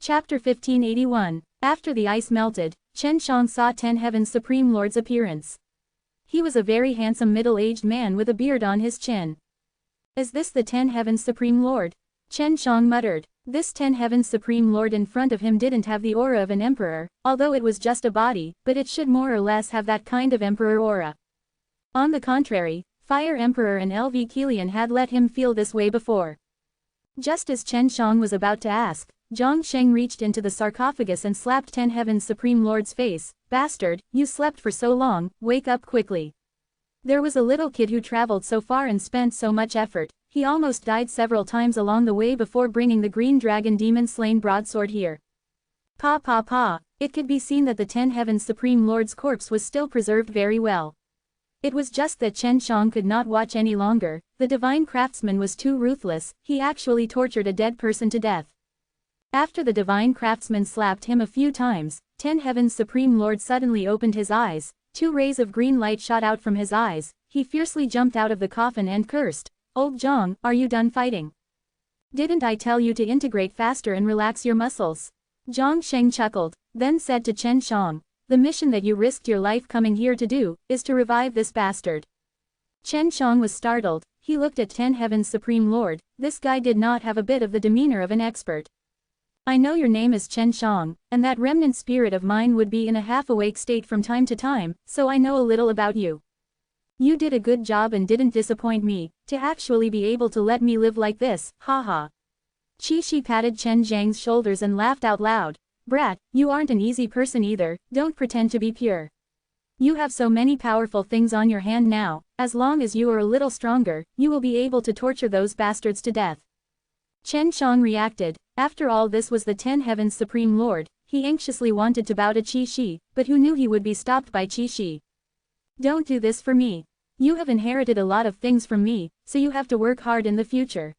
Chapter 1581. After the ice melted, Chen Shang saw 10 Heaven's Supreme Lord's appearance. He was a very handsome middle-aged man with a beard on his chin. Is this the 10 Heaven's Supreme Lord? Chen Shang muttered. This 10 Heaven's Supreme Lord in front of him didn't have the aura of an emperor, although it was just a body, but it should more or less have that kind of emperor aura. On the contrary, Fire Emperor and LV Kilian had let him feel this way before. Just as Chen Shang was about to ask, Zhang Sheng reached into the sarcophagus and slapped 10 Heaven's Supreme Lord's face. Bastard, you slept for so long, wake up quickly. There was a little kid who traveled so far and spent so much effort, he almost died several times along the way before bringing the green dragon demon slain broadsword here. Pa. It could be seen that the 10 Heaven's Supreme Lord's corpse was still preserved very well. It was just that Chen Shang could not watch any longer. The divine craftsman was too ruthless, he actually tortured a dead person to death. After the divine craftsman slapped him a few times, 10 Heaven's Supreme Lord suddenly opened his eyes, 2 rays of green light shot out from his eyes, he fiercely jumped out of the coffin and cursed, "Old Zhang, are you done fighting? Didn't I tell you to integrate faster and relax your muscles?" Zhang Sheng chuckled, then said to Chen Shang, "The mission that you risked your life coming here to do, is to revive this bastard." Chen Shang was startled, he looked at 10 Heaven's Supreme Lord, this guy did not have a bit of the demeanor of an expert. "I know your name is Chen Shang, and that remnant spirit of mine would be in a half-awake state from time to time, so I know a little about you. You did a good job and didn't disappoint me, to actually be able to let me live like this, haha." Qi Shi patted Chen Zhang's shoulders and laughed out loud. "Brat, you aren't an easy person either, don't pretend to be pure. You have so many powerful things on your hand now, as long as you are a little stronger, you will be able to torture those bastards to death." Chen Shang reacted. After all, this was the 10 Heaven's Supreme Lord, he anxiously wanted to bow to Qi Shi, but who knew he would be stopped by Qi Shi. "Don't do this for me. You have inherited a lot of things from me, so you have to work hard in the future."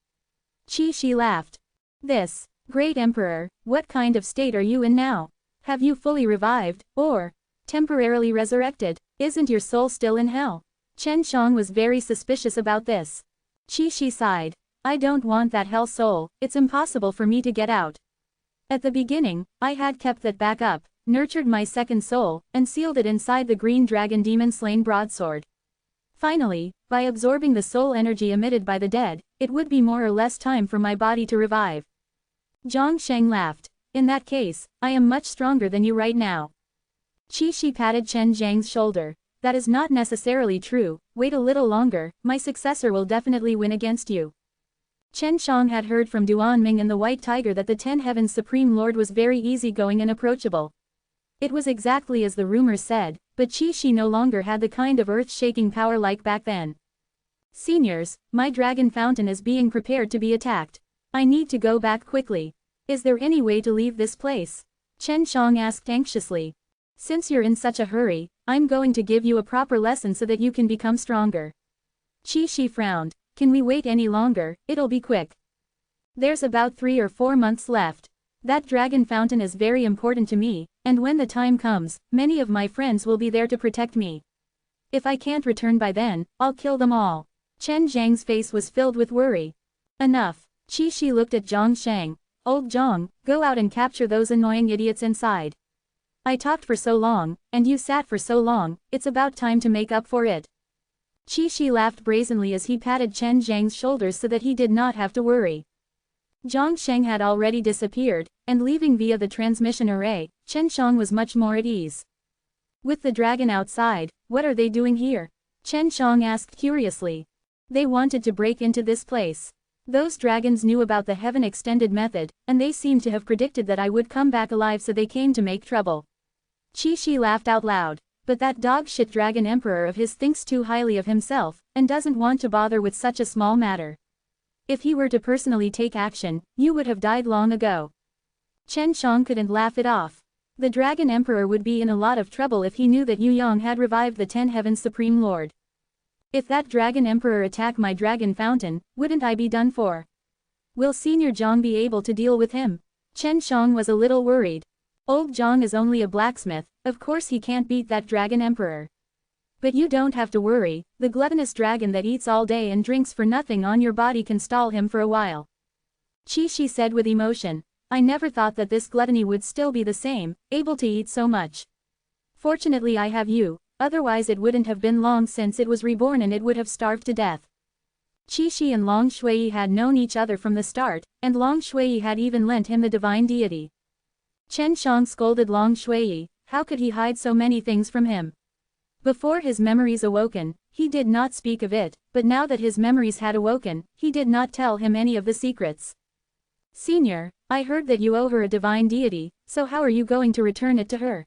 Qi Shi laughed. "This, Great Emperor, what kind of state are you in now? Have you fully revived, or temporarily resurrected? Isn't your soul still in hell?" Chen Shang was very suspicious about this. Qi Shi sighed. "I don't want that hell soul, it's impossible for me to get out. At the beginning, I had kept that back up, nurtured my second soul, and sealed it inside the green dragon demon slain broadsword. Finally, by absorbing the soul energy emitted by the dead, it would be more or less time for my body to revive." Zhang Sheng laughed. "In that case, I am much stronger than you right now." Qi Shi patted Chen Zhang's shoulder. "That is not necessarily true, wait a little longer, my successor will definitely win against you." Chen Shang had heard from Duan Ming and the White Tiger that the 10 Heaven's Supreme Lord was very easygoing and approachable. It was exactly as the rumors said, but Qi Shi no longer had the kind of earth-shaking power like back then. "Seniors, my dragon fountain is being prepared to be attacked. I need to go back quickly. Is there any way to leave this place?" Chen Shang asked anxiously. "Since you're in such a hurry, I'm going to give you a proper lesson so that you can become stronger." Qi Shi frowned. "Can we wait any longer? It'll be quick. There's about 3 or 4 months left. That dragon fountain is very important to me, and when the time comes, many of my friends will be there to protect me. If I can't return by then, I'll kill them all." Chen Zhang's face was filled with worry. "Enough." Qi Shi looked at Zhang Sheng. "Old Zhang, go out and capture those annoying idiots inside. I talked for so long, and you sat for so long, it's about time to make up for it." Qi Shi laughed brazenly as he patted Chen Zhang's shoulders so that he did not have to worry. Zhang Sheng had already disappeared, and leaving via the transmission array, Chen Shang was much more at ease. "With the dragon outside, what are they doing here?" Chen Shang asked curiously. "They wanted to break into this place. Those dragons knew about the heaven extended method, and they seemed to have predicted that I would come back alive, so they came to make trouble." Qi Shi laughed out loud. "But that dog-shit dragon emperor of his thinks too highly of himself, and doesn't want to bother with such a small matter. If he were to personally take action, you would have died long ago." Chen Shang couldn't laugh it off. "The dragon emperor would be in a lot of trouble if he knew that Yu Yang had revived the 10 Heaven's Supreme Lord. If that dragon emperor attacked my dragon fountain, wouldn't I be done for? Will Senior Zhang be able to deal with him?" Chen Shang was a little worried. "Old Zhang is only a blacksmith, of course he can't beat that dragon emperor. But you don't have to worry, the gluttonous dragon that eats all day and drinks for nothing on your body can stall him for a while." Qi Shi said with emotion. I never thought that this gluttony would still be the same, able to eat so much. Fortunately I have you, otherwise it wouldn't have been long since it was reborn and it would have starved to death. Qi Shi and Long Shui had known each other from the start, and Long Shui had even lent him the divine deity. Chen Shang scolded Long Shui, how could he hide so many things from him? Before his memories awoken, he did not speak of it, but now that his memories had awoken, he did not tell him any of the secrets. Senior, I heard that you owe her a divine deity, so how are you going to return it to her?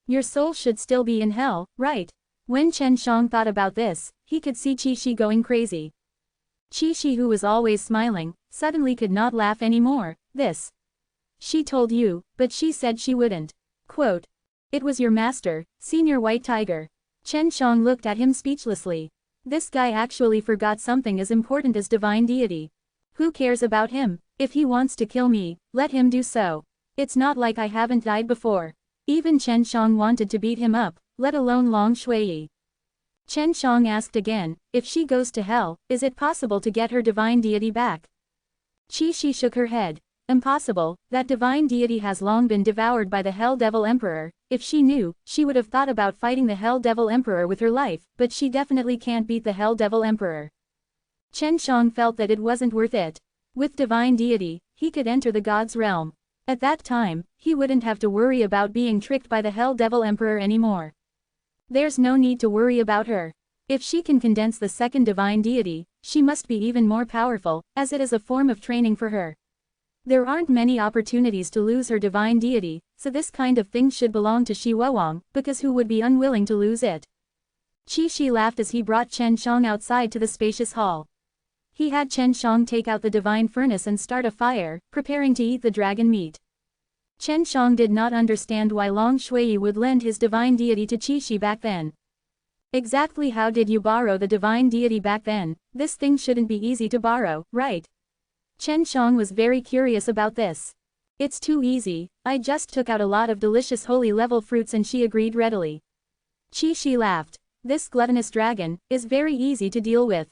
Your soul should still be in hell, right? When Chen Shang thought about this, he could see Qi Shi going crazy. Qi Shi, who was always smiling, suddenly could not laugh anymore. This. She told you, but she said she wouldn't. Quote. It was your master, Senior White Tiger. Chen Shang looked at him speechlessly. This guy actually forgot something as important as divine deity. Who cares about him? If he wants to kill me, let him do so. It's not like I haven't died before. Even Chen Shang wanted to beat him up, let alone Long Shui. Chen Shang asked again, if she goes to hell, is it possible to get her divine deity back? Qi Shi shook her head. Impossible, that divine deity has long been devoured by the Hell Devil Emperor. If she knew, she would have thought about fighting the Hell Devil Emperor with her life, but she definitely can't beat the Hell Devil Emperor. Chen Shang felt that it wasn't worth it. With divine deity, he could enter the God's realm. At that time, he wouldn't have to worry about being tricked by the Hell Devil Emperor anymore. There's no need to worry about her. If she can condense the second divine deity, she must be even more powerful, as it is a form of training for her. There aren't many opportunities to lose her divine deity, so this kind of thing should belong to Shi Wuwang, because who would be unwilling to lose it? Qi Shi laughed as he brought Chen Shang outside to the spacious hall. He had Chen Shang take out the divine furnace and start a fire, preparing to eat the dragon meat. Chen Shang did not understand why Long Shui would lend his divine deity to Qi Shi back then. Exactly how did you borrow the divine deity back then? This thing shouldn't be easy to borrow, right? Chen Shang was very curious about this. It's too easy, I just took out a lot of delicious holy level fruits and she agreed readily. Qi Shi laughed. This gluttonous dragon is very easy to deal with.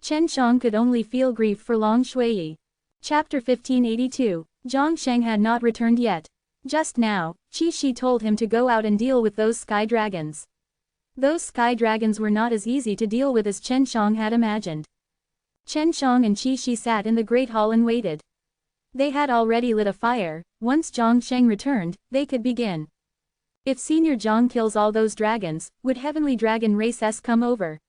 Chen Shang could only feel grief for Long Shui. Chapter 1582. Zhang Sheng had not returned yet. Just now, Qi Shi told him to go out and deal with those sky dragons. Those sky dragons were not as easy to deal with as Chen Shang had imagined. Chen Shang and Qi Shi sat in the great hall and waited. They had already lit a fire. Once Zhang Sheng returned, they could begin. If Senior Zhang kills all those dragons, would Heavenly Dragon Race come over?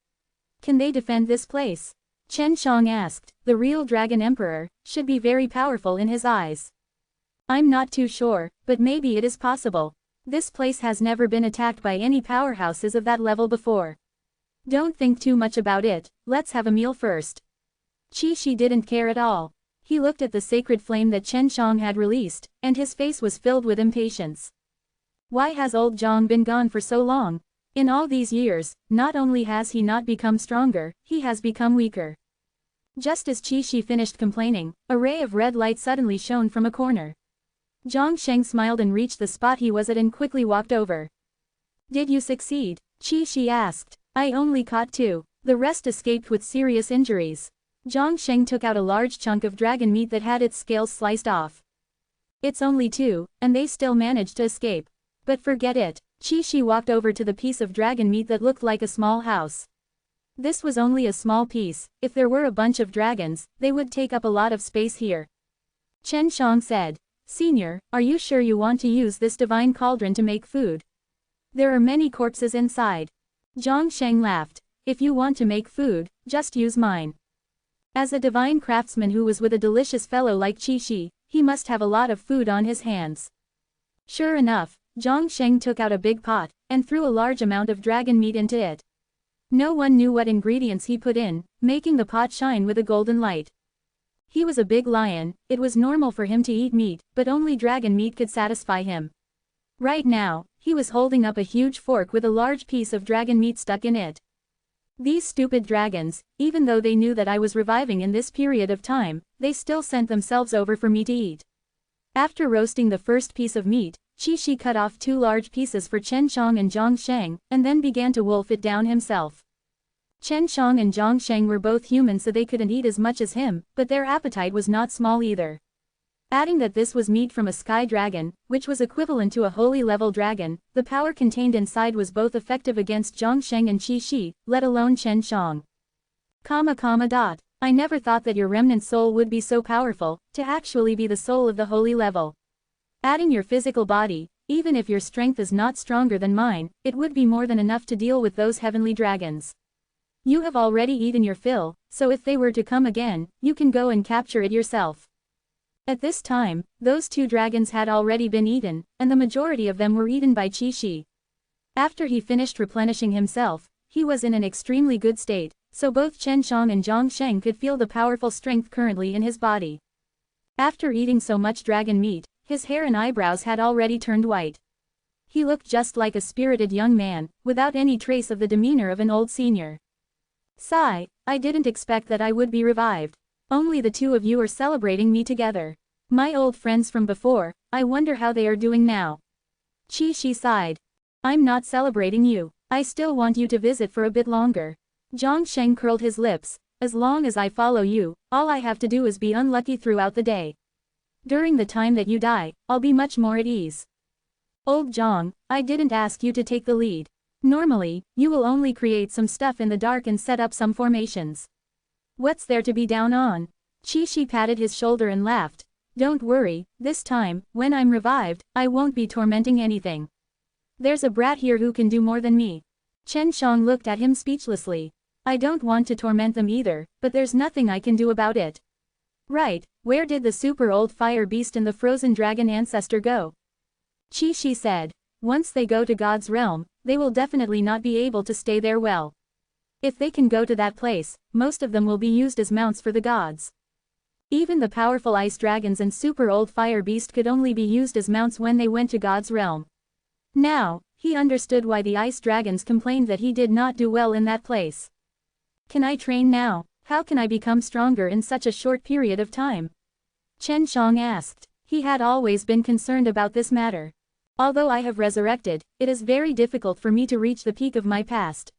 Can they defend this place? Chen Shang asked. The real Dragon Emperor should be very powerful in his eyes. I'm not too sure, but maybe it is possible. This place has never been attacked by any powerhouses of that level before. Don't think too much about it, let's have a meal first. Qi Shi didn't care at all. He looked at the sacred flame that Chen Shang had released, and his face was filled with impatience. Why has old Zhang been gone for so long? In all these years, not only has he not become stronger, he has become weaker. Just as Qi Shi finished complaining, a ray of red light suddenly shone from a corner. Zhang Sheng smiled and reached the spot he was at and quickly walked over. Did you succeed? Qi Shi asked. I only caught 2. The rest escaped with serious injuries. Zhang Sheng took out a large chunk of dragon meat that had its scales sliced off. It's only 2, and they still managed to escape. But forget it. Qi Shi walked over to the piece of dragon meat that looked like a small house. This was only a small piece. If there were a bunch of dragons, they would take up a lot of space here. Chen Shang said. Senior, are you sure you want to use this divine cauldron to make food? There are many corpses inside. Zhang Sheng laughed. If you want to make food, just use mine. As a divine craftsman who was with a delicious fellow like Qi Shi, he must have a lot of food on his hands. Sure enough, Zhang Sheng took out a big pot, and threw a large amount of dragon meat into it. No one knew what ingredients he put in, making the pot shine with a golden light. He was a big lion, it was normal for him to eat meat, but only dragon meat could satisfy him. Right now, he was holding up a huge fork with a large piece of dragon meat stuck in it. These stupid dragons, even though they knew that I was reviving in this period of time, they still sent themselves over for me to eat. After roasting the first piece of meat, Qi Shi cut off 2 large pieces for Chen Shang and Zhang Sheng, and then began to wolf it down himself. Chen Shang and Zhang Sheng were both human, so they couldn't eat as much as him, but their appetite was not small either. adding that this was meat from a sky dragon, which was equivalent to a holy level dragon. The power contained inside was both effective against Zhongsheng and Qi Shi, let alone Chen Shang. I never thought that your remnant soul would be so powerful, to actually be the soul of the holy level. Adding your physical body, even if your strength is not stronger than mine, it would be more than enough to deal with those heavenly dragons. You have already eaten your fill, so if they were to come again, you can go and capture it yourself. At this time, those 2 dragons had already been eaten, and the majority of them were eaten by Qi Shi. After he finished replenishing himself, he was in an extremely good state, so both Chen Shang and Zhongsheng could feel the powerful strength currently in his body. After eating so much dragon meat, his hair and eyebrows had already turned white. He looked just like a spirited young man, without any trace of the demeanor of an old senior. Sigh, I didn't expect that I would be revived. Only the 2 of you are celebrating me together. My old friends from before, I wonder how they are doing now. Qi Shi sighed. I'm not celebrating you, I still want you to visit for a bit longer. Zhongsheng curled his lips. As long as I follow you, all I have to do is be unlucky throughout the day. During the time that you die, I'll be much more at ease. Old Zhong, I didn't ask you to take the lead. Normally, you will only create some stuff in the dark and set up some formations. What's there to be down on? Qi Shi patted his shoulder and laughed. Don't worry, this time, when I'm revived, I won't be tormenting anything. There's a brat here who can do more than me. Chen Shang looked at him speechlessly. I don't want to torment them either, but there's nothing I can do about it. Right, where did the super old fire beast and the frozen dragon ancestor go? Qi Shi said. Once they go to God's realm, they will definitely not be able to stay there well. If they can go to that place, most of them will be used as mounts for the gods. Even the powerful ice dragons and super old fire beast could only be used as mounts when they went to God's realm. Now, he understood why the ice dragons complained that he did not do well in that place. Can I train now? How can I become stronger in such a short period of time? Chen Shang asked. He had always been concerned about this matter. Although I have resurrected, it is very difficult for me to reach the peak of my past.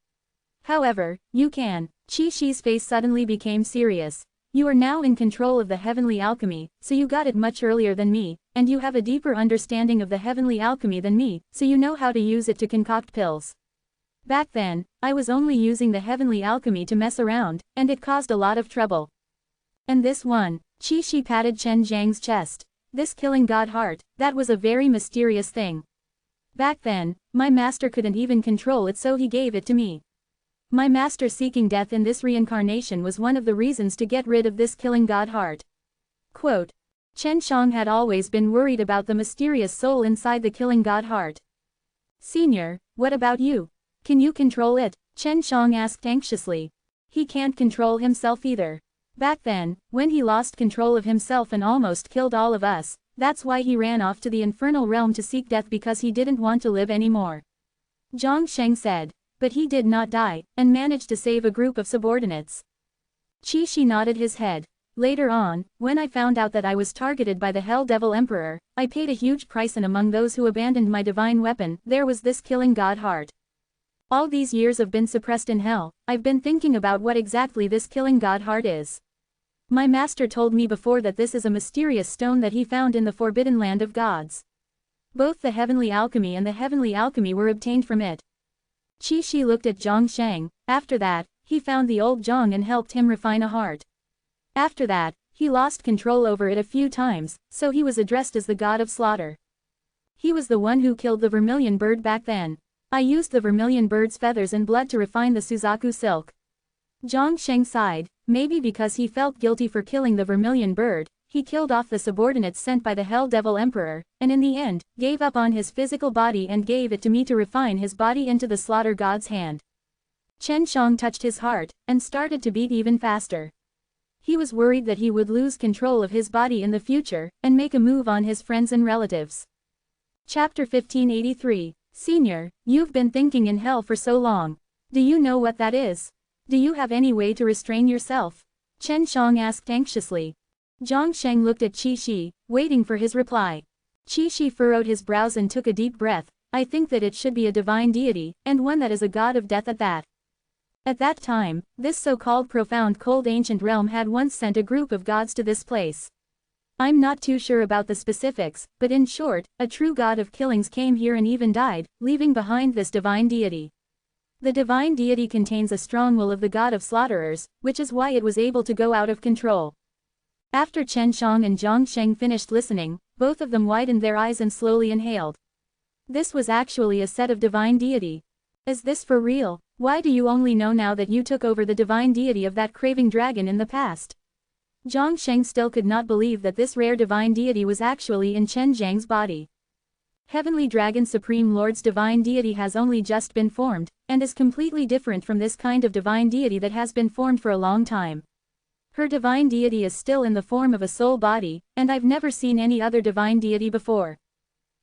However, you can. Qi Shi's face suddenly became serious. You are now in control of the heavenly alchemy, so you got it much earlier than me, and you have a deeper understanding of the heavenly alchemy than me, so you know how to use it to concoct pills. Back then, I was only using the heavenly alchemy to mess around, and it caused a lot of trouble. And this one, Qi Shi patted Chen Zhang's chest. This killing god heart, that was a very mysterious thing. Back then, my master couldn't even control it, so he gave it to me. My master seeking death in this reincarnation was one of the reasons to get rid of this killing god heart. Quote. Chen Shang had always been worried about the mysterious soul inside the killing god heart. Senior, what about you? Can you control it? Chen Shang asked anxiously. He can't control himself either. Back then, when he lost control of himself and almost killed all of us, that's why he ran off to the infernal realm to seek death, because he didn't want to live anymore. Zhongsheng said. But he did not die, and managed to save a group of subordinates. Qi Shi nodded his head. Later on, when I found out that I was targeted by the Hell Devil Emperor, I paid a huge price, and among those who abandoned my divine weapon, there was this killing god heart. All these years have been suppressed in hell. I've been thinking about what exactly this killing god heart is. My master told me before that this is a mysterious stone that he found in the forbidden land of gods. Both the heavenly alchemy and the heavenly alchemy were obtained from it. Qi Shi looked at Zhongsheng. After that, he found the old Zhong and helped him refine a heart. After that, he lost control over it a few times, so he was addressed as the god of slaughter. He was the one who killed the vermilion bird back then. I used the vermilion bird's feathers and blood to refine the Suzaku silk. Zhongsheng sighed. Maybe because he felt guilty for killing the vermilion bird, he killed off the subordinates sent by the Hell Devil Emperor, and in the end, gave up on his physical body and gave it to me to refine his body into the slaughter god's hand. Chen Shang touched his heart, and started to beat even faster. He was worried that he would lose control of his body in the future, and make a move on his friends and relatives. Chapter 1583. Senior, you've been thinking in hell for so long. Do you know what that is? Do you have any way to restrain yourself? Chen Shang asked anxiously. Zhongsheng looked at Qi Shi, waiting for his reply. Qi Shi furrowed his brows and took a deep breath. I think that it should be a divine deity, and one that is a god of death at that. At that time, this so-called profound cold ancient realm had once sent a group of gods to this place. I'm not too sure about the specifics, but in short, a true god of killings came here and even died, leaving behind this divine deity. The divine deity contains a strong will of the god of slaughterers, which is why it was able to go out of control. After Chen Shang and Zhang Sheng finished listening, both of them widened their eyes and slowly inhaled. This was actually a set of divine deity. Is this for real? Why do you only know now that you took over the divine deity of that craving dragon in the past? Zhang Sheng still could not believe that this rare divine deity was actually in Chen Zhang's body. Heavenly Dragon Supreme Lord's divine deity has only just been formed, and is completely different from this kind of divine deity that has been formed for a long time. Her divine deity is still in the form of a soul body, and I've never seen any other divine deity before.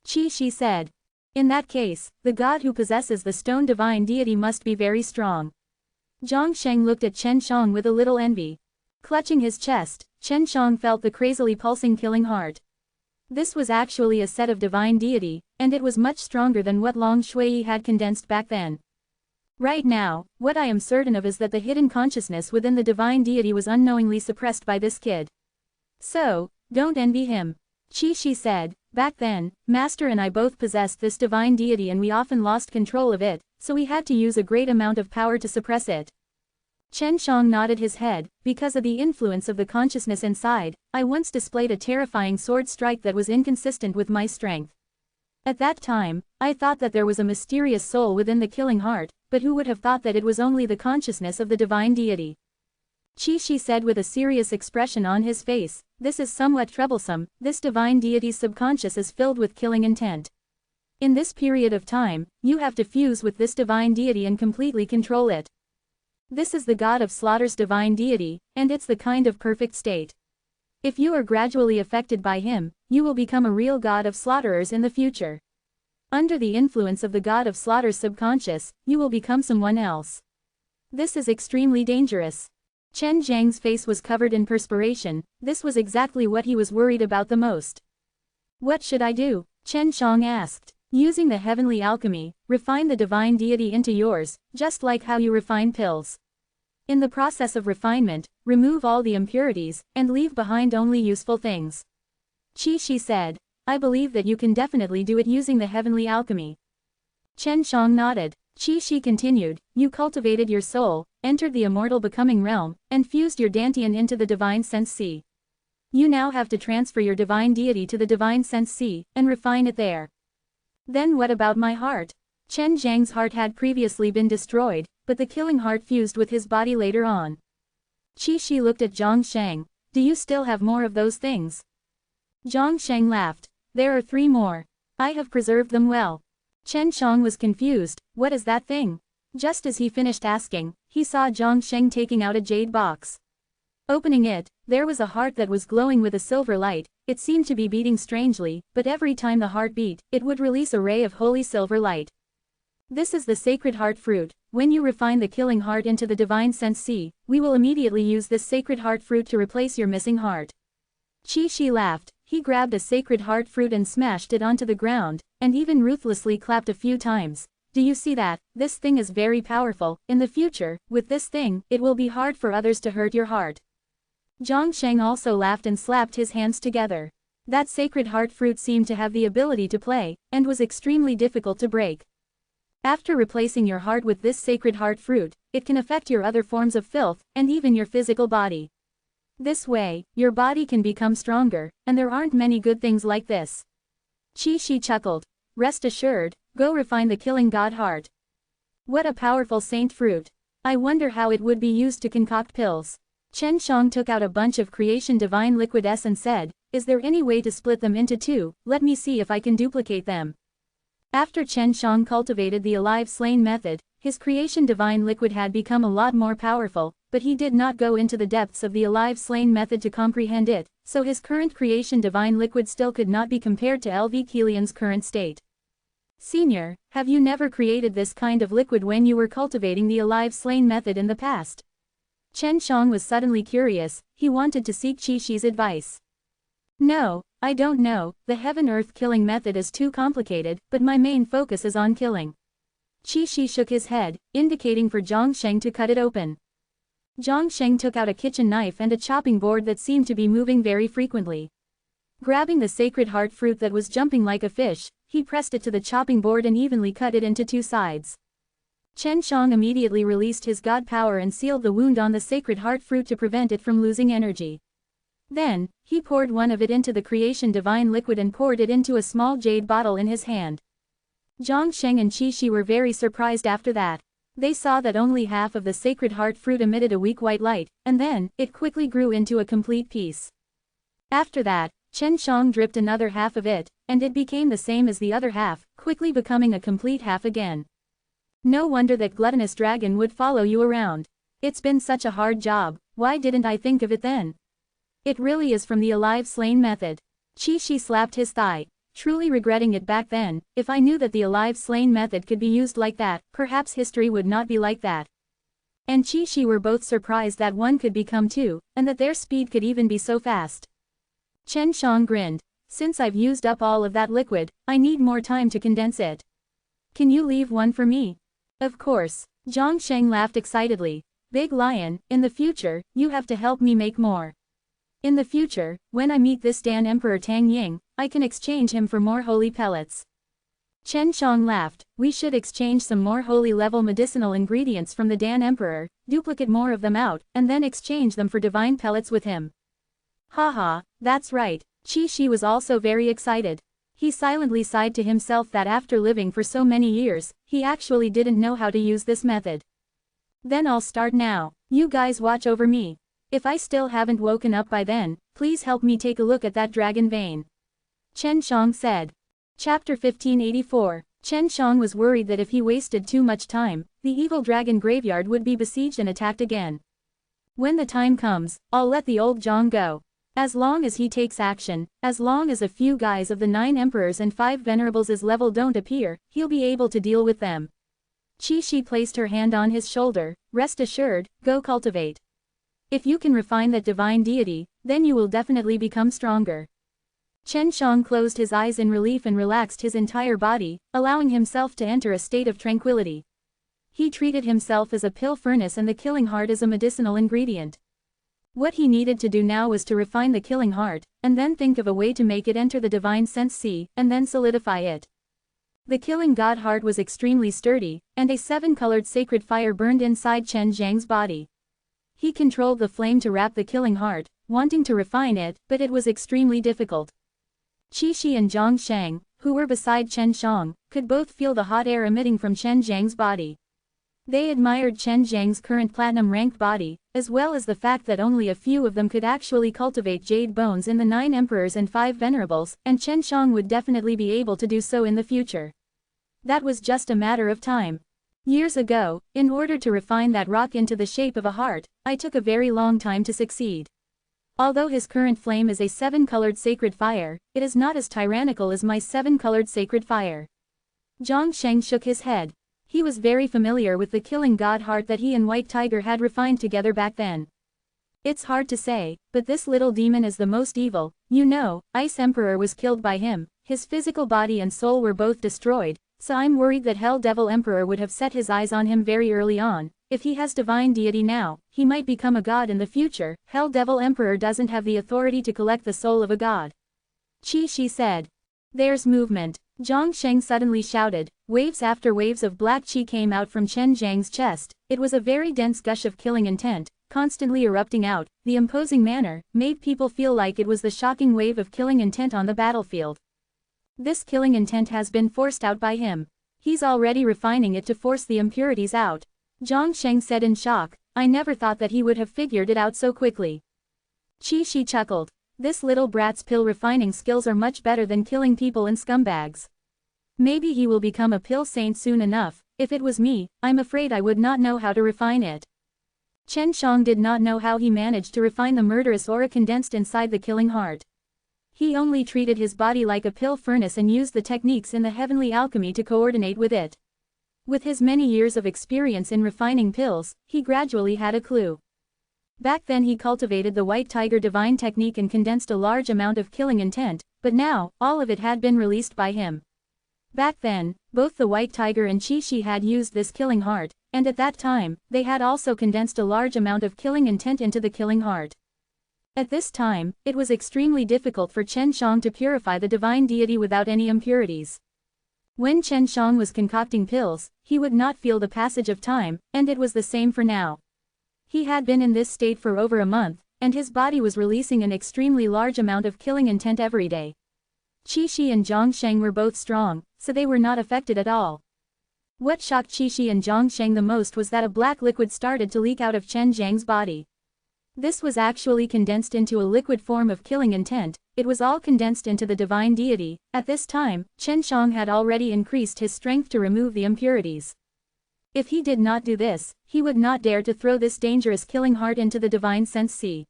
Qi Shi said. In that case, the god who possesses the stone divine deity must be very strong. Zhang Sheng looked at Chen Shang with a little envy. Clutching his chest, Chen Shang felt the crazily pulsing killing heart. This was actually a set of divine deity, and it was much stronger than what Long Shui had condensed back then. Right now, what I am certain of is that the hidden consciousness within the divine deity was unknowingly suppressed by this kid. So, don't envy him. Qi Shi said, back then, Master and I both possessed this divine deity and we often lost control of it, so we had to use a great amount of power to suppress it. Chen Shang nodded his head. Because of the influence of the consciousness inside, I once displayed a terrifying sword strike that was inconsistent with my strength. At that time, I thought that there was a mysterious soul within the killing heart, but who would have thought that it was only the consciousness of the divine deity? Qi Shi said with a serious expression on his face, this is somewhat troublesome, this divine deity's subconscious is filled with killing intent. In this period of time, you have to fuse with this divine deity and completely control it. This is the god of slaughter's divine deity, and it's the kind of perfect state. If you are gradually affected by him, you will become a real god of slaughterers in the future. Under the influence of the god of slaughter's subconscious, you will become someone else. This is extremely dangerous. Chen Zhang's face was covered in perspiration. This was exactly what he was worried about the most. What should I do? Chen Shang asked. Using the heavenly alchemy, refine the divine deity into yours, just like how you refine pills. In the process of refinement, remove all the impurities, and leave behind only useful things. Qi Shi said, I believe that you can definitely do it using the heavenly alchemy. Chen Shang nodded. Qi Shi continued, you cultivated your soul, entered the immortal becoming realm, and fused your Dantian into the divine sense sea. You now have to transfer your divine deity to the divine sense sea, and refine it there. Then what about my heart? Chen Zhang's heart had previously been destroyed, but the killing heart fused with his body later on. Qi Shi looked at Zhang Sheng. Do you still have more of those things? Zhang Sheng laughed. There are 3 more. I have preserved them well. Chen Shang was confused. What is that thing? Just as he finished asking, he saw Zhang Sheng taking out a jade box. Opening it, there was a heart that was glowing with a silver light. It seemed to be beating strangely, but every time the heart beat, it would release a ray of holy silver light. This is the sacred heart fruit. When you refine the killing heart into the divine sense sea, we will immediately use this sacred heart fruit to replace your missing heart. Qi Shi laughed. He grabbed a sacred heart fruit and smashed it onto the ground, and even ruthlessly clapped a few times. Do you see that? This thing is very powerful. In the future, with this thing, it will be hard for others to hurt your heart. Zhang Sheng also laughed and slapped his hands together. That sacred heart fruit seemed to have the ability to play, and was extremely difficult to break. After replacing your heart with this sacred heart fruit, it can affect your other forms of filth, and even your physical body. This way, your body can become stronger, and there aren't many good things like this. Qi Shi chuckled. Rest assured, go refine the killing god heart. What a powerful saint fruit. I wonder how it would be used to concoct pills. Chen Shang took out a bunch of creation divine liquid S and said, is there any way to split them into 2? Let me see if I can duplicate them. After Chen Shang cultivated the alive slain method, his creation divine liquid had become a lot more powerful, but he did not go into the depths of the alive slain method to comprehend it, so his current creation divine liquid still could not be compared to LV Kilian's current state. Senior, have you never created this kind of liquid when you were cultivating the alive slain method in the past? Chen Shang was suddenly curious. He wanted to seek Qi Shi's advice. No, I don't know, the heaven-earth killing method is too complicated, but my main focus is on killing. Qi Shi shook his head, indicating for Zhang Sheng to cut it open. Zhang Sheng took out a kitchen knife and a chopping board that seemed to be moving very frequently. Grabbing the sacred heart fruit that was jumping like a fish, he pressed it to the chopping board and evenly cut it into 2 sides. Chen Shang immediately released his god power and sealed the wound on the sacred heart fruit to prevent it from losing energy. Then, he poured one of it into the creation divine liquid and poured it into a small jade bottle in his hand. Zhang Sheng and Qi Shi were very surprised after that. They saw that only half of the sacred heart fruit emitted a weak white light, and then, it quickly grew into a complete piece. After that, Chen Shang dripped another half of it, and it became the same as the other half, quickly becoming a complete half again. No wonder that gluttonous dragon would follow you around. It's been such a hard job, why didn't I think of it then? It really is from the alive slain method. Qi Shi slapped his thigh, truly regretting it back then. If I knew that the alive slain method could be used like that, perhaps history would not be like that. And Qi Shi were both surprised that one could become 2, and that their speed could even be so fast. Chen Shang grinned. Since I've used up all of that liquid, I need more time to condense it. Can you leave one for me? Of course. Zhang Sheng laughed excitedly. Big Lion, in the future, you have to help me make more. In the future, when I meet this Dan Emperor Tang Ying, I can exchange him for more holy pellets. Chen Shang laughed. We should exchange some more holy level medicinal ingredients from the Dan Emperor, duplicate more of them out, and then exchange them for divine pellets with him. Haha, that's right. Qi Shi was also very excited. He silently sighed to himself that after living for so many years, he actually didn't know how to use this method. Then I'll start now. You guys watch over me. If I still haven't woken up by then, please help me take a look at that dragon vein. Chen Shang said. Chapter 1584. Chen Shang was worried that if he wasted too much time, the evil dragon graveyard would be besieged and attacked again. When the time comes, I'll let the old Zhang go. As long as he takes action, as long as a few guys of the 9 emperors and 5 venerables' level don't appear, he'll be able to deal with them. Qi Shi placed her hand on his shoulder. Rest assured, go cultivate. If you can refine that divine deity, then you will definitely become stronger. Chen Shang closed his eyes in relief and relaxed his entire body, allowing himself to enter a state of tranquility. He treated himself as a pill furnace and the killing heart as a medicinal ingredient. What he needed to do now was to refine the killing heart, and then think of a way to make it enter the divine sense sea, and then solidify it. The killing god heart was extremely sturdy, and a 7-colored sacred fire burned inside Chen Zhang's body. He controlled the flame to wrap the killing heart, wanting to refine it, but it was extremely difficult. Qi Shi and Zhang Sheng, who were beside Chen Shang, could both feel the hot air emitting from Chen Zhang's body. They admired Chen Zhang's current platinum-ranked body, as well as the fact that only a few of them could actually cultivate jade bones in the 9 emperors and 5 venerables, and Chen Shang would definitely be able to do so in the future. That was just a matter of time. Years ago, in order to refine that rock into the shape of a heart, I took a very long time to succeed. Although his current flame is a 7-colored sacred fire, it is not as tyrannical as my 7-colored sacred fire. Zhang Sheng shook his head. He was very familiar with the killing god heart that he and White Tiger had refined together back then. It's hard to say, but this little demon is the most evil. You know, Ice Emperor was killed by him, his physical body and soul were both destroyed, so I'm worried that Hell Devil Emperor would have set his eyes on him very early on. If he has divine deity now, he might become a god in the future. Hell Devil Emperor doesn't have the authority to collect the soul of a god. Qi Shi said. There's movement. Zhang Sheng suddenly shouted. Waves after waves of black qi came out from Chen Zhang's chest. It was a very dense gush of killing intent, constantly erupting out. The imposing manner made people feel like it was the shocking wave of killing intent on the battlefield. This killing intent has been forced out by him. He's already refining it to force the impurities out. Zhang Sheng said in shock. I never thought that he would have figured it out so quickly. Qi Shi chuckled. This little brat's pill refining skills are much better than killing people and scumbags. Maybe he will become a pill saint soon enough. If it was me, I'm afraid I would not know how to refine it. Chen Shang did not know how he managed to refine the murderous aura condensed inside the killing heart. He only treated his body like a pill furnace and used the techniques in the heavenly alchemy to coordinate with it. With his many years of experience in refining pills, he gradually had a clue. Back then he cultivated the White Tiger divine technique and condensed a large amount of killing intent, but now, all of it had been released by him. Back then, both the White Tiger and Qi Shi had used this killing heart, and at that time, they had also condensed a large amount of killing intent into the killing heart. At this time, it was extremely difficult for Chen Shang to purify the divine deity without any impurities. When Chen Shang was concocting pills, he would not feel the passage of time, and it was the same for now. He had been in this state for over a month, and his body was releasing an extremely large amount of killing intent every day. Qi Shi and Zhang Sheng were both strong, so they were not affected at all. What shocked Qi Shi and Zhang Sheng the most was that a black liquid started to leak out of Chen Zhang's body. This was actually condensed into a liquid form of killing intent. It was all condensed into the divine deity. At this time, Chen Shang had already increased his strength to remove the impurities. If he did not do this, he would not dare to throw this dangerous killing heart into the divine sense sea.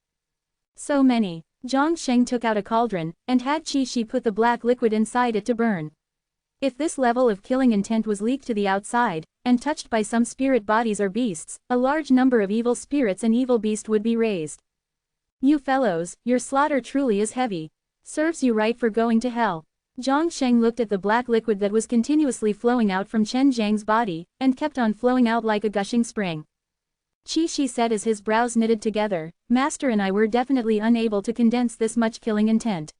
So many. Zhang Sheng took out a cauldron, and had Qi Shi put the black liquid inside it to burn. If this level of killing intent was leaked to the outside, and touched by some spirit bodies or beasts, a large number of evil spirits and evil beasts would be raised. You fellows, your slaughter truly is heavy. Serves you right for going to hell. Zhang Sheng looked at the black liquid that was continuously flowing out from Chen Zhang's body, and kept on flowing out like a gushing spring. Qi Shi said as his brows knitted together, Master and I were definitely unable to condense this much killing intent.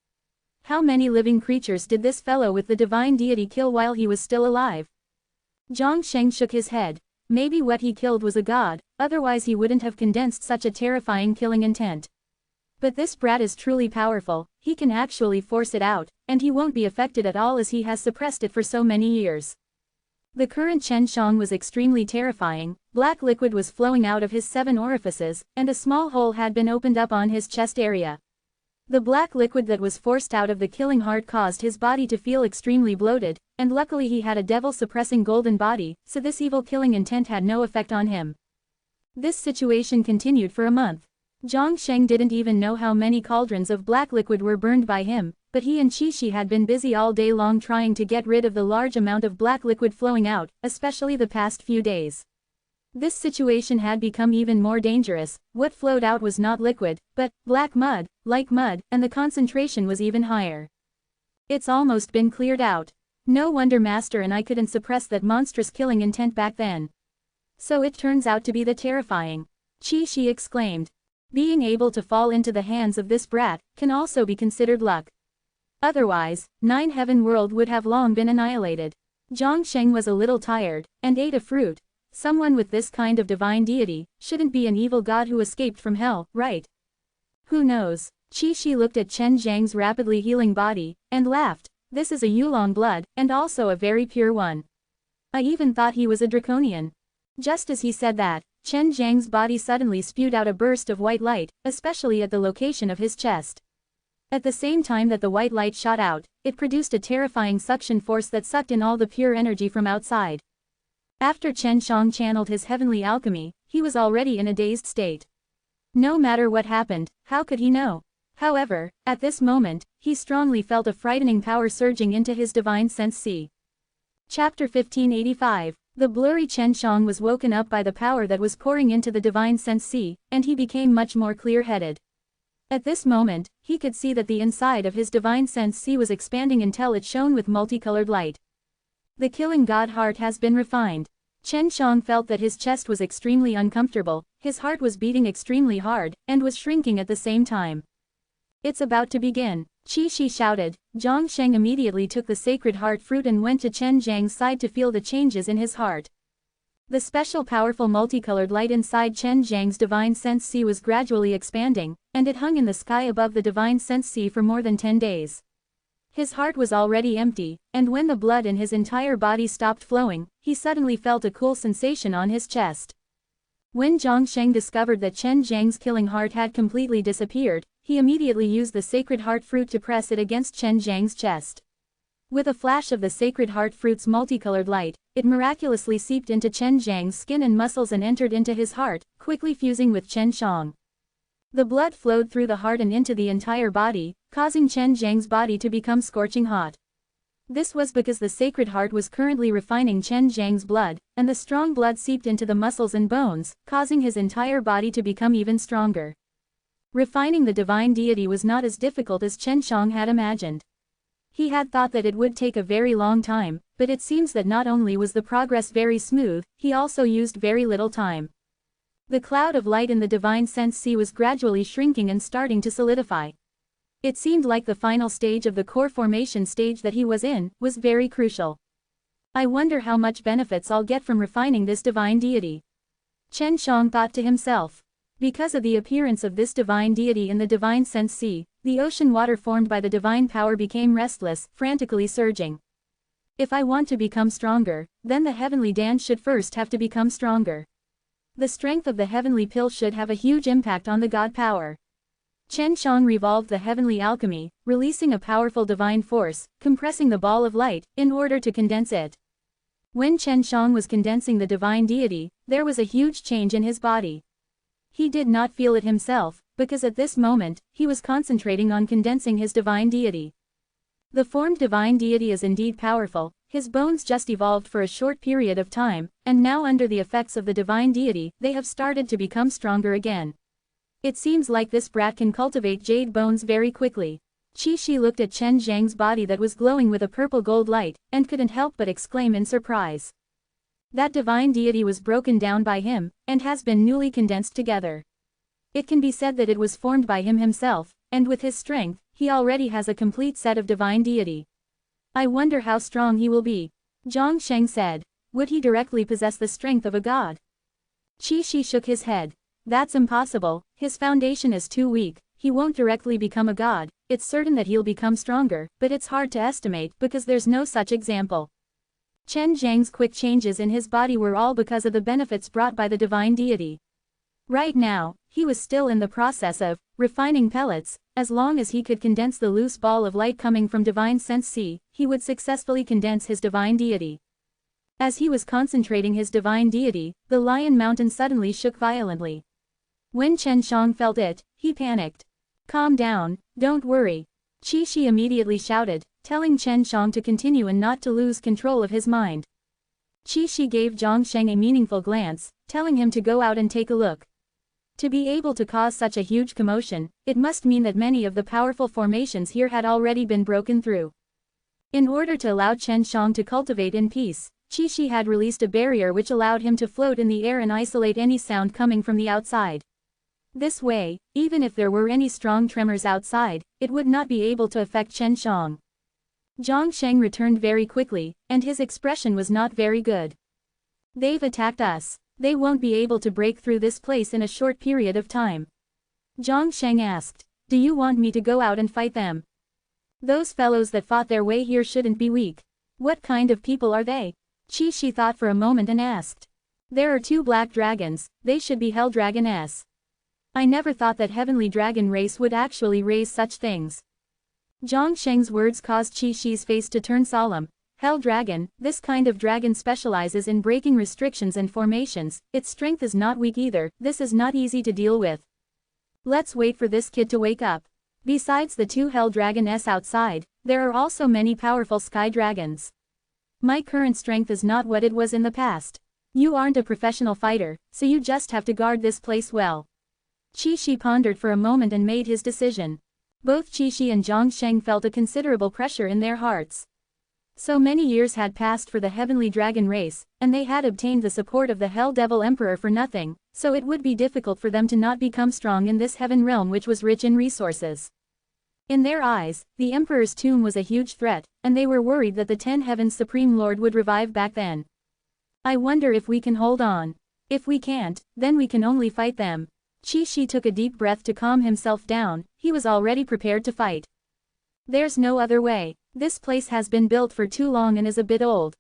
How many living creatures did this fellow with the divine deity kill while he was still alive? Zhang Sheng shook his head. Maybe what he killed was a god, otherwise he wouldn't have condensed such a terrifying killing intent. But this brat is truly powerful, he can actually force it out, and he won't be affected at all as he has suppressed it for so many years. The current Chen Shang was extremely terrifying. Black liquid was flowing out of his 7 orifices, and a small hole had been opened up on his chest area. The black liquid that was forced out of the killing heart caused his body to feel extremely bloated, and luckily he had a devil-suppressing golden body, so this evil killing intent had no effect on him. This situation continued for a month. Zhang Sheng didn't even know how many cauldrons of black liquid were burned by him, but he and Qi Shi had been busy all day long trying to get rid of the large amount of black liquid flowing out, especially the past few days. This situation had become even more dangerous. What flowed out was not liquid, but black mud, like mud, and the concentration was even higher. It's almost been cleared out. No wonder Master and I couldn't suppress that monstrous killing intent back then. So it turns out to be the terrifying. Qi Shi exclaimed. Being able to fall into the hands of this brat can also be considered luck. Otherwise, 9 Heaven World would have long been annihilated. Zhang Sheng was a little tired, and ate a fruit. Someone with this kind of divine deity shouldn't be an evil god who escaped from hell, right? Who knows? Qi Shi looked at Chen Zhang's rapidly healing body, and laughed. This is a Yulong blood, and also a very pure one. I even thought he was a draconian. Just as he said that, Chen Zhang's body suddenly spewed out a burst of white light, especially at the location of his chest. At the same time that the white light shot out, it produced a terrifying suction force that sucked in all the pure energy from outside. After Chen Shang channeled his heavenly alchemy, he was already in a dazed state. No matter what happened, how could he know? However, at this moment, he strongly felt a frightening power surging into his divine sense sea. Chapter 1585. The blurry Chen Shang was woken up by the power that was pouring into the divine sense sea, and he became much more clear-headed. At this moment, he could see that the inside of his divine sense sea was expanding until it shone with multicolored light. The killing god heart has been refined. Chen Shang felt that his chest was extremely uncomfortable, his heart was beating extremely hard, and was shrinking at the same time. It's about to begin. Qi Shi shouted. Zhang Sheng immediately took the sacred heart fruit and went to Chen Zhang's side to feel the changes in his heart. The special powerful multicolored light inside Chen Zhang's divine sense sea was gradually expanding, and it hung in the sky above the divine sense sea for more than 10 days. His heart was already empty, and when the blood in his entire body stopped flowing, he suddenly felt a cool sensation on his chest. When Zhang Sheng discovered that Chen Zhang's killing heart had completely disappeared, he immediately used the sacred heart fruit to press it against Chen Zhang's chest. With a flash of the sacred heart fruit's multicolored light, it miraculously seeped into Chen Zhang's skin and muscles and entered into his heart, quickly fusing with Chen Shang. The blood flowed through the heart and into the entire body, causing Chen Zhang's body to become scorching hot. This was because the sacred heart was currently refining Chen Zhang's blood, and the strong blood seeped into the muscles and bones, causing his entire body to become even stronger. Refining the divine deity was not as difficult as Chen Shang had imagined. He had thought that it would take a very long time, but it seems that not only was the progress very smooth, he also used very little time. The cloud of light in the divine sense sea was gradually shrinking and starting to solidify. It seemed like the final stage of the core formation stage that he was in was very crucial. I wonder how much benefits I'll get from refining this divine deity. Chen Shang thought to himself. Because of the appearance of this divine deity in the divine sense sea, the ocean water formed by the divine power became restless, frantically surging. If I want to become stronger, then the heavenly dance should first have to become stronger. The strength of the heavenly pill should have a huge impact on the god power. Chen Shang revolved the heavenly alchemy, releasing a powerful divine force, compressing the ball of light, in order to condense it. When Chen Shang was condensing the divine deity, there was a huge change in his body. He did not feel it himself, because at this moment, he was concentrating on condensing his divine deity. The formed divine deity is indeed powerful, his bones just evolved for a short period of time, and now under the effects of the divine deity, they have started to become stronger again. It seems like this brat can cultivate jade bones very quickly. Qi Shi looked at Chen Zhang's body that was glowing with a purple gold light, and couldn't help but exclaim in surprise. That divine deity was broken down by him, and has been newly condensed together. It can be said that it was formed by him himself, and with his strength, he already has a complete set of divine deity. I wonder how strong he will be. Zhang Sheng said. Would he directly possess the strength of a god? Qi Shi shook his head. That's impossible, his foundation is too weak, he won't directly become a god. It's certain that he'll become stronger, but it's hard to estimate because there's no such example. Chen Zhang's quick changes in his body were all because of the benefits brought by the divine deity. Right now, he was still in the process of refining pellets. As long as he could condense the loose ball of light coming from divine sense sea, he would successfully condense his divine deity. As he was concentrating his divine deity, the Lion Mountain suddenly shook violently. When Chen Shang felt it, he panicked. Calm down, don't worry. Qi Shi immediately shouted, telling Chen Shang to continue and not to lose control of his mind. Qi Shi gave Zhang Sheng a meaningful glance, telling him to go out and take a look. To be able to cause such a huge commotion, it must mean that many of the powerful formations here had already been broken through. In order to allow Chen Shang to cultivate in peace, Qi Shi had released a barrier which allowed him to float in the air and isolate any sound coming from the outside. This way, even if there were any strong tremors outside, it would not be able to affect Chen Shang. Zhang Sheng returned very quickly, and his expression was not very good. They've attacked us. They won't be able to break through this place in a short period of time. Zhang Sheng asked. Do you want me to go out and fight them? Those fellows that fought their way here shouldn't be weak. What kind of people are they? Qi Shi thought for a moment and asked. There are 2 black dragons, they should be Hell Dragoness. I never thought that heavenly dragon race would actually raise such things. Zhang Sheng's words caused Qi Shi's face to turn solemn. Hell Dragon, this kind of dragon specializes in breaking restrictions and formations, its strength is not weak either, this is not easy to deal with. Let's wait for this kid to wake up. Besides the 2 Hell Dragoness outside, there are also many powerful Sky Dragons. My current strength is not what it was in the past. You aren't a professional fighter, so you just have to guard this place well. Qi Shi pondered for a moment and made his decision. Both Qi Shi and Zhang Sheng felt a considerable pressure in their hearts. So many years had passed for the heavenly dragon race, and they had obtained the support of the Hell Devil Emperor for nothing, so it would be difficult for them to not become strong in this heaven realm which was rich in resources. In their eyes, the Emperor's tomb was a huge threat, and they were worried that the 10 Heavens Supreme Lord would revive back then. I wonder if we can hold on. If we can't, then we can only fight them. Qi Shi took a deep breath to calm himself down, he was already prepared to fight. There's no other way, this place has been built for too long and is a bit old.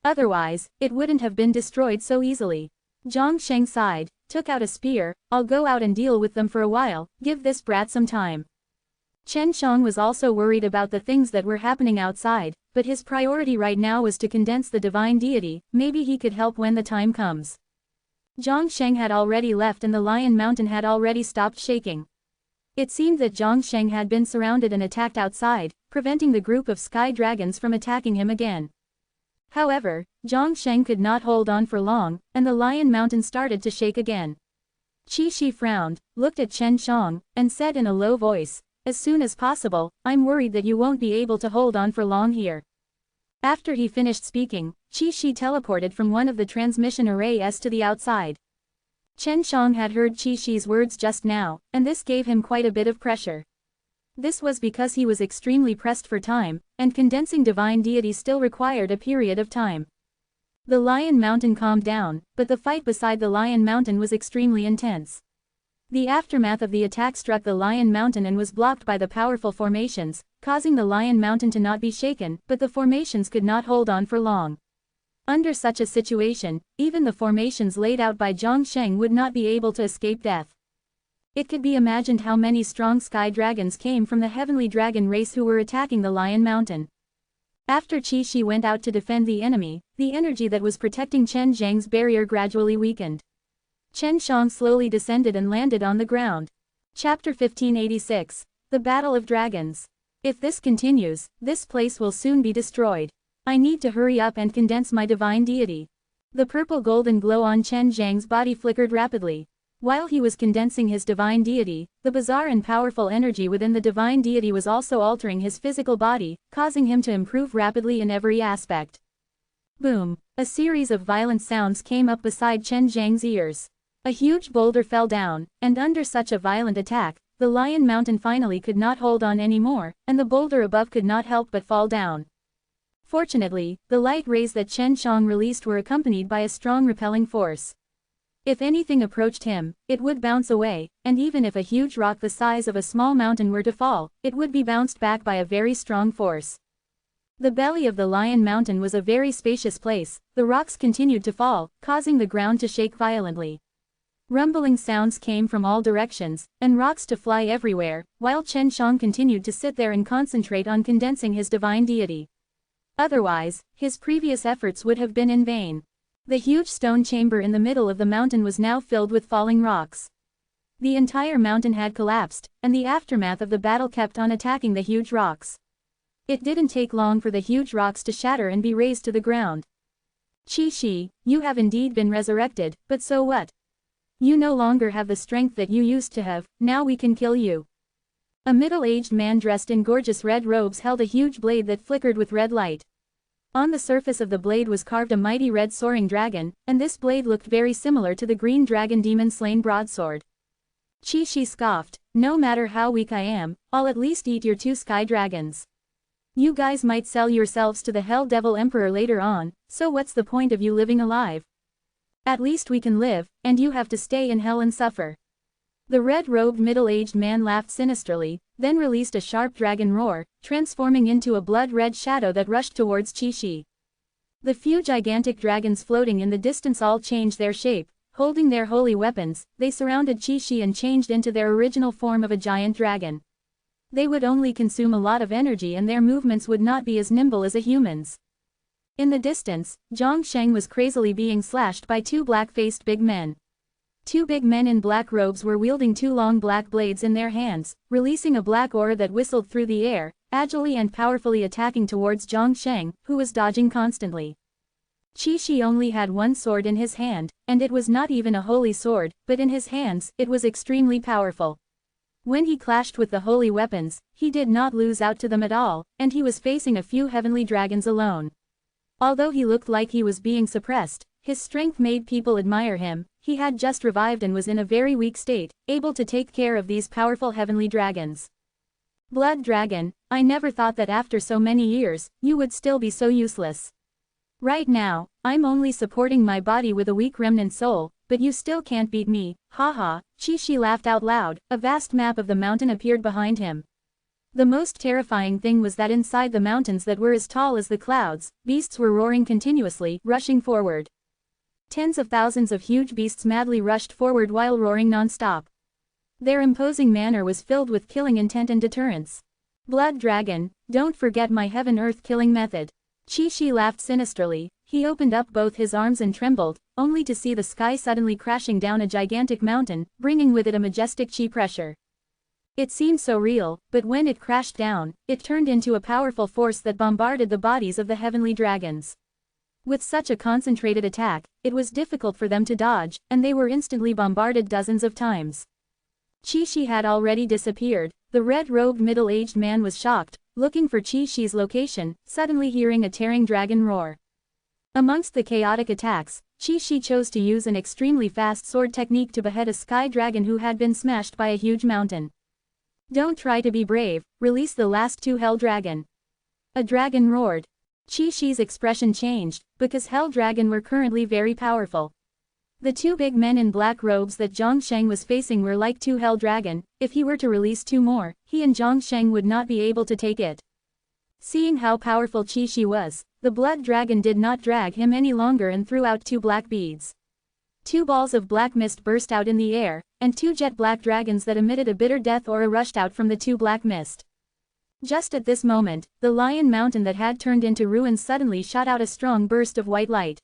Otherwise, it wouldn't have been destroyed so easily. Zhang Sheng sighed, took out a spear, I'll go out and deal with them for a while, give this brat some time. Chen Shang was also worried about the things that were happening outside, but his priority right now was to condense the divine deity, maybe he could help when the time comes. Zhang Sheng had already left and the Lion Mountain had already stopped shaking. It seemed that Zhang Sheng had been surrounded and attacked outside, preventing the group of sky dragons from attacking him again. However, Zhang Sheng could not hold on for long, and the Lion Mountain started to shake again. Qi Shi frowned, looked at Chen Shang, and said in a low voice, as soon as possible, I'm worried that you won't be able to hold on for long here. After he finished speaking, Qi Shi teleported from one of the transmission arrays to the outside. Chen Shang had heard Qi Shi's words just now, and this gave him quite a bit of pressure. This was because he was extremely pressed for time, and condensing divine deity still required a period of time. The Lion Mountain calmed down, but the fight beside the Lion Mountain was extremely intense. The aftermath of the attack struck the Lion Mountain and was blocked by the powerful formations, causing the Lion Mountain to not be shaken, but the formations could not hold on for long. Under such a situation, even the formations laid out by Zhang Sheng would not be able to escape death. It could be imagined how many strong sky dragons came from the heavenly dragon race who were attacking the Lion Mountain. After Qi Shi went out to defend the enemy, the energy that was protecting Chen Zhang's barrier gradually weakened. Chen Shang slowly descended and landed on the ground. Chapter 1586. The Battle of Dragons. If this continues, this place will soon be destroyed. I need to hurry up and condense my divine deity. The purple golden glow on Chen Zhang's body flickered rapidly. While he was condensing his divine deity, the bizarre and powerful energy within the divine deity was also altering his physical body, causing him to improve rapidly in every aspect. Boom! A series of violent sounds came up beside Chen Zhang's ears. A huge boulder fell down, and under such a violent attack, the Lion Mountain finally could not hold on anymore, and the boulder above could not help but fall down. Fortunately, the light rays that Chen Shang released were accompanied by a strong repelling force. If anything approached him, it would bounce away, and even if a huge rock the size of a small mountain were to fall, it would be bounced back by a very strong force. The belly of the Lion Mountain was a very spacious place. The rocks continued to fall, causing the ground to shake violently. Rumbling sounds came from all directions, and rocks to fly everywhere, while Chen Shang continued to sit there and concentrate on condensing his divine deity. Otherwise, his previous efforts would have been in vain. The huge stone chamber in the middle of the mountain was now filled with falling rocks. The entire mountain had collapsed, and the aftermath of the battle kept on attacking the huge rocks. It didn't take long for the huge rocks to shatter and be razed to the ground. Qi Shi, you have indeed been resurrected, but so what? You no longer have the strength that you used to have, now we can kill you. A middle-aged man dressed in gorgeous red robes held a huge blade that flickered with red light. On the surface of the blade was carved a mighty red soaring dragon, and this blade looked very similar to the green dragon demon-slain broadsword. Qi Shi scoffed, no matter how weak I am, I'll at least eat your 2 sky dragons. You guys might sell yourselves to the Hell Devil Emperor later on, so what's the point of you living alive? At least we can live, and you have to stay in hell and suffer. The red-robed middle-aged man laughed sinisterly, then released a sharp dragon roar, transforming into a blood-red shadow that rushed towards Qi Shi. The few gigantic dragons floating in the distance all changed their shape. Holding their holy weapons, they surrounded Qi Shi and changed into their original form of a giant dragon. They would only consume a lot of energy and their movements would not be as nimble as a human's. In the distance, Zhang Sheng was crazily being slashed by 2 black-faced big men. 2 big men in black robes were wielding 2 long black blades in their hands, releasing a black aura that whistled through the air, agilely and powerfully attacking towards Zhang Sheng, who was dodging constantly. Qi Shi only had 1 sword in his hand, and it was not even a holy sword, but in his hands, it was extremely powerful. When he clashed with the holy weapons, he did not lose out to them at all, and he was facing a few heavenly dragons alone. Although he looked like he was being suppressed, his strength made people admire him. He had just revived and was in a very weak state, able to take care of these powerful heavenly dragons. Blood Dragon, I never thought that after so many years, you would still be so useless. Right now, I'm only supporting my body with a weak remnant soul, but you still can't beat me, haha. Qi Shi laughed out loud. A vast map of the mountain appeared behind him. The most terrifying thing was that inside the mountains that were as tall as the clouds, beasts were roaring continuously, rushing forward. Tens of thousands of huge beasts madly rushed forward while roaring non-stop. Their imposing manner was filled with killing intent and deterrence. Blood Dragon, don't forget my heaven-earth killing method. Qi Shi laughed sinisterly. He opened up both his arms and trembled, only to see the sky suddenly crashing down a gigantic mountain, bringing with it a majestic chi pressure. It seemed so real, but when it crashed down, it turned into a powerful force that bombarded the bodies of the heavenly dragons. With such a concentrated attack, it was difficult for them to dodge, and they were instantly bombarded dozens of times. Qi Shi had already disappeared. The red-robed middle-aged man was shocked, looking for Qi Shi's location, suddenly hearing a tearing dragon roar. Amongst the chaotic attacks, Qi chose to use an extremely fast sword technique to behead a sky dragon who had been smashed by a huge mountain. Don't try to be brave, release the last two hell dragon. A dragon roared. Qi expression changed, because hell dragon were currently very powerful. The two big men in black robes that Zhongsheng was facing were like two hell dragon. If he were to release two more, he and Zhongsheng would not be able to take it. Seeing how powerful Qi was, the blood dragon did not drag him any longer and threw out two black beads. Two balls of black mist burst out in the air, and two jet black dragons that emitted a bitter death aura rushed out from the two black mist. Just at this moment, the lion mountain that had turned into ruins suddenly shot out a strong burst of white light.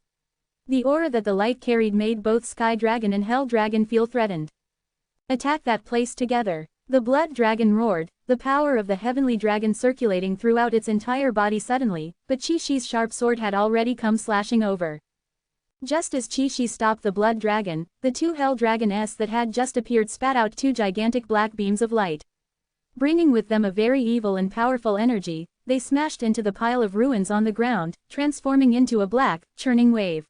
The aura that the light carried made both Sky Dragon and Hell Dragon feel threatened. Attack that place together. The blood dragon roared, the power of the heavenly dragon circulating throughout its entire body suddenly, but Qi sharp sword had already come slashing over. Just as Qi stopped the blood dragon, the two hell dragons that had just appeared spat out two gigantic black beams of light. Bringing with them a very evil and powerful energy, they smashed into the pile of ruins on the ground, transforming into a black, churning wave.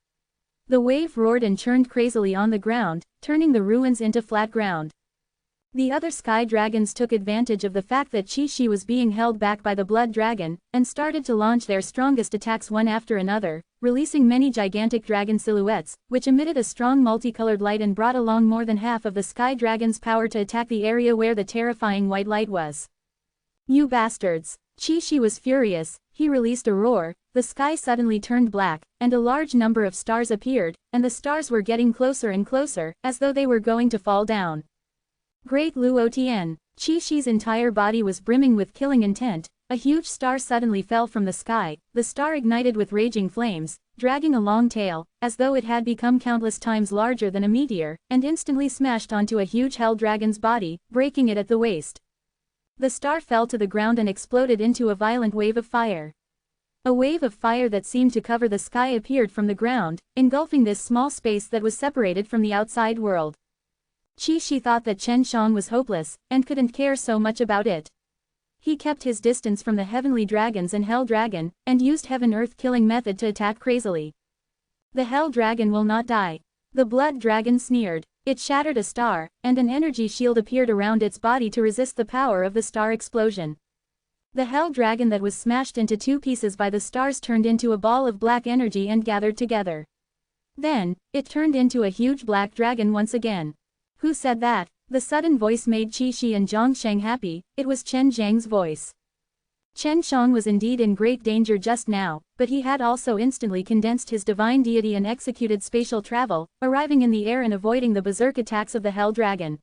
The wave roared and churned crazily on the ground, turning the ruins into flat ground. The other sky dragons took advantage of the fact that Qi was being held back by the blood dragon, and started to launch their strongest attacks one after another, releasing many gigantic dragon silhouettes, which emitted a strong multicolored light and brought along more than half of the sky dragon's power to attack the area where the terrifying white light was. You bastards! Qi was furious. He released a roar, the sky suddenly turned black, and a large number of stars appeared, and the stars were getting closer and closer, as though they were going to fall down. Great Luo Tian! Qi's entire body was brimming with killing intent. A huge star suddenly fell from the sky. The star ignited with raging flames, dragging a long tail, as though it had become countless times larger than a meteor, and instantly smashed onto a huge hell dragon's body, breaking it at the waist. The star fell to the ground and exploded into a violent wave of fire. A wave of fire that seemed to cover the sky appeared from the ground, engulfing this small space that was separated from the outside world. Qi thought that Chen Shang was hopeless, and couldn't care so much about it. He kept his distance from the heavenly dragons and Hell Dragon, and used heaven-earth killing method to attack crazily. The Hell Dragon will not die. The blood dragon sneered. It shattered a star, and an energy shield appeared around its body to resist the power of the star explosion. The Hell Dragon that was smashed into two pieces by the stars turned into a ball of black energy and gathered together. Then, it turned into a huge black dragon once again. Who said that? The sudden voice made Qi and Zhongsheng happy. It was Chen Zhang's voice. Chen Shang was indeed in great danger just now, but he had also instantly condensed his divine deity and executed spatial travel, arriving in the air and avoiding the berserk attacks of the Hell Dragon.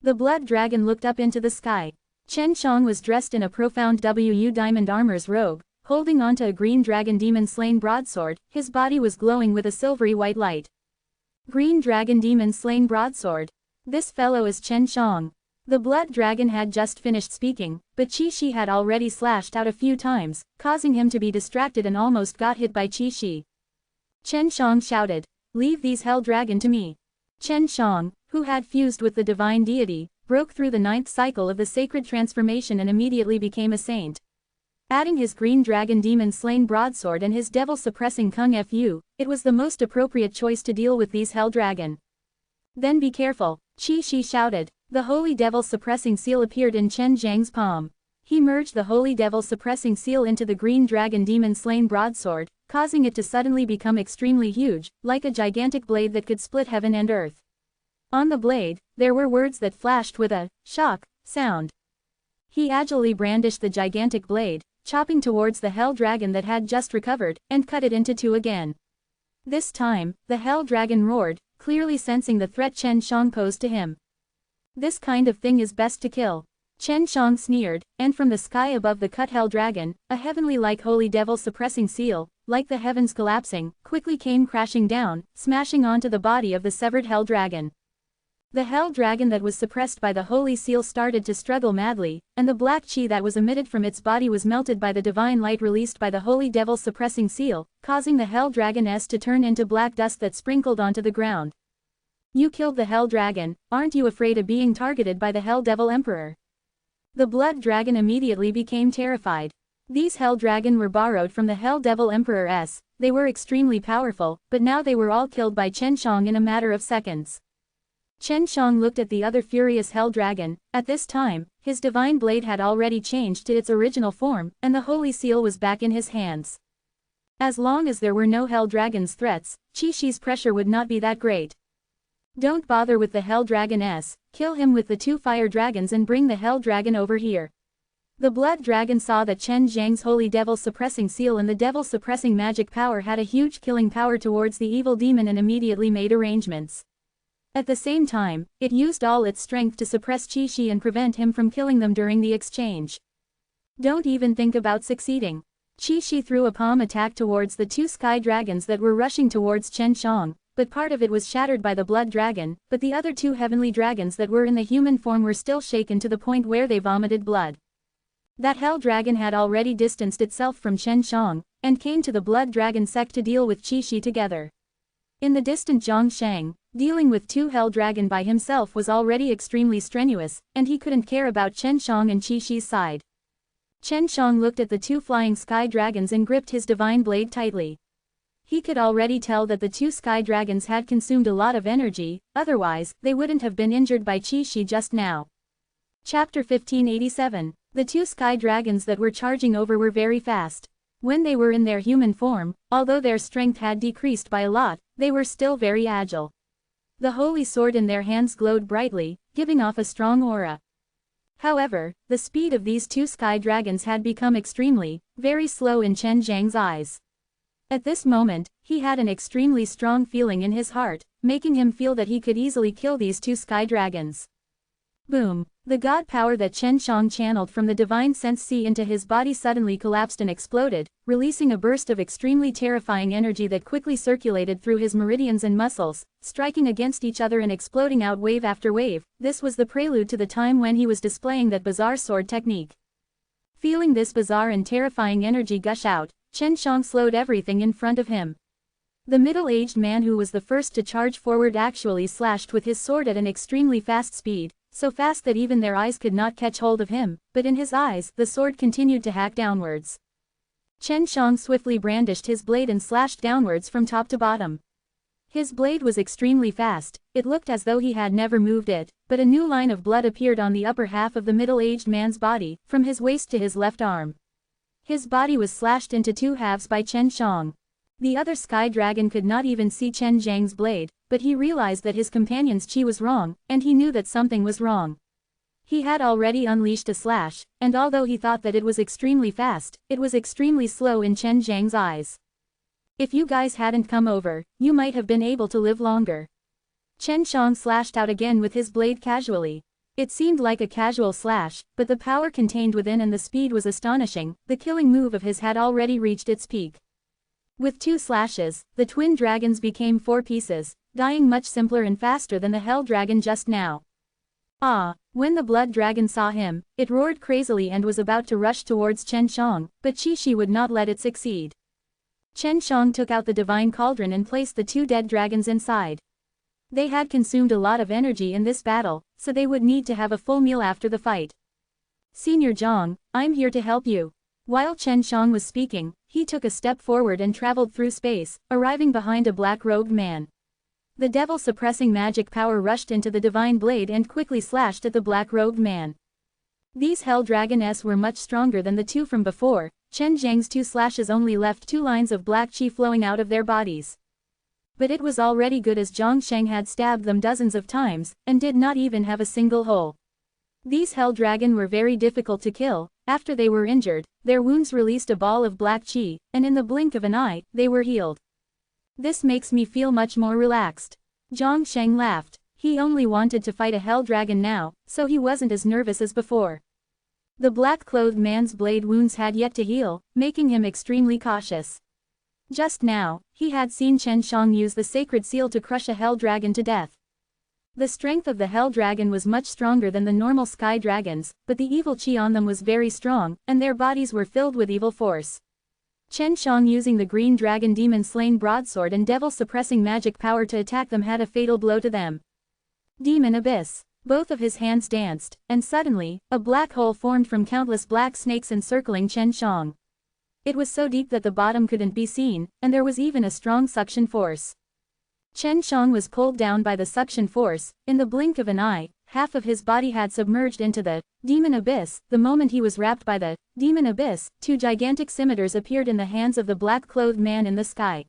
The blood dragon looked up into the sky. Chen Shang was dressed in a profound diamond armor's robe, holding onto a green dragon demon-slain broadsword. His body was glowing with a silvery white light. Green dragon demon-slain broadsword. This fellow is Chen Shang. The blood dragon had just finished speaking, but Qi had already slashed out a few times, causing him to be distracted and almost got hit by Qi. Chen Shang shouted, "Leave these hell dragon to me." Chen Shang, who had fused with the divine deity, broke through the 9th cycle of the sacred transformation and immediately became a saint. Adding his green dragon demon-slain broadsword and his devil-suppressing Kung Fu, it was the most appropriate choice to deal with these hell dragon. Then be careful, Qi shouted. The holy devil-suppressing seal appeared in Chen Zhang's palm. He merged the holy devil-suppressing seal into the green dragon demon-slain broadsword, causing it to suddenly become extremely huge, like a gigantic blade that could split heaven and earth. On the blade, there were words that flashed with a shock sound. He agilely brandished the gigantic blade, chopping towards the hell dragon that had just recovered, and cut it into two again. This time, the hell dragon roared, clearly sensing the threat Chen Shang posed to him. This kind of thing is best to kill. Chen Shang sneered, and from the sky above the cut hell dragon, a heavenly-like holy devil-suppressing seal, like the heavens collapsing, quickly came crashing down, smashing onto the body of the severed hell dragon. The hell dragon that was suppressed by the holy seal started to struggle madly, and the black chi that was emitted from its body was melted by the divine light released by the holy devil-suppressing seal, causing the hell dragoness to turn into black dust that sprinkled onto the ground. You killed the hell dragon, aren't you afraid of being targeted by the hell devil emperor? The blood dragon immediately became terrified. These Hell Dragon were borrowed from the Hell Devil Emperor S. They were extremely powerful, but now they were all killed by Chen Shang in a matter of seconds. Chen Shang looked at the other furious Hell Dragon. At this time, his divine blade had already changed to its original form, and the Holy Seal was back in his hands. As long as there were no Hell Dragon's threats, Qi-Shi's pressure would not be that great. Don't bother with the Hell Dragon S, kill him with the 2 fire dragons and bring the Hell Dragon over here. The Blood Dragon saw that Chen Zhang's Holy Devil Suppressing Seal and the Devil Suppressing Magic Power had a huge killing power towards the evil demon and immediately made arrangements. At the same time, it used all its strength to suppress Qi-Shi and prevent him from killing them during the exchange. Don't even think about succeeding. Qi-Shi threw a palm attack towards the 2 sky dragons that were rushing towards Chen Shang, but part of it was shattered by the Blood Dragon, but the other 2 heavenly dragons that were in the human form were still shaken to the point where they vomited blood. That Hell Dragon had already distanced itself from Chen Shang, and came to the Blood Dragon sect to deal with Qi-Shi together. In the distant Zhongsheng, dealing with 2 Hell Dragon by himself was already extremely strenuous, and he couldn't care about Chen Shang and Qi-Shi's side. Chen Shang looked at the 2 flying sky dragons and gripped his divine blade tightly. He could already tell that the 2 sky dragons had consumed a lot of energy, otherwise, they wouldn't have been injured by Qi-Shi just now. Chapter 1587. The 2 sky dragons that were charging over were very fast. When they were in their human form, although their strength had decreased by a lot, they were still very agile. The holy sword in their hands glowed brightly, giving off a strong aura. However, the speed of these 2 sky dragons had become extremely, very slow in Chen Zhang's eyes. At this moment, he had an extremely strong feeling in his heart, making him feel that he could easily kill these 2 sky dragons. Boom! The god power that Chen Shang channeled from the divine sense C into his body suddenly collapsed and exploded, releasing a burst of extremely terrifying energy that quickly circulated through his meridians and muscles, striking against each other and exploding out wave after wave. This was the prelude to the time when he was displaying that bizarre sword technique. Feeling this bizarre and terrifying energy gush out, Chen Shang slowed everything in front of him. The middle-aged man who was the first to charge forward actually slashed with his sword at an extremely fast speed, so fast that even their eyes could not catch hold of him, but in his eyes, the sword continued to hack downwards. Chen Shang swiftly brandished his blade and slashed downwards from top to bottom. His blade was extremely fast, it looked as though he had never moved it, but a new line of blood appeared on the upper half of the middle-aged man's body, from his waist to his left arm. His body was slashed into 2 halves by Chen Shang. The other sky dragon could not even see Chen Zhang's blade, but he realized that his companion's chi was wrong, and he knew that something was wrong. He had already unleashed a slash, and although he thought that it was extremely fast, it was extremely slow in Chen Zhang's eyes. If you guys hadn't come over, you might have been able to live longer. Chen Shang slashed out again with his blade casually. It seemed like a casual slash, but the power contained within and the speed was astonishing. The killing move of his had already reached its peak. With 2 slashes, the twin dragons became 4 pieces, dying much simpler and faster than the Hell Dragon just now. When the Blood Dragon saw him, it roared crazily and was about to rush towards Chen Shang, but Qi-Shi would not let it succeed. Chen Shang took out the divine cauldron and placed the 2 dead dragons inside. They had consumed a lot of energy in this battle, so they would need to have a full meal after the fight. Senior Zhang, I'm here to help you. While Chen Shang was speaking, he took a step forward and traveled through space, arriving behind a black-robed man. The devil suppressing magic power rushed into the divine blade and quickly slashed at the black-robed man. These Hell Dragoness were much stronger than the 2 from before. Chen Zhang's 2 slashes only left 2 lines of black chi flowing out of their bodies. But it was already good as Zhongsheng had stabbed them dozens of times, and did not even have a single hole. These Hell Dragon were very difficult to kill. After they were injured, their wounds released a ball of black chi, and in the blink of an eye, they were healed. This makes me feel much more relaxed. Zhongsheng laughed. He only wanted to fight a Hell Dragon now, so he wasn't as nervous as before. The black-clothed man's blade wounds had yet to heal, making him extremely cautious. Just now, he had seen Chen Shang use the sacred seal to crush a Hell Dragon to death. The strength of the Hell Dragon was much stronger than the normal Sky Dragons, but the evil chi on them was very strong, and their bodies were filled with evil force. Chen Shang using the Green Dragon Demon Slain Broadsword and Devil Suppressing Magic Power to attack them had a fatal blow to them. Demon Abyss. Both of his hands danced, and suddenly, a black hole formed from countless black snakes encircling Chen Shang. It was so deep that the bottom couldn't be seen, and there was even a strong suction force. Chen Shang was pulled down by the suction force. In the blink of an eye, half of his body had submerged into the demon abyss. The moment he was wrapped by the demon abyss, two gigantic scimitars appeared in the hands of the black-clothed man in the sky.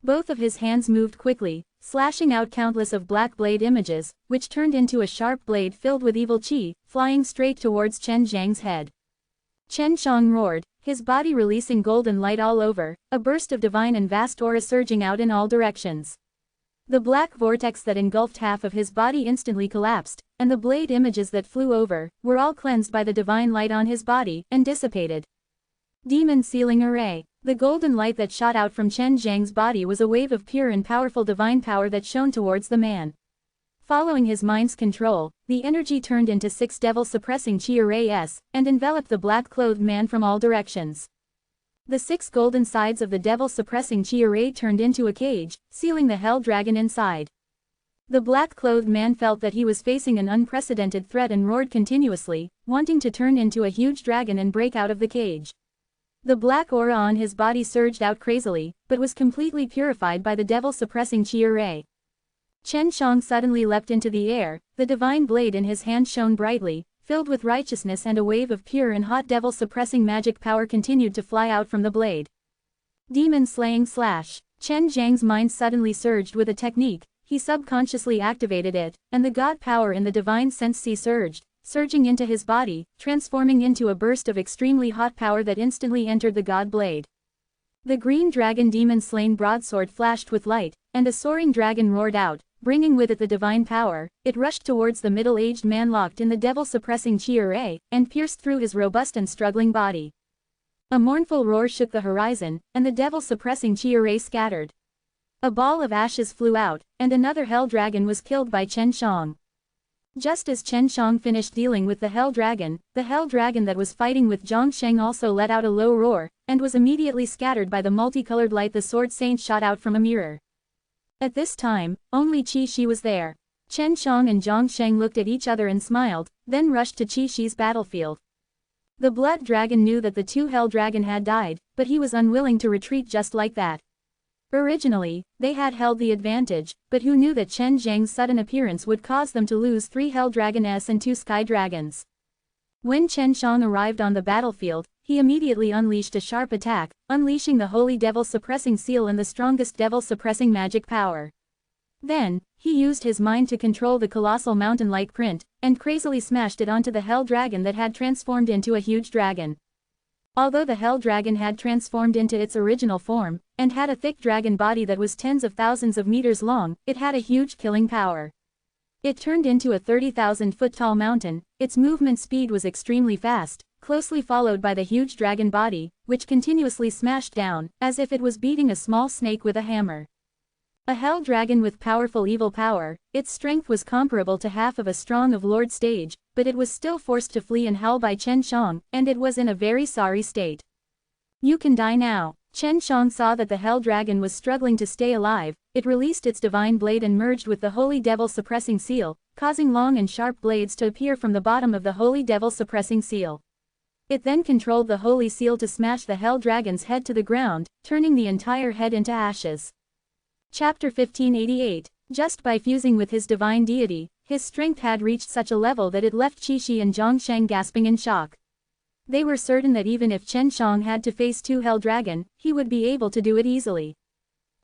Both of his hands moved quickly, slashing out countless of black blade images, which turned into a sharp blade filled with evil qi, flying straight towards Chen Zhang's head. Chen Shang roared, his body releasing golden light all over, a burst of divine and vast aura surging out in all directions. The black vortex that engulfed half of his body instantly collapsed, and the blade images that flew over were all cleansed by the divine light on his body and dissipated. Demon Sealing Array. The golden light that shot out from Chen Zhang's body was a wave of pure and powerful divine power that shone towards the man. Following his mind's control, the energy turned into 6 devil-suppressing qi arrays and enveloped the black-clothed man from all directions. The 6 golden sides of the devil-suppressing qi array turned into a cage, sealing the hell dragon inside. The black-clothed man felt that he was facing an unprecedented threat and roared continuously, wanting to turn into a huge dragon and break out of the cage. The black aura on his body surged out crazily, but was completely purified by the devil-suppressing qi array. Chen Shang suddenly leapt into the air, the divine blade in his hand shone brightly, filled with righteousness, and a wave of pure and hot devil-suppressing magic power continued to fly out from the blade. Demon Slaying Slash. Chen Zhang's mind suddenly surged with a technique. He subconsciously activated it, and the god power in the divine sense qi surged, surging into his body, transforming into a burst of extremely hot power that instantly entered the god blade. The green dragon demon slain broadsword flashed with light, and a soaring dragon roared out, bringing with it the divine power. It rushed towards the middle-aged man locked in the devil-suppressing qi array, and pierced through his robust and struggling body. A mournful roar shook the horizon, and the devil-suppressing qi array scattered. A ball of ashes flew out, and another hell dragon was killed by Chen Shang. Just as Chen Shang finished dealing with the hell dragon that was fighting with Zhang Sheng also let out a low roar, and was immediately scattered by the multicolored light the sword saint shot out from a mirror. At this time, only Qi Shi was there. Chen Shang and Zhang Sheng looked at each other and smiled, then rushed to Qi Shi's battlefield. The blood dragon knew that the 2 hell dragon had died, but he was unwilling to retreat just like that. Originally, they had held the advantage, but who knew that Chen Zhang's sudden appearance would cause them to lose 3 hell dragons and 2 sky dragons. When Chen Shang arrived on the battlefield, he immediately unleashed a sharp attack, unleashing the holy devil-suppressing seal and the strongest devil-suppressing magic power. Then, he used his mind to control the colossal mountain-like print, and crazily smashed it onto the hell dragon that had transformed into a huge dragon. Although the hell dragon had transformed into its original form, and had a thick dragon body that was tens of thousands of meters long, it had a huge killing power. It turned into a 30,000-foot-tall mountain. Its movement speed was extremely fast, closely followed by the huge dragon body, which continuously smashed down, as if it was beating a small snake with a hammer. A hell dragon with powerful evil power, its strength was comparable to half of a strong of Lord Stage, but it was still forced to flee and howl by Chen Shang, and it was in a very sorry state. "You can die now." Chen Shang saw that the hell dragon was struggling to stay alive. It released its divine blade and merged with the holy devil-suppressing seal, causing long and sharp blades to appear from the bottom of the holy devil-suppressing seal. It then controlled the holy seal to smash the hell dragon's head to the ground, turning the entire head into ashes. Chapter 1588. Just by fusing with his divine deity, his strength had reached such a level that it left Qi Shi and Zhang Sheng gasping in shock. They were certain that even if Chen Shang had to face 2 hell dragon, he would be able to do it easily.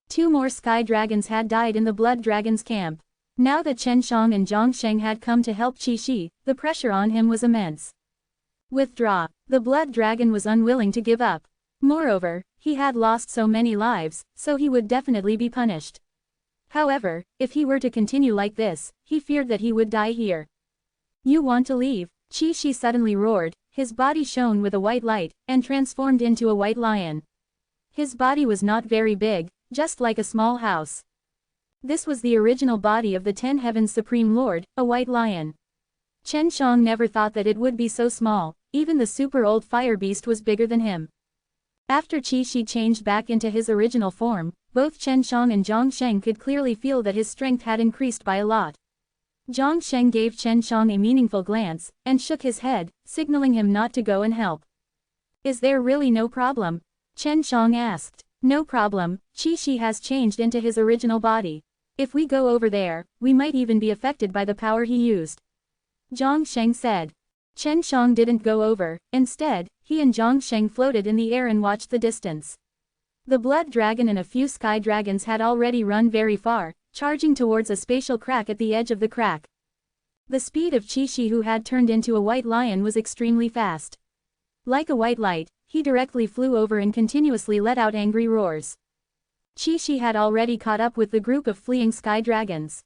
2 more sky dragons had died in the blood dragon's camp. Now that Chen Shang and Zhang Sheng had come to help Qi Shi, the pressure on him was immense. Withdraw. The blood dragon was unwilling to give up. Moreover, he had lost so many lives, so he would definitely be punished. However, if he were to continue like this, he feared that he would die here. "You want to leave?" Qi Shi suddenly roared. His body shone with a white light, and transformed into a white lion. His body was not very big, just like a small house. This was the original body of the 10 Heavens Supreme Lord, a white lion. Chen Shang never thought that it would be so small. Even the super old fire beast was bigger than him. After Qi Shi changed back into his original form, both Chen Shang and Zhang Sheng could clearly feel that his strength had increased by a lot. Zhang Sheng gave Chen Shang a meaningful glance, and shook his head, signaling him not to go and help. "Is there really no problem?" Chen Shang asked. No problem, Qi has changed into his original body. If we go over there, we might even be affected by the power he used. Zhang Sheng said. Chen Shang didn't go over, instead, he and Zhang Sheng floated in the air and watched the distance. The blood dragon and a few sky dragons had already run very far, charging towards a spatial crack at the edge of the crack. The speed of Qi, who had turned into a white lion, was extremely fast. Like a white light, he directly flew over and continuously let out angry roars. Qi had already caught up with the group of fleeing sky dragons.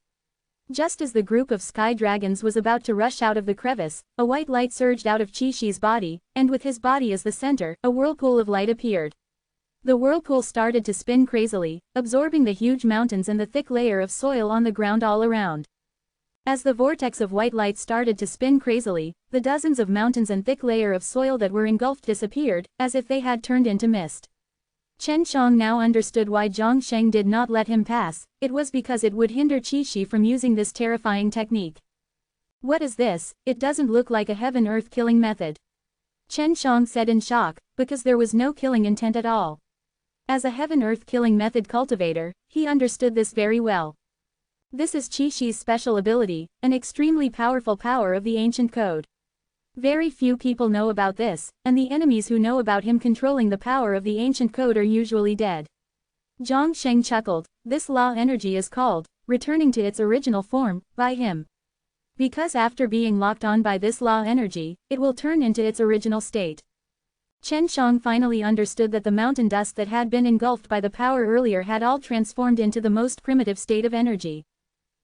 Just as the group of sky dragons was about to rush out of the crevice, a white light surged out of Qi body, and with his body as the center, a whirlpool of light appeared. The whirlpool started to spin crazily, absorbing the huge mountains and the thick layer of soil on the ground all around. As the vortex of white light started to spin crazily, the dozens of mountains and thick layer of soil that were engulfed disappeared, as if they had turned into mist. Chen Shang now understood why Zhang Sheng did not let him pass. It was because it would hinder Qi from using this terrifying technique. What is this? It doesn't look like a heaven-earth killing method. Chen Shang said in shock, because there was no killing intent at all. As a heaven-earth killing method cultivator, he understood this very well. This is Qi special ability, an extremely powerful power of the ancient code. Very few people know about this, and the enemies who know about him controlling the power of the ancient code are usually dead. Zhang Sheng chuckled. This law energy is called, returning to its original form, by him. Because after being locked on by this law energy, it will turn into its original state. Chen Shang finally understood that the mountain dust that had been engulfed by the power earlier had all transformed into the most primitive state of energy.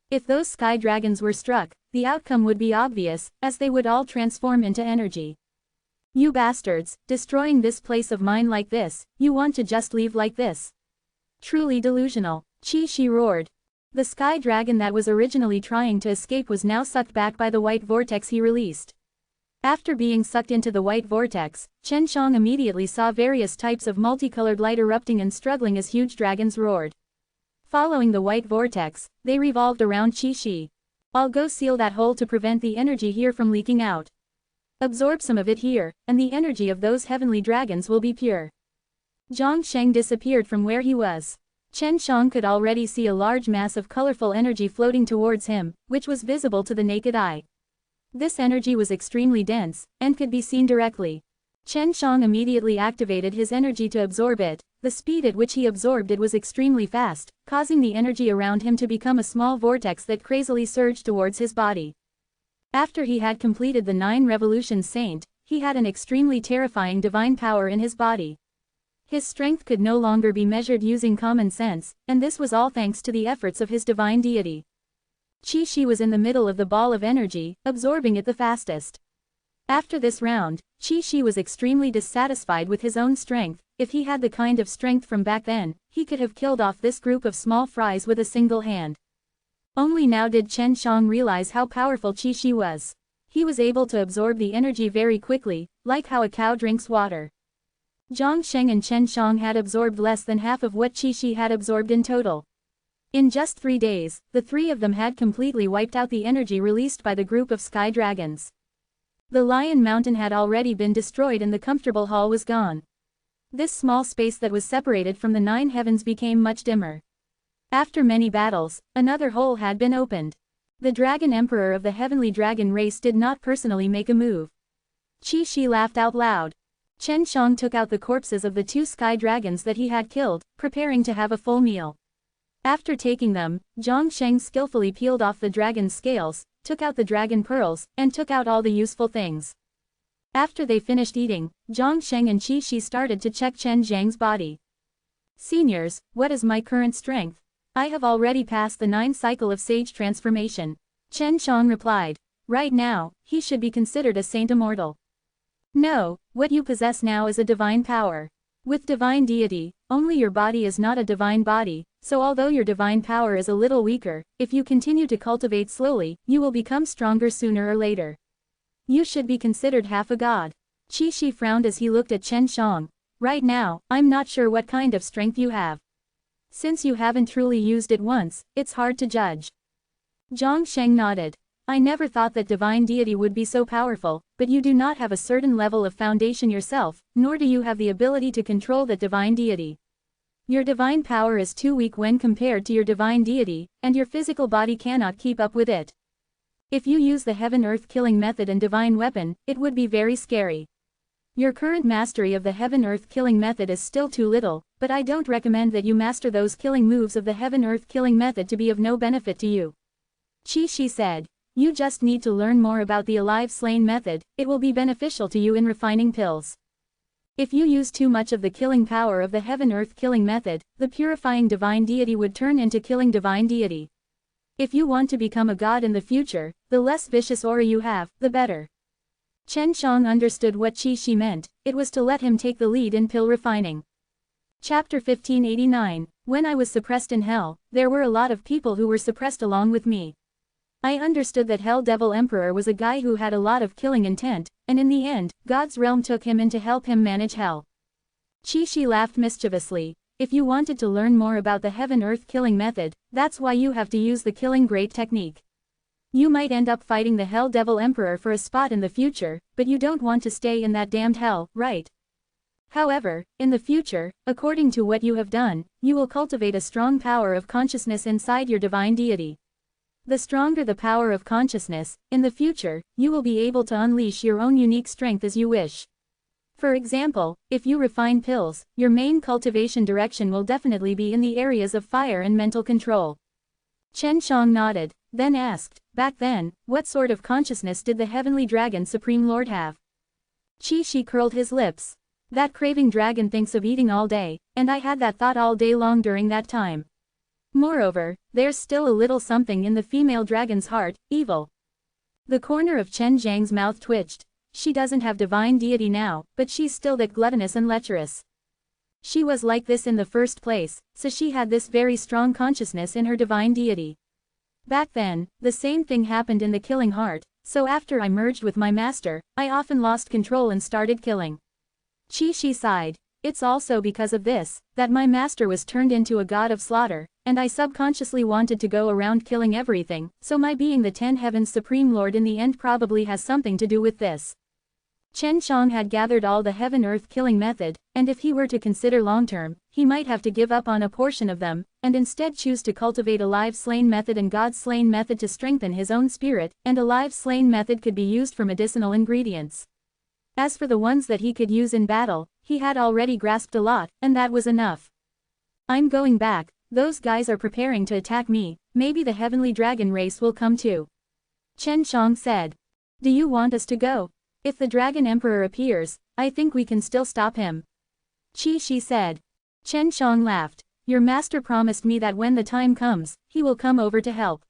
If those sky dragons were struck, the outcome would be obvious, as they would all transform into energy. You bastards, destroying this place of mine like this, you want to just leave like this? Truly delusional, Qi roared. The sky dragon that was originally trying to escape was now sucked back by the white vortex he released. After being sucked into the white vortex, Chen Shang immediately saw various types of multicolored light erupting and struggling as huge dragons roared. Following the white vortex, they revolved around Qi. I'll go seal that hole to prevent the energy here from leaking out. Absorb some of it here, and the energy of those heavenly dragons will be pure. Zhang Sheng disappeared from where he was. Chen Shang could already see a large mass of colorful energy floating towards him, which was visible to the naked eye. This energy was extremely dense, and could be seen directly. Chen Shang immediately activated his energy to absorb it. The speed at which he absorbed it was extremely fast, causing the energy around him to become a small vortex that crazily surged towards his body. After he had completed the 9 revolutions saint, he had an extremely terrifying divine power in his body. His strength could no longer be measured using common sense, and this was all thanks to the efforts of his divine deity. Qi was in the middle of the ball of energy, absorbing it the fastest. After this round, Qi was extremely dissatisfied with his own strength. If he had the kind of strength from back then, he could have killed off this group of small fries with a single hand. Only now did Chen Shang realize how powerful Qi was. He was able to absorb the energy very quickly, like how a cow drinks water. Zhang Sheng and Chen Shang had absorbed less than half of what Qi had absorbed in total. In just 3 days, the 3 of them had completely wiped out the energy released by the group of sky dragons. The Lion Mountain had already been destroyed and the comfortable hall was gone. This small space that was separated from the 9 heavens became much dimmer. After many battles, another hole had been opened. The Dragon Emperor of the Heavenly Dragon race did not personally make a move. Qi laughed out loud. Chen Shang took out the corpses of the 2 sky dragons that he had killed, preparing to have a full meal. After taking them, Zhang Sheng skillfully peeled off the dragon's scales, took out the dragon pearls, and took out all the useful things. After they finished eating, Zhang Sheng and Qi started to check Chen Zhang's body. Seniors, what is my current strength? I have already passed the 9th cycle of sage transformation. Chen Shang replied. Right now, he should be considered a saint immortal. No, what you possess now is a divine power. With divine deity, only your body is not a divine body, so although your divine power is a little weaker, if you continue to cultivate slowly, you will become stronger sooner or later. You should be considered half a god. Qi frowned as he looked at Chen Shang. Right now, I'm not sure what kind of strength you have. Since you haven't truly used it once, it's hard to judge. Zhang Sheng nodded. I never thought that divine deity would be so powerful, but you do not have a certain level of foundation yourself, nor do you have the ability to control that divine deity. Your divine power is too weak when compared to your divine deity, and your physical body cannot keep up with it. If you use the heaven-earth killing method and divine weapon, it would be very scary. Your current mastery of the heaven-earth killing method is still too little, but I don't recommend that you master those killing moves of the heaven-earth killing method to be of no benefit to you. Chi said. You just need to learn more about the alive slain method, it will be beneficial to you in refining pills. If you use too much of the killing power of the heaven-earth killing method, the purifying divine deity would turn into killing divine deity. If you want to become a god in the future, the less vicious aura you have, the better. Chen Shang understood what Chi meant, it was to let him take the lead in pill refining. Chapter 1589, When I was suppressed in hell, there were a lot of people who were suppressed along with me. I understood that Hell Devil Emperor was a guy who had a lot of killing intent, and in the end, God's realm took him in to help him manage hell. Chi laughed mischievously. If you wanted to learn more about the heaven-earth killing method, that's why you have to use the killing great technique. You might end up fighting the Hell Devil Emperor for a spot in the future, but you don't want to stay in that damned hell, right? However, in the future, according to what you have done, you will cultivate a strong power of consciousness inside your divine deity. The stronger the power of consciousness, in the future, you will be able to unleash your own unique strength as you wish. For example, if you refine pills, your main cultivation direction will definitely be in the areas of fire and mental control. Chen Shang nodded, then asked, back then, what sort of consciousness did the Heavenly Dragon Supreme Lord have? Chi curled his lips. That craving dragon thinks of eating all day, and I had that thought all day long during that time. Moreover, there's still a little something in the female dragon's heart, evil. The corner of Chen Zhang's mouth twitched. She doesn't have divine deity now, but she's still that gluttonous and lecherous. She was like this in the first place, so she had this very strong consciousness in her divine deity. Back then, the same thing happened in the killing heart, so after I merged with my master, I often lost control and started killing. Chi sighed. It's also because of this, that my master was turned into a god of slaughter, and I subconsciously wanted to go around killing everything, so my being the 10 Heavens Supreme Lord in the end probably has something to do with this. Chen Shang had gathered all the heaven-earth killing method, and if he were to consider long-term, he might have to give up on a portion of them, and instead choose to cultivate a live slain method and God slain method to strengthen his own spirit, and a live slain method could be used for medicinal ingredients. As for the ones that he could use in battle, he had already grasped a lot, and that was enough. I'm going back, those guys are preparing to attack me, maybe the heavenly dragon race will come too. Chen Shang said. Do you want us to go? If the dragon emperor appears, I think we can still stop him. Chi said. Chen Shang laughed. Your master promised me that when the time comes, he will come over to help.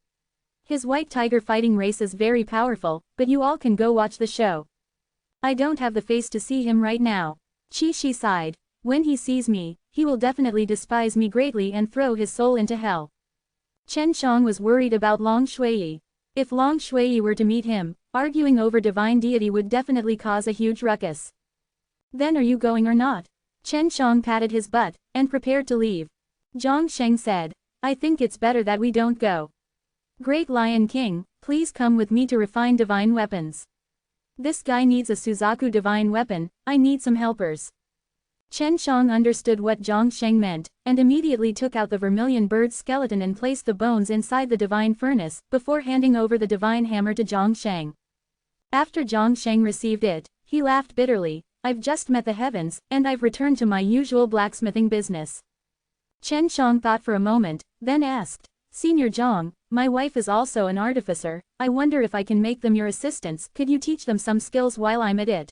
His white tiger fighting race is very powerful, but you all can go watch the show. I don't have the face to see him right now. Chi sighed. When he sees me, he will definitely despise me greatly and throw his soul into hell. Chen Shang was worried about Long Shuiyi. If Long Shuiyi were to meet him, arguing over divine deity would definitely cause a huge ruckus. Then are you going or not? Chen Shang patted his butt, and prepared to leave. Zhang Sheng said. I think it's better that we don't go. Great Lion King, please come with me to refine divine weapons. This guy needs a Suzaku divine weapon, I need some helpers. Chen Shang understood what Zhang Sheng meant, and immediately took out the vermilion bird's skeleton and placed the bones inside the divine furnace, before handing over the divine hammer to Zhang Sheng. After Zhang Sheng received it, he laughed bitterly, I've just met the heavens, and I've returned to my usual blacksmithing business. Chen Shang thought for a moment, then asked, Senior Zhang, my wife is also an artificer, I wonder if I can make them your assistants, could you teach them some skills while I'm at it?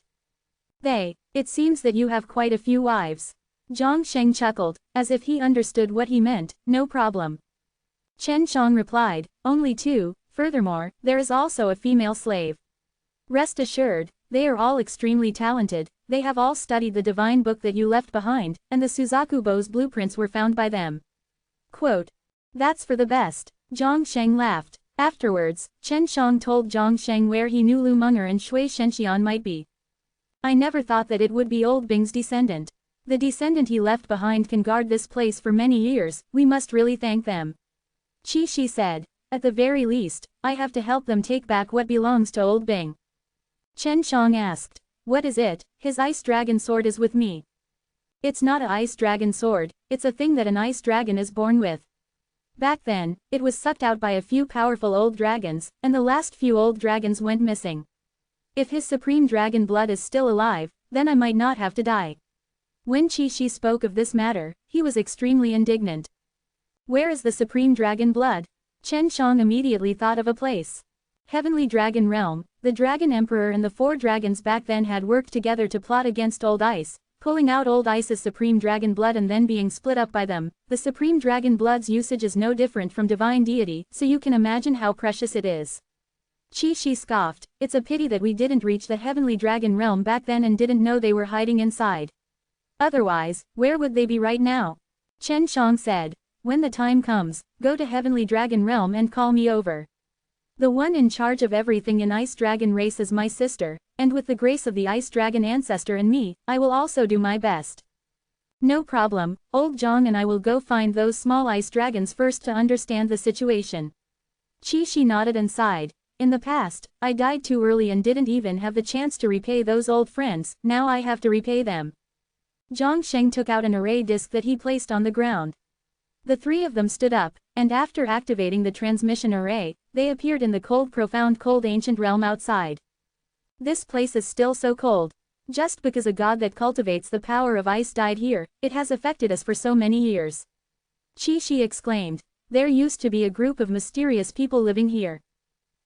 It seems that you have quite a few wives. Zhang Sheng chuckled, as if he understood what he meant, no problem. Chen Shang replied, only 2, furthermore, there is also a female slave. Rest assured, they are all extremely talented, they have all studied the divine book that you left behind, and the Suzaku Bow's blueprints were found by them. Quote. That's for the best. Zhang Sheng laughed. Afterwards, Chen Shang told Zhang Sheng where he knew Lu Meng'er and Shui Shenxian might be. I never thought that it would be old Bing's descendant. The descendant he left behind can guard this place for many years, we must really thank them. Chi said. At the very least, I have to help them take back what belongs to Old Bing. Chen Shang asked. What is it? His ice dragon sword is with me. It's not a ice dragon sword, it's a thing that an ice dragon is born with. Back then, it was sucked out by a few powerful old dragons, and the last few old dragons went missing. If his supreme dragon blood is still alive, then I might not have to die. When Qi Shi spoke of this matter, he was extremely indignant. Where is the supreme dragon blood? Chen Shang immediately thought of a place. Heavenly Dragon Realm. The Dragon Emperor and the 4 dragons back then had worked together to plot against Old Ice, pulling out Old Ice's supreme dragon blood and then being split up by them. The supreme dragon blood's usage is no different from divine deity, so you can imagine how precious it is. Qi Shi scoffed. It's a pity that we didn't reach the Heavenly Dragon Realm back then and didn't know they were hiding inside. Otherwise, where would they be right now? Chen Shang said. When the time comes, go to Heavenly Dragon Realm and call me over. The one in charge of everything in Ice Dragon race is my sister, and with the grace of the Ice Dragon ancestor and me, I will also do my best. No problem, old Zhang and I will go find those small ice dragons first to understand the situation. Qi Shi nodded and sighed. In the past, I died too early and didn't even have the chance to repay those old friends, now I have to repay them. Zhang Sheng took out an array disc that he placed on the ground. The 3 of them stood up, and after activating the transmission array, they appeared in the profound cold ancient realm outside. This place is still so cold. Just because a god that cultivates the power of ice died here, it has affected us for so many years. Qi Shi exclaimed. There used to be a group of mysterious people living here.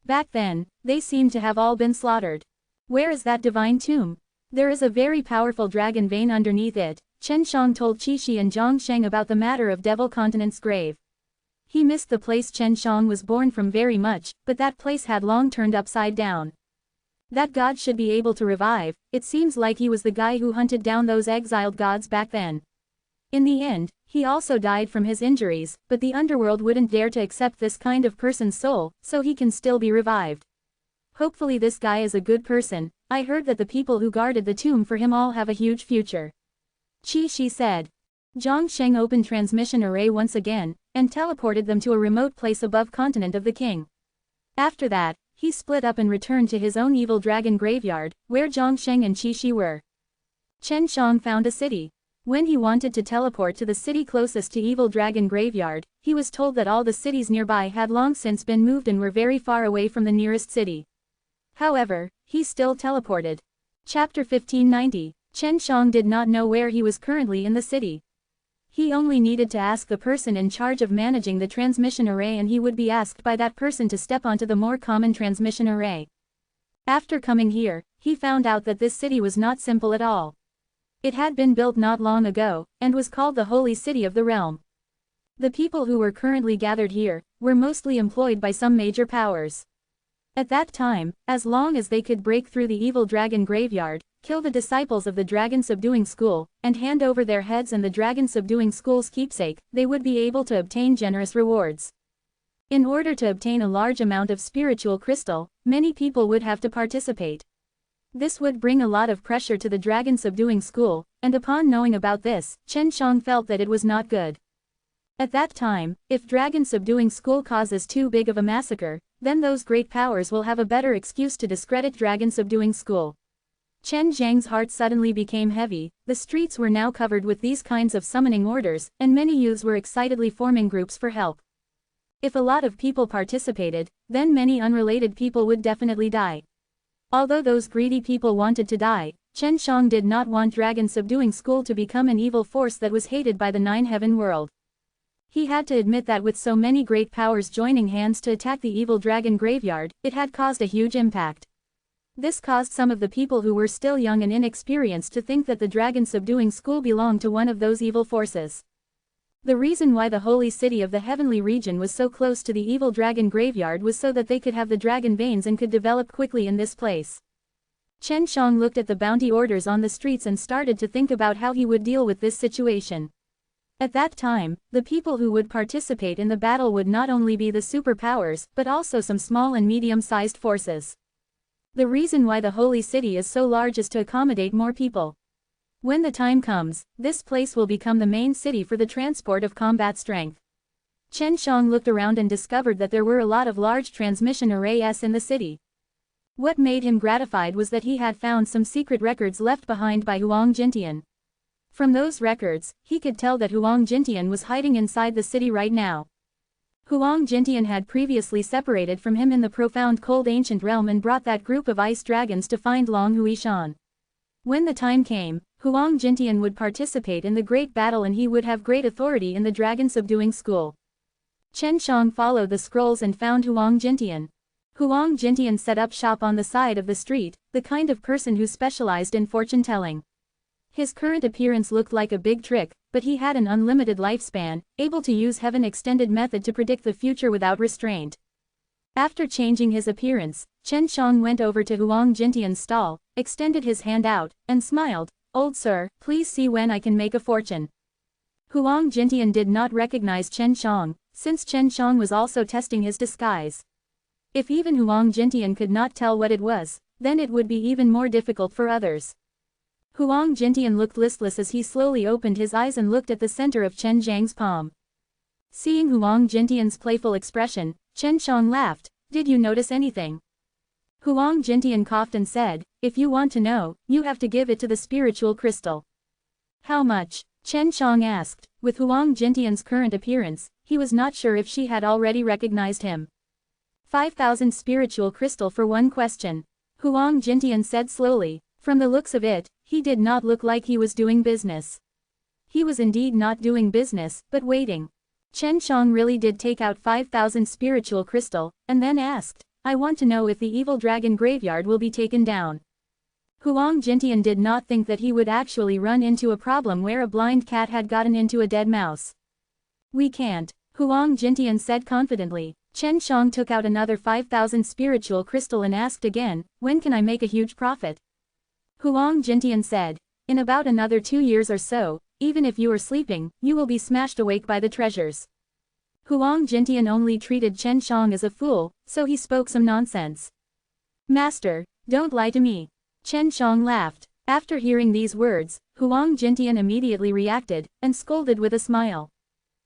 Back then, they seemed to have all been slaughtered. Where is that divine tomb? There is a very powerful dragon vein underneath it. Chen Shang told Qi Shi and Zhang Sheng about the matter of Devil Continent's grave. He missed the place Chen Shang was born from very much, but that place had long turned upside down. That god should be able to revive. It seems like he was the guy who hunted down those exiled gods back then. In the end, he also died from his injuries, but the underworld wouldn't dare to accept this kind of person's soul, so he can still be revived. Hopefully this guy is a good person. I heard that the people who guarded the tomb for him all have a huge future. Qi Shi said. Zhang Sheng opened transmission array once again, and teleported them to a remote place above continent of the king. After that, he split up and returned to his own evil dragon graveyard, where Zhang Sheng and Qi Shi were. Chen Shang found a city. When he wanted to teleport to the city closest to evil dragon graveyard, he was told that all the cities nearby had long since been moved and were very far away from the nearest city. However, he still teleported. Chapter 1590. Chen Shang did not know where he was currently in the city. He only needed to ask the person in charge of managing the transmission array and he would be asked by that person to step onto the more common transmission array. After coming here, he found out that this city was not simple at all. It had been built not long ago, and was called the Holy City of the Realm. The people who were currently gathered here, were mostly employed by some major powers. At that time, as long as they could break through the evil dragon graveyard, kill the disciples of the Dragon Subduing School, and hand over their heads and the Dragon Subduing School's keepsake, they would be able to obtain generous rewards. In order to obtain a large amount of spiritual crystal, many people would have to participate. This would bring a lot of pressure to the Dragon Subduing School, and upon knowing about this, Chen Shang felt that it was not good. At that time, if Dragon Subduing School causes too big of a massacre, then those great powers will have a better excuse to discredit Dragon Subduing School. Chen Zhang's heart suddenly became heavy. The streets were now covered with these kinds of summoning orders, and many youths were excitedly forming groups for help. If a lot of people participated, then many unrelated people would definitely die. Although those greedy people wanted to die, Chen Shang did not want Dragon Subduing School to become an evil force that was hated by the Nine Heaven world. He had to admit that with so many great powers joining hands to attack the evil dragon graveyard, it had caused a huge impact. This caused some of the people who were still young and inexperienced to think that the Dragon Subduing School belonged to one of those evil forces. The reason why the holy city of the heavenly region was so close to the evil dragon graveyard was so that they could have the dragon veins and could develop quickly in this place. Chen Shang looked at the bounty orders on the streets and started to think about how he would deal with this situation. At that time, the people who would participate in the battle would not only be the superpowers, but also some small and medium-sized forces. The reason why the holy city is so large is to accommodate more people. When the time comes, this place will become the main city for the transport of combat strength. Chen Shang looked around and discovered that there were a lot of large transmission arrays in the city. What made him gratified was that he had found some secret records left behind by Huang Jintian. From those records, he could tell that Huang Jintian was hiding inside the city right now. Huang Jintian had previously separated from him in the profound cold ancient realm and brought that group of ice dragons to find Long Huishan. When the time came, Huang Jintian would participate in the great battle and he would have great authority in the dragon subduing school. Chen Shang followed the scrolls and found Huang Jintian. Huang Jintian set up shop on the side of the street, the kind of person who specialized in fortune-telling. His current appearance looked like a big trick, but he had an unlimited lifespan, able to use heaven-extended method to predict the future without restraint. After changing his appearance, Chen Shang went over to Huang Jintian's stall, extended his hand out, and smiled, "Old sir, please see when I can make a fortune." Huang Jintian did not recognize Chen Shang, since Chen Shang was also testing his disguise. If even Huang Jintian could not tell what it was, then it would be even more difficult for others. Huang Jintian looked listless as he slowly opened his eyes and looked at the center of Chen Zhang's palm. Seeing Huang Jintian's playful expression, Chen Shang laughed, "Did you notice anything?" Huang Jintian coughed and said, "If you want to know, you have to give it to the spiritual crystal." "How much?" Chen Shang asked. With Huang Jintian's current appearance, he was not sure if she had already recognized him. 5,000 spiritual crystal for one question. Huang Jintian said slowly. From the looks of it, he did not look like he was doing business. He was indeed not doing business, but waiting. Chen Shang really did take out 5,000 spiritual crystal, and then asked, "I want to know if the evil dragon graveyard will be taken down." Huang Jintian did not think that he would actually run into a problem where a blind cat had gotten into a dead mouse. "We can't," Huang Jintian said confidently. Chen Shang took out another 5,000 spiritual crystal and asked again, "When can I make a huge profit?" Huang Jintian said, "In about another 2 years or so, even if you are sleeping, you will be smashed awake by the treasures." Huang Jintian only treated Chen Shang as a fool, so he spoke some nonsense. "Master, don't lie to me." Chen Shang laughed. After hearing these words, Huang Jintian immediately reacted, and scolded with a smile.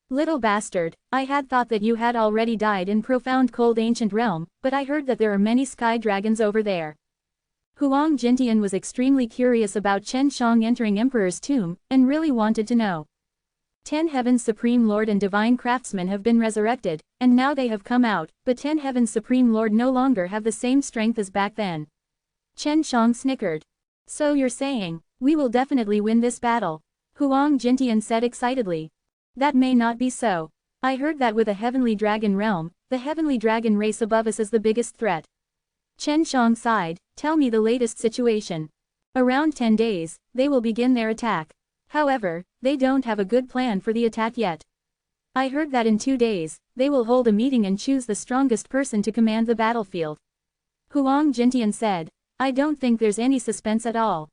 "Little bastard, I had thought that you had already died in profound cold ancient realm, but I heard that there are many sky dragons over there." Huang Jintian was extremely curious about Chen Shang entering Emperor's tomb, and really wanted to know. 10 Heavens Supreme Lord and Divine Craftsman have been resurrected, and now they have come out, but 10 Heavens Supreme Lord no longer have the same strength as back then. Chen Shang snickered. "So you're saying, we will definitely win this battle?" Huang Jintian said excitedly. "That may not be so. I heard that with a heavenly dragon realm, the heavenly dragon race above us is the biggest threat." Chen Shang sighed, "Tell me the latest situation." "Around 10 days, they will begin their attack. However, they don't have a good plan for the attack yet. I heard that in 2 days, they will hold a meeting and choose the strongest person to command the battlefield." Huang Jintian said, "I don't think there's any suspense at all.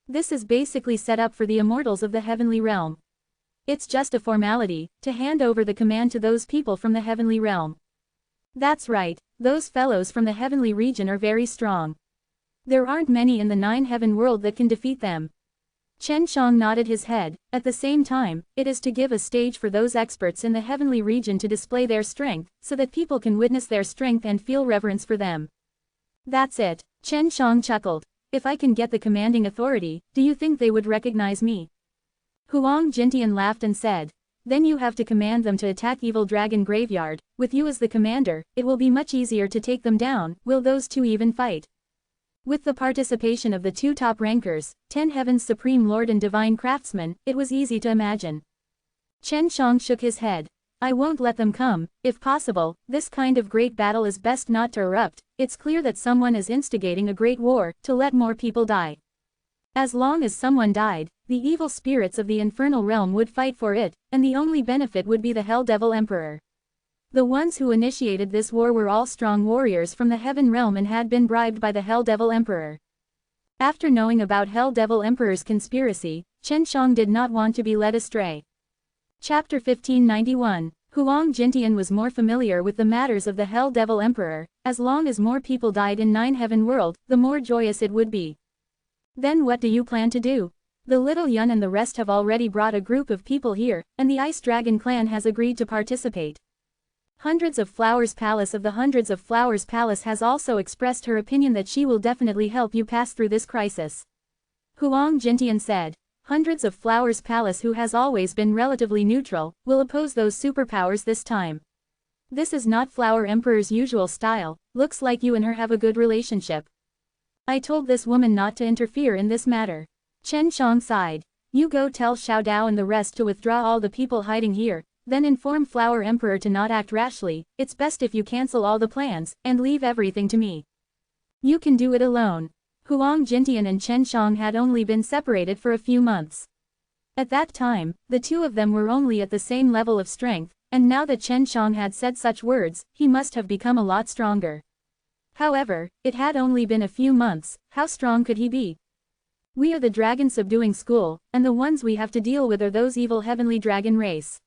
This is basically set up for the immortals of the heavenly realm. It's just a formality, to hand over the command to those people from the heavenly realm." "That's right, those fellows from the heavenly region are very strong. There aren't many in the 9 heaven world that can defeat them." Chen Shang nodded his head. "At the same time, it is to give a stage for those experts in the heavenly region to display their strength, so that people can witness their strength and feel reverence for them." "That's it," Chen Shang chuckled. "If I can get the commanding authority, do you think they would recognize me?" Huang Jintian laughed and said, "Then you have to command them to attack Evil Dragon Graveyard. With you as the commander, it will be much easier to take them down. Will those two even fight?" With the participation of the 2 top rankers, 10 Heavens Supreme Lord and Divine Craftsman, it was easy to imagine. Chen Shang shook his head. "I won't let them come. If possible, this kind of great battle is best not to erupt. It's clear that someone is instigating a great war, to let more people die. As long as someone died, the evil spirits of the infernal realm would fight for it, and the only benefit would be the Hell Devil Emperor. The ones who initiated this war were all strong warriors from the heaven realm and had been bribed by the Hell Devil Emperor." After knowing about Hell Devil Emperor's conspiracy, Chen Shang did not want to be led astray. Chapter 1591. Huang Jintian was more familiar with the matters of the Hell Devil Emperor. As long as more people died in 9 heaven world, the more joyous it would be. "Then what do you plan to do?" "The Little Yun and the rest have already brought a group of people here, and the Ice Dragon clan has agreed to participate. Hundreds of Flowers Palace of the Hundreds of Flowers Palace has also expressed her opinion that she will definitely help you pass through this crisis. Huang Jintian said. Hundreds of Flowers Palace, who has always been relatively neutral, will oppose those superpowers this time. This is not Flower Emperor's usual style. Looks like you and her have a good relationship. I told this woman not to interfere in this matter. Chen Shang sighed. You go tell Xiao Dao and the rest to withdraw all the people hiding here, then inform Flower Emperor to not act rashly. It's best if you cancel all the plans, and leave everything to me. You can do it alone. Huang Jintian and Chen Shang had only been separated for a few months. At that time, the two of them were only at the same level of strength, and now that Chen Shang had said such words, he must have become a lot stronger. However, it had only been a few months. How strong could he be? We are the dragon subduing school, and the ones we have to deal with are those evil heavenly dragon race.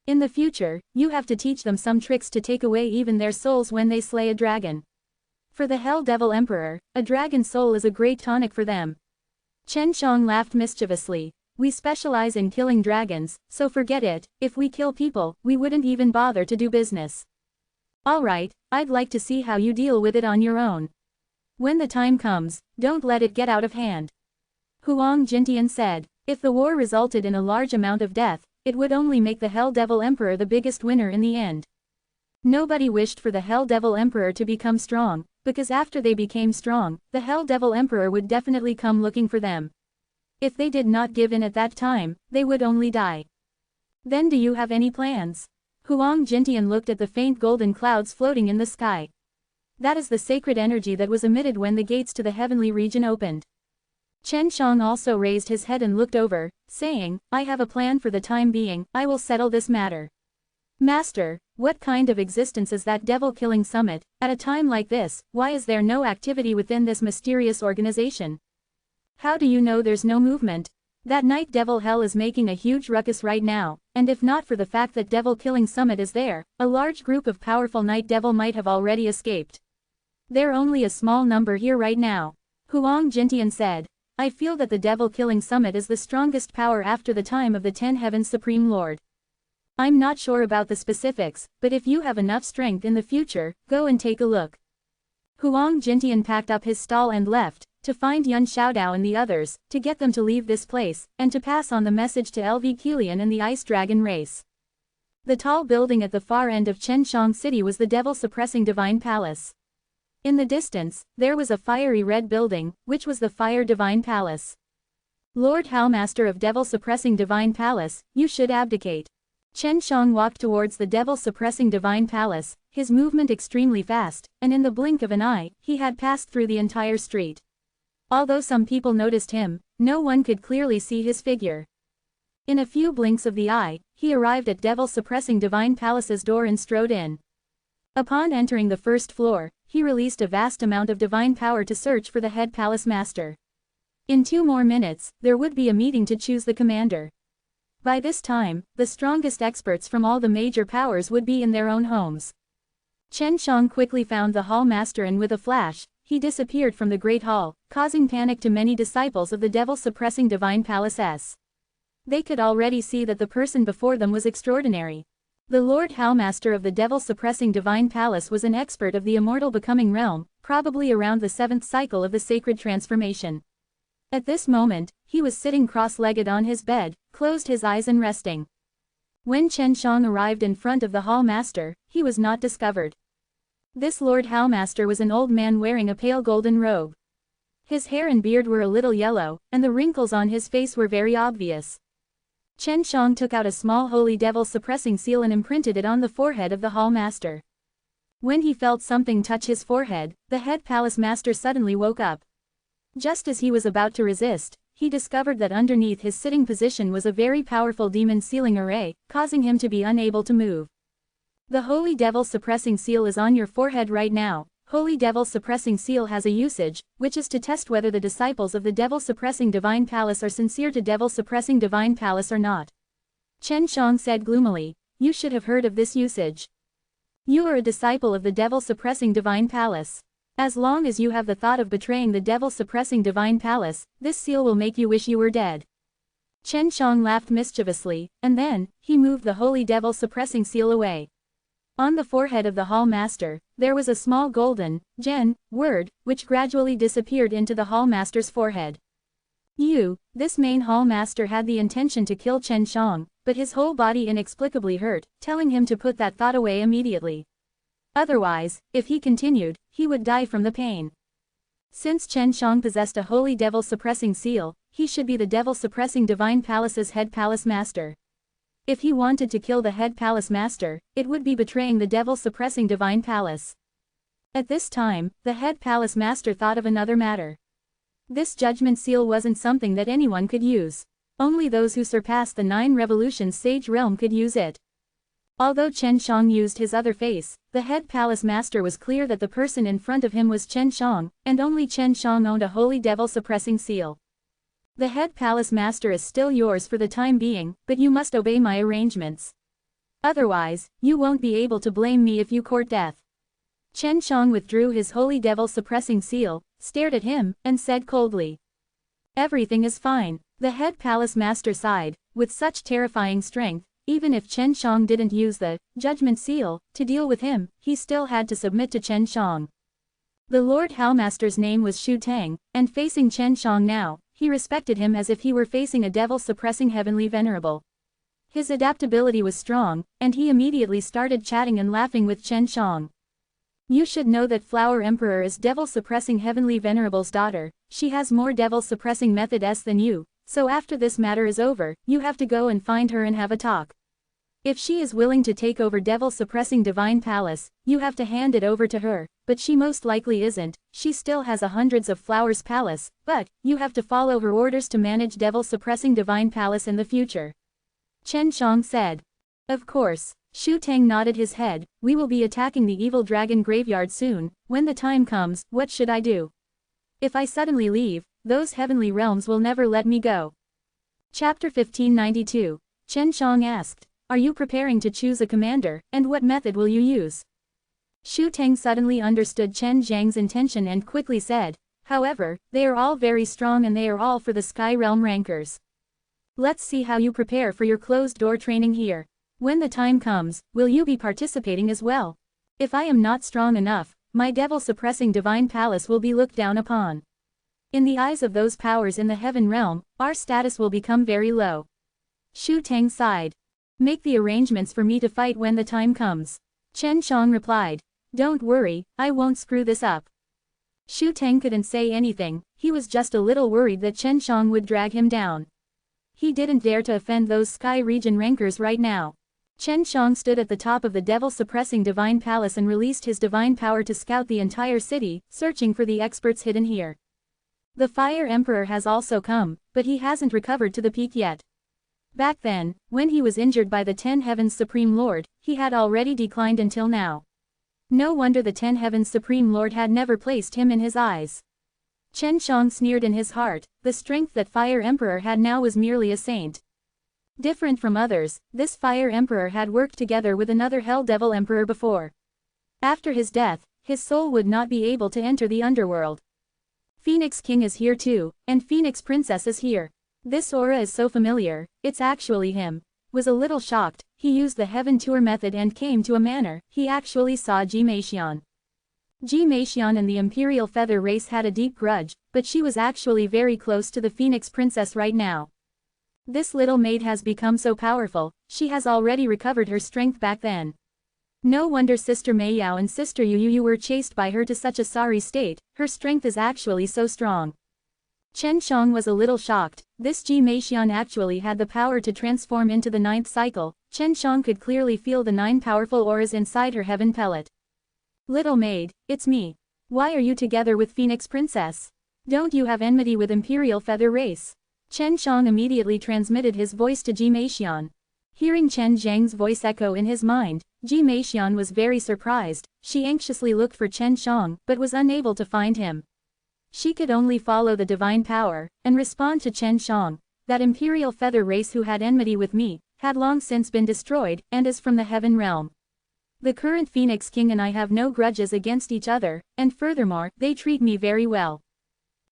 In the future, you have to teach them some tricks to take away even their souls when they slay a dragon. For the Hell Devil Emperor, a dragon soul is a great tonic for them. Chen Shang laughed mischievously. We specialize in killing dragons, so forget it. If we kill people, we wouldn't even bother to do business. Alright, I'd like to see how you deal with it on your own. When the time comes, don't let it get out of hand. Huang Jintian said. If the war resulted in a large amount of death, it would only make the Hell Devil Emperor the biggest winner in the end. Nobody wished for the Hell Devil Emperor to become strong, because after they became strong, the Hell Devil Emperor would definitely come looking for them. If they did not give in at that time, they would only die. Then do you have any plans? Huang Jintian looked at the faint golden clouds floating in the sky. That is the sacred energy that was emitted when the gates to the heavenly region opened. Chen Shang also raised his head and looked over, saying, I have a plan for the time being. I will settle this matter. Master, what kind of existence is that devil-killing summit? At a time like this, why is there no activity within this mysterious organization? How do you know there's no movement? That night devil hell is making a huge ruckus right now, and if not for the fact that devil-killing summit is there, a large group of powerful night devil might have already escaped. They're only a small number here right now. Huang Jintian said. I feel that the devil-killing summit is the strongest power after the time of the 10 Heavens Supreme Lord. I'm not sure about the specifics, but if you have enough strength in the future, go and take a look. Huang Jintian packed up his stall and left, to find Yun Xiaodao and the others, to get them to leave this place, and to pass on the message to LV Kilian and the Ice Dragon race. The tall building at the far end of Chenshang City was the devil-suppressing Divine Palace. In the distance, there was a fiery red building, which was the Fire Divine Palace. Lord Howmaster of Devil-suppressing Divine Palace, you should abdicate. Chen Shang walked towards the devil-suppressing Divine Palace, his movement extremely fast, and in the blink of an eye, he had passed through the entire street. Although some people noticed him, no one could clearly see his figure. In a few blinks of the eye, he arrived at devil-suppressing Divine Palace's door and strode in. Upon entering the first floor, he released a vast amount of divine power to search for the head palace master. In 2 more minutes, there would be a meeting to choose the commander. By this time, the strongest experts from all the major powers would be in their own homes. Chen Shang quickly found the hall master and with a flash, he disappeared from the great hall, causing panic to many disciples of the devil-suppressing Divine Palace. They could already see that the person before them was extraordinary. The Lord Howmaster of the devil-suppressing Divine Palace was an expert of the immortal becoming realm, probably around the 7th cycle of the sacred transformation. At this moment, he was sitting cross-legged on his bed, closed his eyes and resting. When Chen Shang arrived in front of the hall master, he was not discovered. This Lord Howmaster was an old man wearing a pale golden robe. His hair and beard were a little yellow, and the wrinkles on his face were very obvious. Chen Shang took out a small holy devil-suppressing seal and imprinted it on the forehead of the hall master. When he felt something touch his forehead, the head palace master suddenly woke up. Just as he was about to resist, he discovered that underneath his sitting position was a very powerful demon sealing array, causing him to be unable to move. The Holy Devil Suppressing Seal is on your forehead right now. Holy Devil Suppressing Seal has a usage, which is to test whether the disciples of the Devil Suppressing Divine Palace are sincere to Devil Suppressing Divine Palace or not. Chen Shang said gloomily, you should have heard of this usage. You are a disciple of the Devil Suppressing Divine Palace. As long as you have the thought of betraying the Devil Suppressing Divine Palace, this seal will make you wish you were dead. Chen Shang laughed mischievously, and then, he moved the Holy Devil Suppressing Seal away. On the forehead of the hall master, there was a small golden word, which gradually disappeared into the hall master's forehead. This main hall master had the intention to kill Chen Shang, but his whole body inexplicably hurt, telling him to put that thought away immediately. Otherwise, if he continued, he would die from the pain. Since Chen Shang possessed a holy devil-suppressing seal, he should be the devil-suppressing divine palace's head palace master. If he wanted to kill the head palace master, it would be betraying the devil-suppressing divine palace. At this time, the head palace master thought of another matter. This judgment seal wasn't something that anyone could use. Only those who surpassed the 9 revolutions sage realm could use it. Although Chen Shang used his other face, the head palace master was clear that the person in front of him was Chen Shang, and only Chen Shang owned a holy devil-suppressing seal. The head palace master is still yours for the time being, but you must obey my arrangements. Otherwise, you won't be able to blame me if you court death. Chen Shang withdrew his holy devil-suppressing seal, stared at him, and said coldly. Everything is fine. The head palace master sighed. With such terrifying strength, even if Chen Shang didn't use the judgment seal to deal with him, he still had to submit to Chen Shang. The Lord Howmaster's name was Shu Tang, and facing Chen Shang now, he respected him as if he were facing a devil-suppressing heavenly venerable. His adaptability was strong, and he immediately started chatting and laughing with Chen Shang. You should know that Flower Emperor is devil-suppressing heavenly venerable's daughter. She has more devil-suppressing methods than you, so after this matter is over, you have to go and find her and have a talk. If she is willing to take over devil-suppressing divine palace, you have to hand it over to her, but she most likely isn't. She still has a hundreds of flowers palace, but you have to follow her orders to manage devil-suppressing divine palace in the future. Chen Shang said. Of course. Shu Tang nodded his head. We will be attacking the evil dragon graveyard soon. When the time comes, what should I do? If I suddenly leave, those heavenly realms will never let me go. Chapter 1592. Chen Shang asked. Are you preparing to choose a commander, and what method will you use? Shu Tang suddenly understood Chen Zhang's intention and quickly said, however, they are all very strong and they are all for the Sky Realm rankers. Let's see how you prepare for your closed-door training here. When the time comes, will you be participating as well? If I am not strong enough, my devil-suppressing divine palace will be looked down upon. In the eyes of those powers in the heaven realm, our status will become very low. Shu Tang sighed. Make the arrangements for me to fight when the time comes. Chen Shang replied. Don't worry, I won't screw this up. Shu Tang couldn't say anything, he was just a little worried that Chen Shang would drag him down. He didn't dare to offend those Sky Region rankers right now. Chen Shang stood at the top of the devil-suppressing divine palace and released his divine power to scout the entire city, searching for the experts hidden here. The Fire Emperor has also come, but he hasn't recovered to the peak yet. Back then, when he was injured by the 10 Heavens Supreme Lord, he had already declined until now. No wonder the 10 Heavens Supreme Lord had never placed him in his eyes. Chen Shang sneered in his heart. The strength that Fire Emperor had now was merely a saint. Different from others, this Fire Emperor had worked together with another Hell Devil Emperor before. After his death, his soul would not be able to enter the underworld. Phoenix King is here too, and Phoenix Princess is here. This aura is so familiar, it's actually him. Was a little shocked, he used the Heaven Tour method and came to a manor. He actually saw Jimaxian. Jimaxian and the Imperial Feather race had a deep grudge, but she was actually very close to the Phoenix Princess right now. This little maid has become so powerful, she has already recovered her strength back then. No wonder Sister Meiyao and Sister Yu were chased by her to such a sorry state, her strength is actually so strong. Chen Shang was a little shocked. This Jimaxian actually had the power to transform into the 9th cycle. Chen Shang could clearly feel the 9 powerful auras inside her heaven pellet. Little maid, it's me. Why are you together with Phoenix Princess? Don't you have enmity with Imperial Feather race? Chen Shang immediately transmitted his voice to Jimaxian. Hearing Chen Zhang's voice echo in his mind, Jimaxian was very surprised. She anxiously looked for Chen Shang, but was unable to find him. She could only follow the divine power, and respond to Chen Shang. That Imperial Feather race who had enmity with me, had long since been destroyed, and is from the heaven realm. The current Phoenix King and I have no grudges against each other, and furthermore, they treat me very well.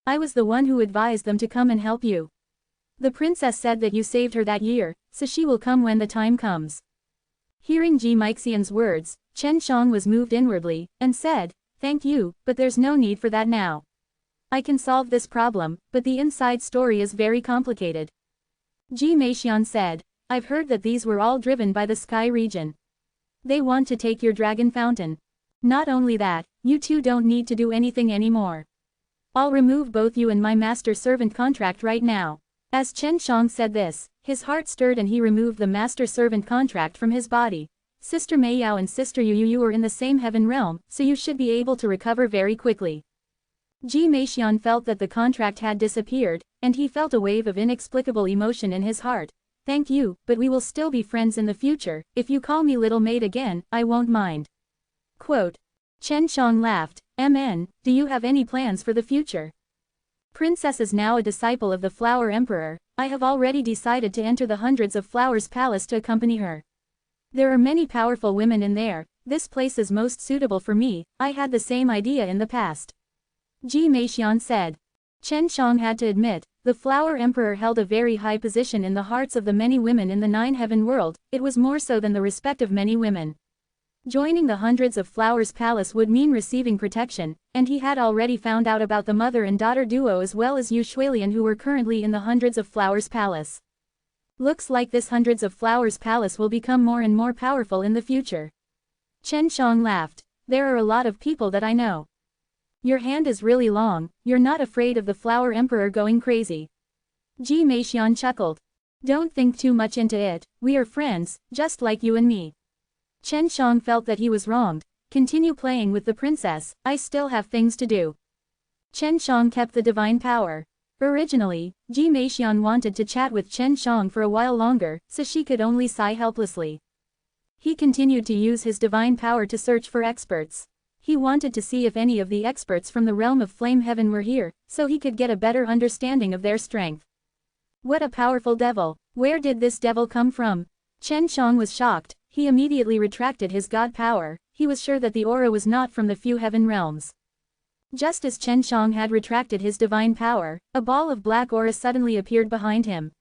I was the one who advised them to come and help you. The princess said that you saved her that year, so she will come when the time comes. Hearing Ji Meixian's words, Chen Shang was moved inwardly, and said, "Thank you, but there's no need for that now. I can solve this problem, but the inside story is very complicated." Ji Meixian said, "I've heard that these were all driven by the sky region. They want to take your dragon fountain. Not only that, you two don't need to do anything anymore. I'll remove both you and my master-servant contract right now." As Chen Shang said this, his heart stirred and he removed the master-servant contract from his body. Sister Meiyao and Sister Yu are in the same heaven realm, so you should be able to recover very quickly. Ji Meixian felt that the contract had disappeared, and he felt a wave of inexplicable emotion in his heart. "Thank you, but we will still be friends in the future. If you call me little maid again, I won't mind." Quote. Chen Shang laughed, "MN, do you have any plans for the future? Princess is now a disciple of the Flower Emperor. I have already decided to enter the Hundreds of Flowers Palace to accompany her. There are many powerful women in there. This place is most suitable for me. I had the same idea in the past." Ji Meixian said. Chen Shang had to admit, the Flower Emperor held a very high position in the hearts of the many women in the Nine Heaven world. It was more so than the respect of many women. Joining the Hundreds of Flowers Palace would mean receiving protection, and he had already found out about the mother and daughter duo as well as Yu Shuilian who were currently in the Hundreds of Flowers Palace. Looks like this Hundreds of Flowers Palace will become more and more powerful in the future. Chen Shang laughed. "There are a lot of people that I know. Your hand is really long, you're not afraid of the Flower Emperor going crazy." Ji Meixian chuckled. "Don't think too much into it, we are friends, just like you and me." Chen Shang felt that he was wronged. "Continue playing with the princess, I still have things to do." Chen Shang kept the divine power. Originally, Ji Meixian wanted to chat with Chen Shang for a while longer, so she could only sigh helplessly. He continued to use his divine power to search for experts. He wanted to see if any of the experts from the realm of Flame Heaven were here, so he could get a better understanding of their strength. What a powerful devil! Where did this devil come from? Chen Shang was shocked. He immediately retracted his god power. He was sure that the aura was not from the few heaven realms. Just as Chen Shang had retracted his divine power, a ball of black aura suddenly appeared behind him.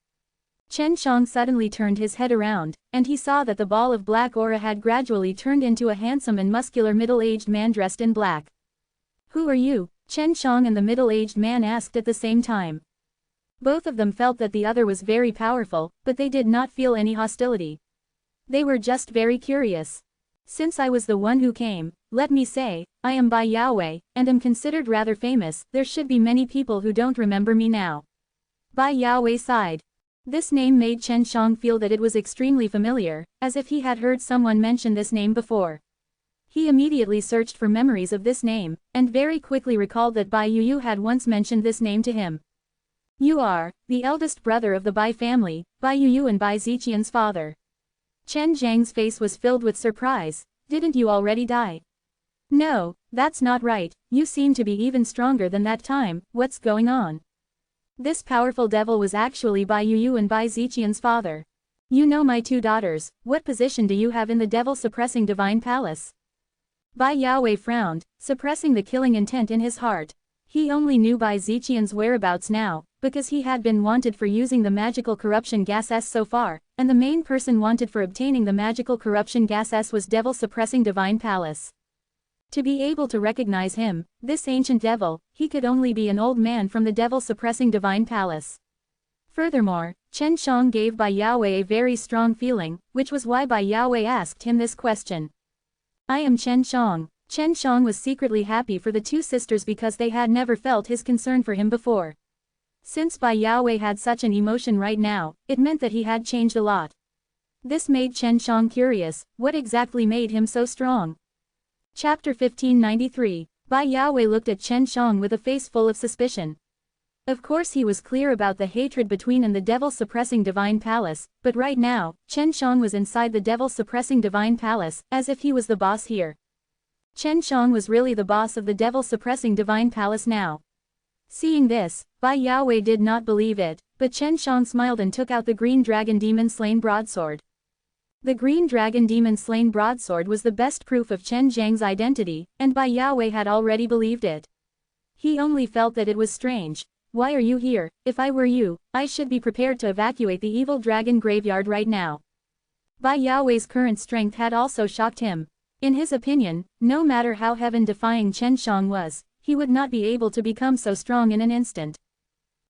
Chen Shang suddenly turned his head around, and he saw that the ball of black aura had gradually turned into a handsome and muscular middle-aged man dressed in black. "Who are you?" Chen Shang and the middle-aged man asked at the same time. Both of them felt that the other was very powerful, but they did not feel any hostility. They were just very curious. "Since I was the one who came, let me say, I am Bai Yaowei, and am considered rather famous. There should be many people who don't remember me now." Bai Yaowei sighed. This name made Chen Shang feel that it was extremely familiar, as if he had heard someone mention this name before. He immediately searched for memories of this name, and very quickly recalled that Bai Yu had once mentioned this name to him. "You are the eldest brother of the Bai family, Bai Yu and Bai Ziqian's father." Chen Zhang's face was filled with surprise. "Didn't you already die?" "No, that's not right, you seem to be even stronger than that time. What's going on?" This powerful devil was actually Bai Yu and Bai Ziqian's father. "You know my two daughters, what position do you have in the devil-suppressing divine palace?" Bai Yaowei frowned, suppressing the killing intent in his heart. He only knew Bai Ziqian's whereabouts now, because he had been wanted for using the magical corruption gas S so far, and the main person wanted for obtaining the magical corruption gas S was devil-suppressing divine palace. To be able to recognize him, this ancient devil, he could only be an old man from the devil-suppressing divine palace. Furthermore, Chen Shang gave Bai Yaowei a very strong feeling, which was why Bai Yaowei asked him this question. "I am Chen Shang." Chen Shang was secretly happy for the two sisters because they had never felt his concern for him before. Since Bai Yaowei had such an emotion right now, it meant that he had changed a lot. This made Chen Shang curious, what exactly made him so strong? Chapter 1593. Bai Yaowei looked at Chen Shang with a face full of suspicion. Of course he was clear about the hatred between and the devil-suppressing divine palace, but right now, Chen Shang was inside the devil-suppressing divine palace, as if he was the boss here. Chen Shang was really the boss of the devil-suppressing divine palace now. Seeing this, Bai Yaowei did not believe it, but Chen Shang smiled and took out the green dragon demon slain broadsword. The green dragon demon slain broadsword was the best proof of Chen Zhang's identity, and Bai Yaowei had already believed it. He only felt that it was strange. "Why are you here? If I were you, I should be prepared to evacuate the evil dragon graveyard right now." Bai Yaowei's current strength had also shocked him. In his opinion, no matter how heaven-defying Chen Shang was, he would not be able to become so strong in an instant.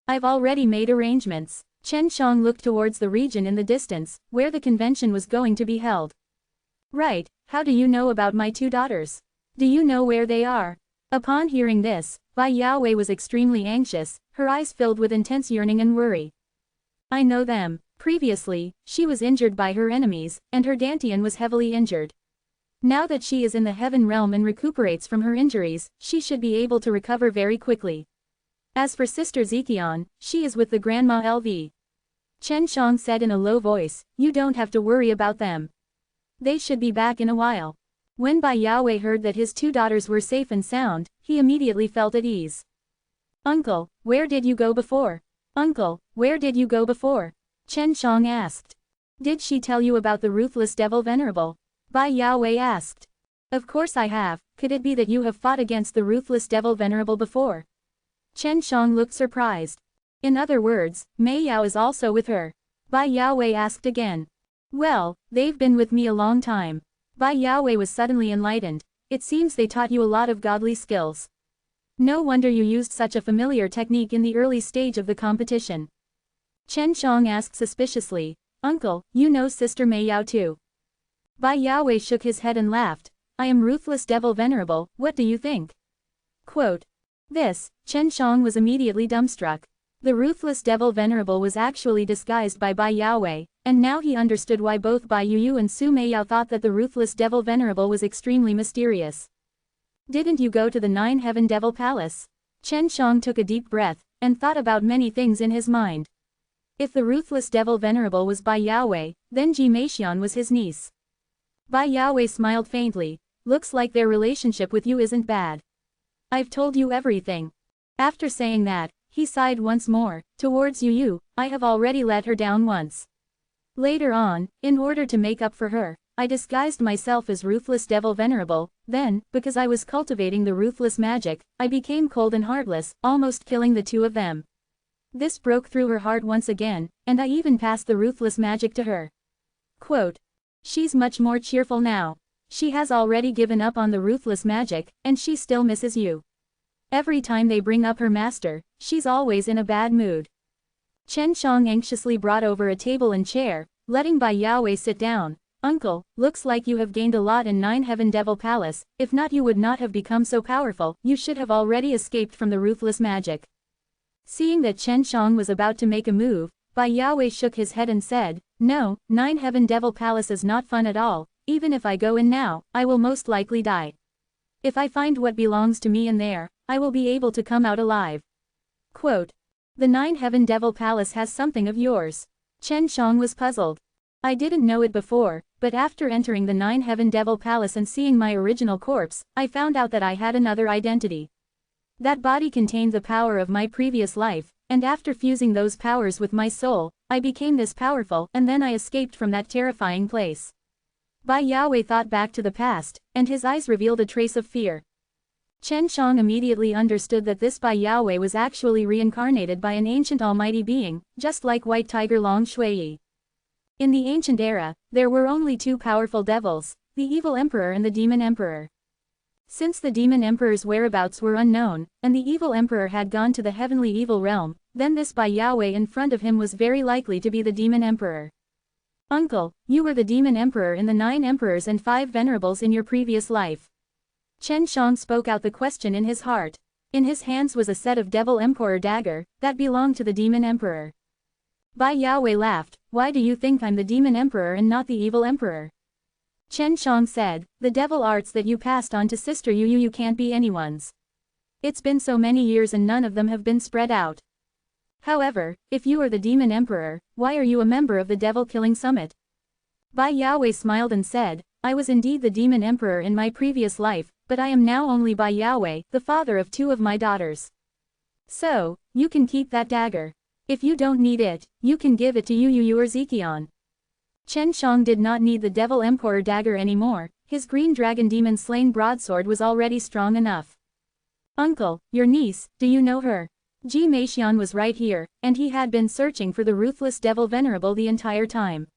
I've already made arrangements. Chen Shang looked towards the region in the distance, where the convention was going to be held. Right, how do you know about my 2 daughters? Do you know where they are? Upon hearing this, Bai Yaowei was extremely anxious, her eyes filled with intense yearning and worry. I know them. Previously, she was injured by her enemies, and her Dantian was heavily injured. Now that she is in the heaven realm and recuperates from her injuries, she should be able to recover very quickly. As for Sister Ziqian, she is with the Grandma LV. Chen Shang said in a low voice, you don't have to worry about them. They should be back in a while. When Bai Yaowei heard that his 2 daughters were safe and sound, he immediately felt at ease. Uncle, where did you go before? Uncle, where did you go before? Chen Shang asked. Did she tell you about the ruthless devil Venerable? Bai Yaowei asked. Of course I have. Could it be that you have fought against the ruthless devil Venerable before? Chen Shang looked surprised. In other words, Mei Yao is also with her. Bai Yaowei asked again. Well, they've been with me a long time. Bai Yaowei was suddenly enlightened. It seems they taught you a lot of godly skills. No wonder you used such a familiar technique in the early stage of the competition. Chen Shang asked suspiciously, Uncle, you know Sister Mei Yao too? Bai Yaowei shook his head and laughed. I am ruthless devil Venerable, what do you think? Quote. This, Chen Shang was immediately dumbstruck. The ruthless devil Venerable was actually disguised by Bai Yaowei, and now he understood why both Bai Yuyu and Su Meiyao thought that the ruthless devil Venerable was extremely mysterious. Didn't you go to the 9 Heaven Devil Palace? Chen Shang took a deep breath, and thought about many things in his mind. If the ruthless devil Venerable was Bai Yaowei, then Ji Meixian was his niece. Bai Yaowei smiled faintly, looks like their relationship with you isn't bad. I've told you everything. After saying that, he sighed once more, towards Yuyu, I have already let her down once. Later on, in order to make up for her, I disguised myself as ruthless devil Venerable, then, because I was cultivating the ruthless magic, I became cold and heartless, almost killing the 2 of them. This broke through her heart once again, and I even passed the ruthless magic to her. Quote. She's much more cheerful now. She has already given up on the ruthless magic, and she still misses you. Every time they bring up her master, she's always in a bad mood. Chen Shang anxiously brought over a table and chair, letting Bai Yaowei sit down. Uncle, looks like you have gained a lot in 9 Heaven Devil Palace, if not you would not have become so powerful, you should have already escaped from the ruthless magic. Seeing that Chen Shang was about to make a move, Bai Yaowei shook his head and said, No, 9 Heaven Devil Palace is not fun at all, even if I go in now, I will most likely die. If I find what belongs to me in there, I will be able to come out alive. Quote. The 9 Heaven Devil Palace has something of yours. Chen Shang was puzzled. I didn't know it before, but after entering the 9 Heaven Devil Palace and seeing my original corpse, I found out that I had another identity. That body contained the power of my previous life, and after fusing those powers with my soul, I became this powerful, and then I escaped from that terrifying place. Bai Yaowei thought back to the past, and his eyes revealed a trace of fear. Chen Shang immediately understood that this Bai Yaowei was actually reincarnated by an ancient almighty being, just like White Tiger Long Shuiyi. In the ancient era, there were only 2 powerful devils, the Evil Emperor and the Demon Emperor. Since the Demon Emperor's whereabouts were unknown, and the Evil Emperor had gone to the heavenly evil realm, then this Bai Yaowei in front of him was very likely to be the Demon Emperor. Uncle, you were the Demon Emperor in the 9 Emperors and 5 Venerables in your previous life. Chen Shang spoke out the question in his heart. In his hands was a set of Devil Emperor dagger, that belonged to the Demon Emperor. Bai Yaowei laughed, why do you think I'm the Demon Emperor and not the Evil Emperor? Chen Shang said, the devil arts that you passed on to Sister Yuyu can't be anyone's. It's been so many years and none of them have been spread out. However, if you are the Demon Emperor, why are you a member of the Devil Killing Summit? Bai Yaowei smiled and said, I was indeed the Demon Emperor in my previous life, but I am now only Bai Yaowei, the father of 2 of my daughters. So, you can keep that dagger. If you don't need it, you can give it to Yuyu or Ziqian. Chen Shang did not need the Devil Emperor dagger anymore, his green dragon demon slain broadsword was already strong enough. Uncle, your niece, do you know her? Ji Meixian was right here, and he had been searching for the ruthless devil Venerable the entire time.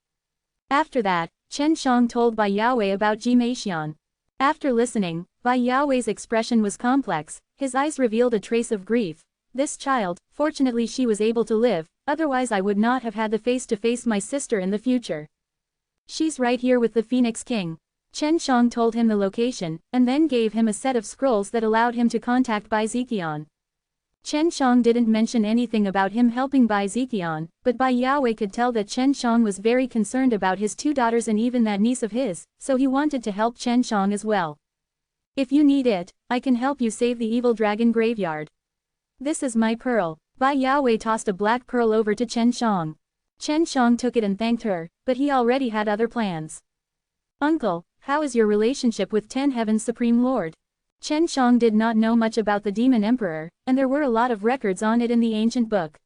After that, Chen Shang told Bai Yaowei about Jimexian. After listening, Bai Yaowei's expression was complex, his eyes revealed a trace of grief. This child, fortunately she was able to live, otherwise I would not have had the face to face my sister in the future. She's right here with the Phoenix King. Chen Shang told him the location, and then gave him a set of scrolls that allowed him to contact Bai Ziqian. Chen Shang didn't mention anything about him helping Bai Ziqian, but Bai Yaowei could tell that Chen Shang was very concerned about his two daughters and even that niece of his, so he wanted to help Chen Shang as well. If you need it, I can help you save the evil dragon graveyard. This is my pearl. Bai Yaowei tossed a black pearl over to Chen Shang. Chen Shang took it and thanked her, but he already had other plans. Uncle, how is your relationship with Ten Heaven's Supreme Lord? Chen Shang did not know much about the Demon Emperor, and there were a lot of records on it in the ancient book.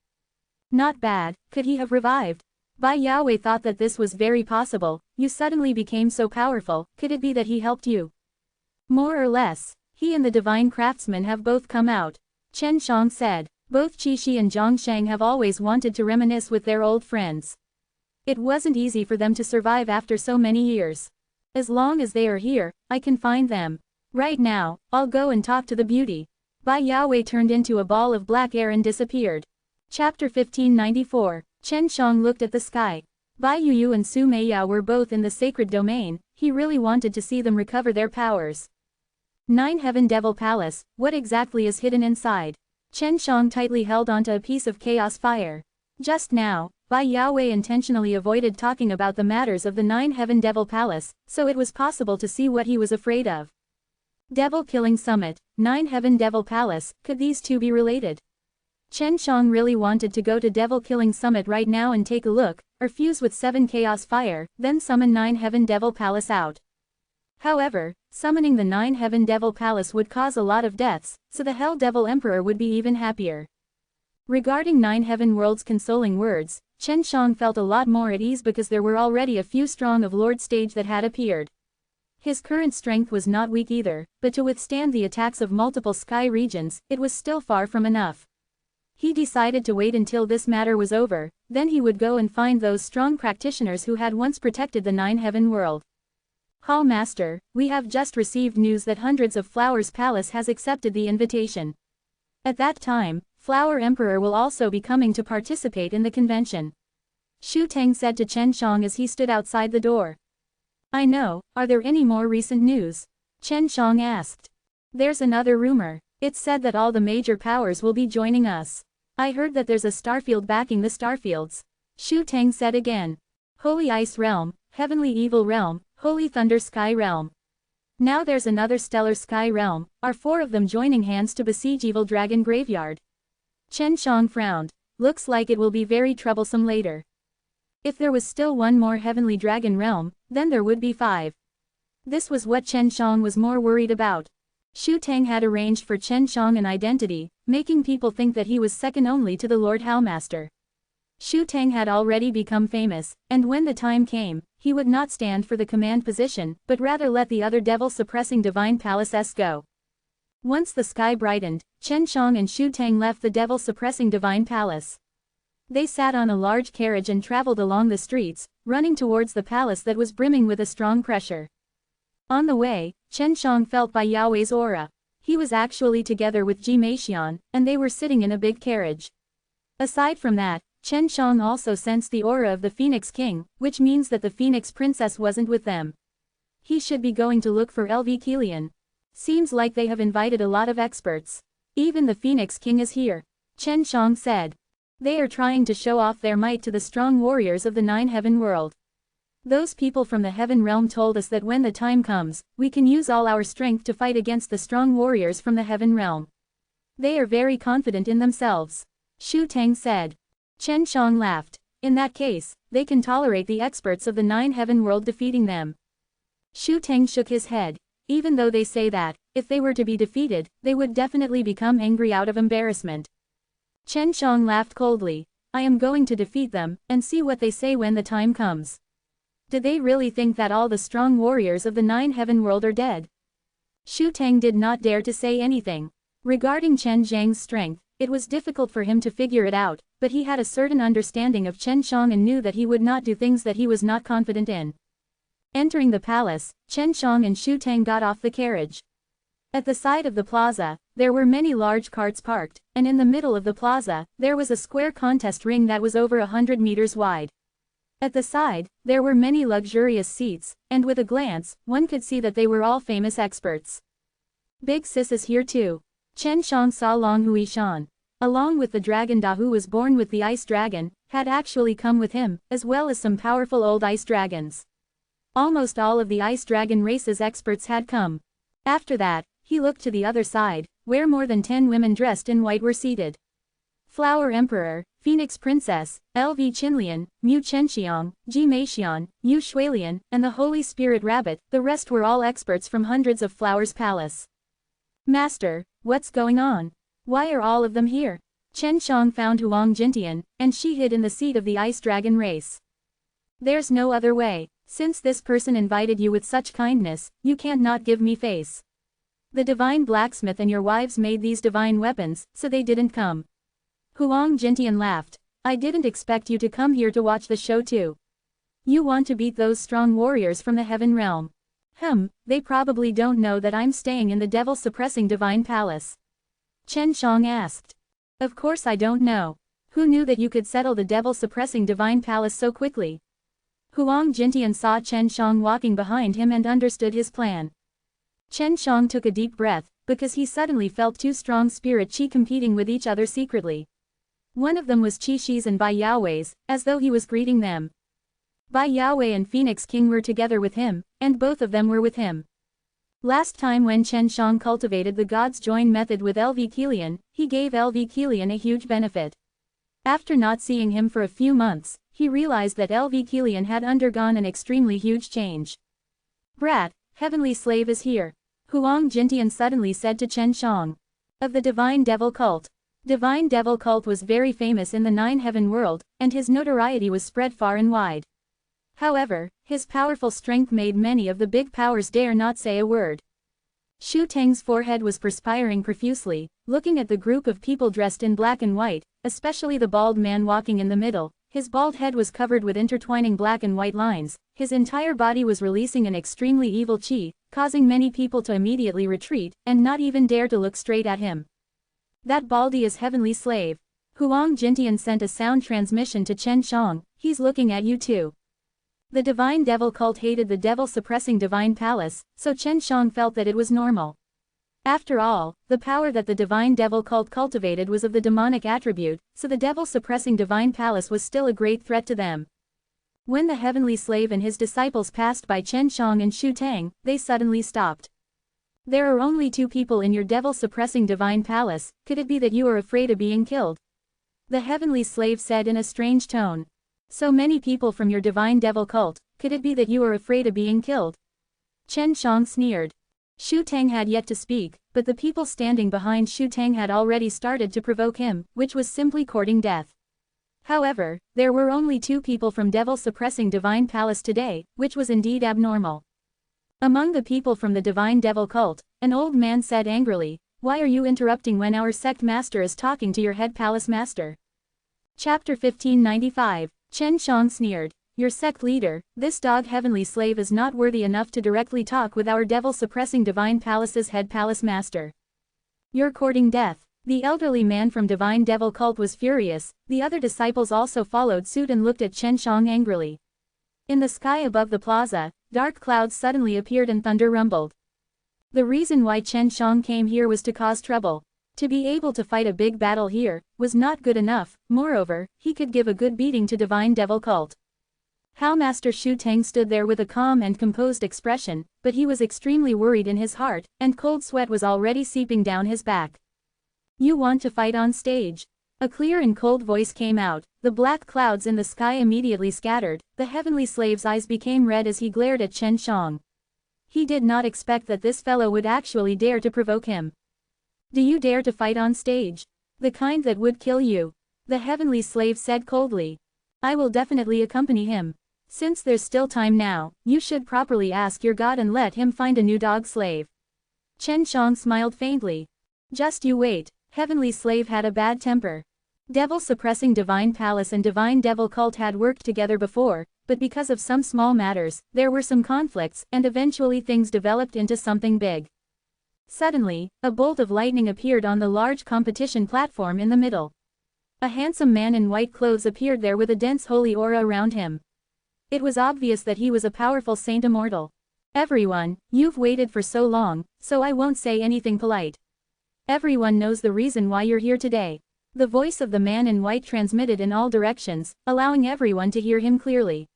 Not bad, could he have revived? Bai Yaowei thought that this was very possible. You suddenly became so powerful, could it be that he helped you? More or less, he and the divine craftsman have both come out. Chen Shang said, both Qixi and Zhang Sheng have always wanted to reminisce with their old friends. It wasn't easy for them to survive after so many years. As long as they are here, I can find them. Right now, I'll go and talk to the beauty. Bai Yaowei turned into a ball of black air and disappeared. Chapter 1594. Chen Shang looked at the sky. Bai Yuyu and Su Meiyao were both in the sacred domain, he really wanted to see them recover their powers. 9 Heaven Devil Palace, what exactly is hidden inside? Chen Shang tightly held onto a piece of chaos fire. Just now, Bai Yaowei intentionally avoided talking about the matters of the 9 Heaven Devil Palace, so it was possible to see what he was afraid of. Devil Killing Summit, 9 Heaven Devil Palace, could these two be related? Chen Shang really wanted to go to Devil Killing Summit right now and take a look, or fuse with 7 Chaos Fire, then summon 9 Heaven Devil Palace out. However, summoning the 9 Heaven Devil Palace would cause a lot of deaths, so the Hell Devil Emperor would be even happier. Regarding 9 Heaven World's consoling words, Chen Shang felt a lot more at ease because there were already a few strong of Lord Stage that had appeared. His current strength was not weak either, but to withstand the attacks of multiple sky regions, it was still far from enough. He decided to wait until this matter was over, then he would go and find those strong practitioners who had once protected the 9 Heaven World. Hall Master, we have just received news that Hundreds of Flowers Palace has accepted the invitation. At that time, Flower Emperor will also be coming to participate in the convention. Shu Teng said to Chen Shang as he stood outside the door. I know, are there any more recent news? Chen Shang asked. There's another rumor. It's said that all the major powers will be joining us. I heard that there's a starfield backing the starfields. Shu Teng said again. Holy Ice Realm, Heavenly Evil Realm, Holy Thunder Sky Realm. Now there's another Stellar Sky Realm, are 4 of them joining hands to besiege Evil Dragon Graveyard? Chen Shang frowned. Looks like it will be very troublesome later. If there was still one more Heavenly Dragon Realm, then there would be 5. This was what Chen Shang was more worried about. Shu Teng had arranged for Chen Shang an identity, making people think that he was second only to the Lord Howlmaster. Shu Teng had already become famous, and when the time came, he would not stand for the command position, but rather let the other devil-suppressing divine palaces go. Once the sky brightened, Chen Shang and Shu Teng left the devil-suppressing divine palace. They sat on a large carriage and traveled along the streets, running towards the palace that was brimming with a strong pressure. On the way, Chen Shang felt Bai Yaowei's aura. He was actually together with Jimexian, and they were sitting in a big carriage. Aside from that, Chen Shang also sensed the aura of the Phoenix King, which means that the Phoenix Princess wasn't with them. He should be going to look for LV Kilian. Seems like they have invited a lot of experts. Even the Phoenix King is here. Chen Shang said. They are trying to show off their might to the strong warriors of the 9 Heaven World. Those people from the Heaven Realm told us that when the time comes, we can use all our strength to fight against the strong warriors from the Heaven Realm. They are very confident in themselves. Shu Teng said. Chen Shang laughed. In that case, they can tolerate the experts of the 9 Heaven World defeating them. Shu Teng shook his head. Even though they say that, if they were to be defeated, they would definitely become angry out of embarrassment. Chen Shang laughed coldly. I am going to defeat them, and see what they say when the time comes. Do they really think that all the strong warriors of the 9 Heaven World are dead? Shu Teng did not dare to say anything. Regarding Chen Zhang's strength, it was difficult for him to figure it out, but he had a certain understanding of Chen Shang and knew that he would not do things that he was not confident in. Entering the palace, Chen Shang and Shu Tang got off the carriage. At the side of the plaza, there were many large carts parked, and in the middle of the plaza, there was a square contest ring that was over 100 meters wide. At the side, there were many luxurious seats, and with a glance, one could see that they were all famous experts. Big Sis is here too. Chen Shang saw Long Huishan. Along with the dragon Da who was born with the ice dragon, had actually come with him, as well as some powerful old ice dragons. Almost all of the ice dragon race's experts had come. After that, he looked to the other side, where more than 10 women dressed in white were seated. Flower Emperor, Phoenix Princess, LV Qinlian, Mu Chenxiang, Ji Meixian, Yu Shuilian, and the Holy Spirit Rabbit, the rest were all experts from hundreds of Flowers Palace. Master, what's going on? Why are all of them here? Chen Shang found Huang Jintian, and she hid in the seat of the ice dragon race. There's no other way. Since this person invited you with such kindness, you can't not give me face. The divine blacksmith and your wives made these divine weapons, so they didn't come. Huang Jintian laughed. I didn't expect you to come here to watch the show too. You want to beat those strong warriors from the heaven realm. They probably don't know that I'm staying in the devil-suppressing divine palace. Chen Shang asked. Of course I don't know. Who knew that you could settle the devil-suppressing divine palace so quickly? Huang Jintian saw Chen Shang walking behind him and understood his plan. Chen Shang took a deep breath, because he suddenly felt two strong spirit qi competing with each other secretly. One of them was Qi Shi's and Bai Yaowei's, as though he was greeting them. Bai Yaowei and Phoenix King were together with him, and both of them were with him. Last time when Chen Shang cultivated the God's Join method with LV Qilian, he gave LV Qilian a huge benefit. After not seeing him for a few months, he realized that LV Qilian had undergone an extremely huge change. Brat, Heavenly Slave is here. Huang Jintian suddenly said to Chen Shang. Of the Divine Devil Cult. Divine Devil Cult was very famous in the Nine Heaven world, and his notoriety was spread far and wide. However, his powerful strength made many of the big powers dare not say a word. Shu Tang's forehead was perspiring profusely, looking at the group of people dressed in black and white, especially the bald man walking in the middle. His bald head was covered with intertwining black and white lines, his entire body was releasing an extremely evil qi, causing many people to immediately retreat, and not even dare to look straight at him. That baldy is Heavenly Slave. Huang Jintian sent a sound transmission to Chen Shang, he's looking at you too. The Divine Devil Cult hated the devil-suppressing Divine Palace, so Chen Shang felt that it was normal. After all, the power that the Divine Devil Cult cultivated was of the demonic attribute, so the devil-suppressing Divine Palace was still a great threat to them. When the Heavenly Slave and his disciples passed by Chen Shang and Shu Tang, they suddenly stopped. There are only 2 people in your devil-suppressing Divine Palace, could it be that you are afraid of being killed? The Heavenly Slave said in a strange tone. So many people from your Divine Devil Cult, could it be that you are afraid of being killed? Chen Shang sneered. Shu Tang had yet to speak, but the people standing behind Shu Tang had already started to provoke him, which was simply courting death. However, there were only 2 people from devil-suppressing Divine Palace today, which was indeed abnormal. Among the people from the Divine Devil Cult, an old man said angrily, "Why are you interrupting when our sect master is talking to your head palace master?" Chapter 1595, Chen Shang sneered. Your sect leader, this dog Heavenly Slave is not worthy enough to directly talk with our devil-suppressing Divine Palace's head palace master. You're courting death. The elderly man from Divine Devil Cult was furious, the other disciples also followed suit and looked at Chen Shang angrily. In the sky above the plaza, dark clouds suddenly appeared and thunder rumbled. The reason why Chen Shang came here was to cause trouble. To be able to fight a big battle here, was not good enough, moreover, he could give a good beating to Divine Devil Cult. How Master Shu Tang stood there with a calm and composed expression, but he was extremely worried in his heart, and cold sweat was already seeping down his back. You want to fight on stage? A clear and cold voice came out, the black clouds in the sky immediately scattered, the Heavenly Slave's eyes became red as he glared at Chen Shang. He did not expect that this fellow would actually dare to provoke him. Do you dare to fight on stage? The kind that would kill you? The Heavenly Slave said coldly. I will definitely accompany him. Since there's still time now, you should properly ask your God and let him find a new dog slave. Chen Shang smiled faintly. Just you wait, Heavenly Slave had a bad temper. Devil-suppressing Divine Palace and Divine Devil Cult had worked together before, but because of some small matters, there were some conflicts, and eventually things developed into something big. Suddenly, a bolt of lightning appeared on the large competition platform in the middle. A handsome man in white clothes appeared there with a dense holy aura around him. It was obvious that he was a powerful saint immortal. "Everyone, you've waited for so long, so I won't say anything polite. Everyone knows the reason why you're here today." The voice of the man in white transmitted in all directions, allowing everyone to hear him clearly.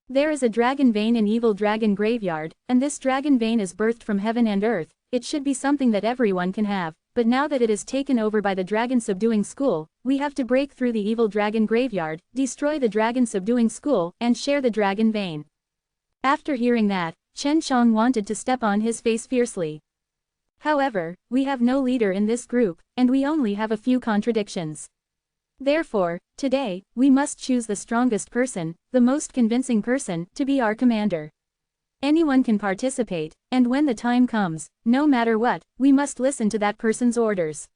"There is a dragon vein in Evil Dragon Graveyard, and this dragon vein is birthed from heaven and earth. It should be something that everyone can have, but now that it is taken over by the Dragon Subduing School, we have to break through the Evil Dragon Graveyard, destroy the Dragon Subduing School, and share the dragon vein." After hearing that, Chen Shang wanted to step on his face fiercely. "However, we have no leader in this group, and we only have a few contradictions. Therefore, today, we must choose the strongest person, the most convincing person, to be our commander. Anyone can participate, and when the time comes, no matter what, we must listen to that person's orders."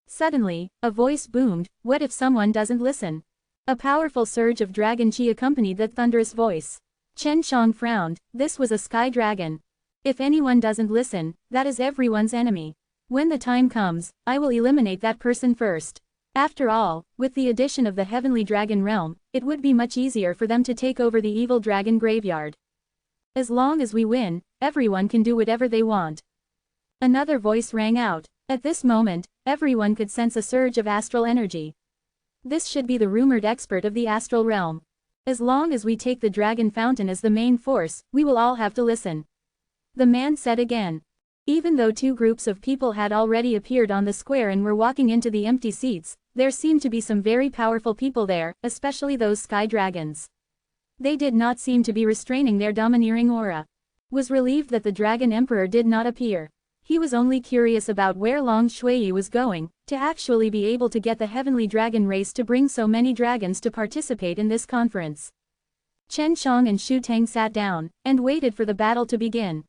Suddenly, a voice boomed, "What if someone doesn't listen?" A powerful surge of dragon chi accompanied that thunderous voice. Chen Shang frowned. This was a sky dragon. "If anyone doesn't listen, that is everyone's enemy. When the time comes, I will eliminate that person first." After all, with the addition of the Heavenly Dragon Realm, it would be much easier for them to take over the Evil Dragon Graveyard. "As long as we win, everyone can do whatever they want." Another voice rang out. At this moment, everyone could sense a surge of astral energy. This should be the rumored expert of the astral realm. "As long as we take the Dragon Fountain as the main force, we will all have to listen," the man said again. Even though two groups of people had already appeared on the square and were walking into the empty seats, there seemed to be some very powerful people there, especially those sky dragons. They did not seem to be restraining their domineering aura. Was relieved that the Dragon Emperor did not appear. He was only curious about where Long Shui was going, to actually be able to get the Heavenly Dragon race to bring so many dragons to participate in this conference. Chen Shang and Xu Tang sat down, and waited for the battle to begin.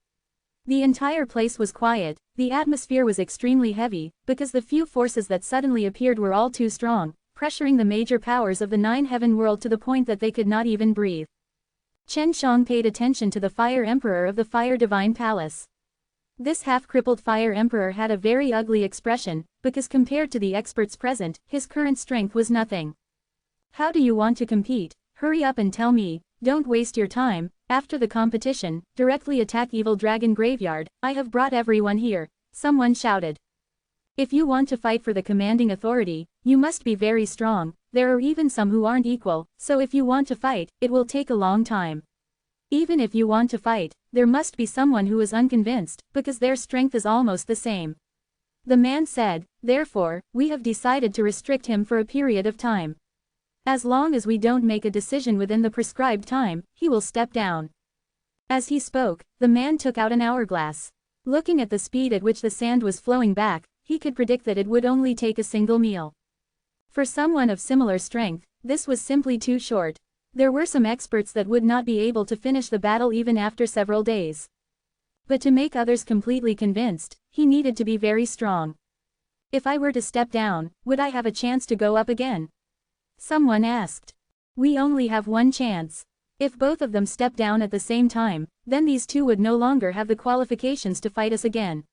The entire place was quiet, the atmosphere was extremely heavy, because the few forces that suddenly appeared were all too strong, pressuring the major powers of the Nine Heaven world to the point that they could not even breathe. Chen Shang paid attention to the Fire Emperor of the Fire Divine Palace. This half-crippled Fire Emperor had a very ugly expression, because compared to the experts present, his current strength was nothing. "How do you want to compete? Hurry up and tell me, don't waste your time. After the competition, directly attack Evil Dragon Graveyard. I have brought everyone here," someone shouted. "If you want to fight for the commanding authority, you must be very strong. There are even some who aren't equal, so if you want to fight, it will take a long time. Even if you want to fight, there must be someone who is unconvinced, because their strength is almost the same," the man said. "Therefore, we have decided to restrict him for a period of time. As long as we don't make a decision within the prescribed time, he will step down." As he spoke, the man took out an hourglass. Looking at the speed at which the sand was flowing back, he could predict that it would only take a single meal. For someone of similar strength, this was simply too short. There were some experts that would not be able to finish the battle even after several days. But to make others completely convinced, he needed to be very strong. "If I were to step down, would I have a chance to go up again?" someone asked. "We only have one chance. If both of them step down at the same time, then these two would no longer have the qualifications to fight us again."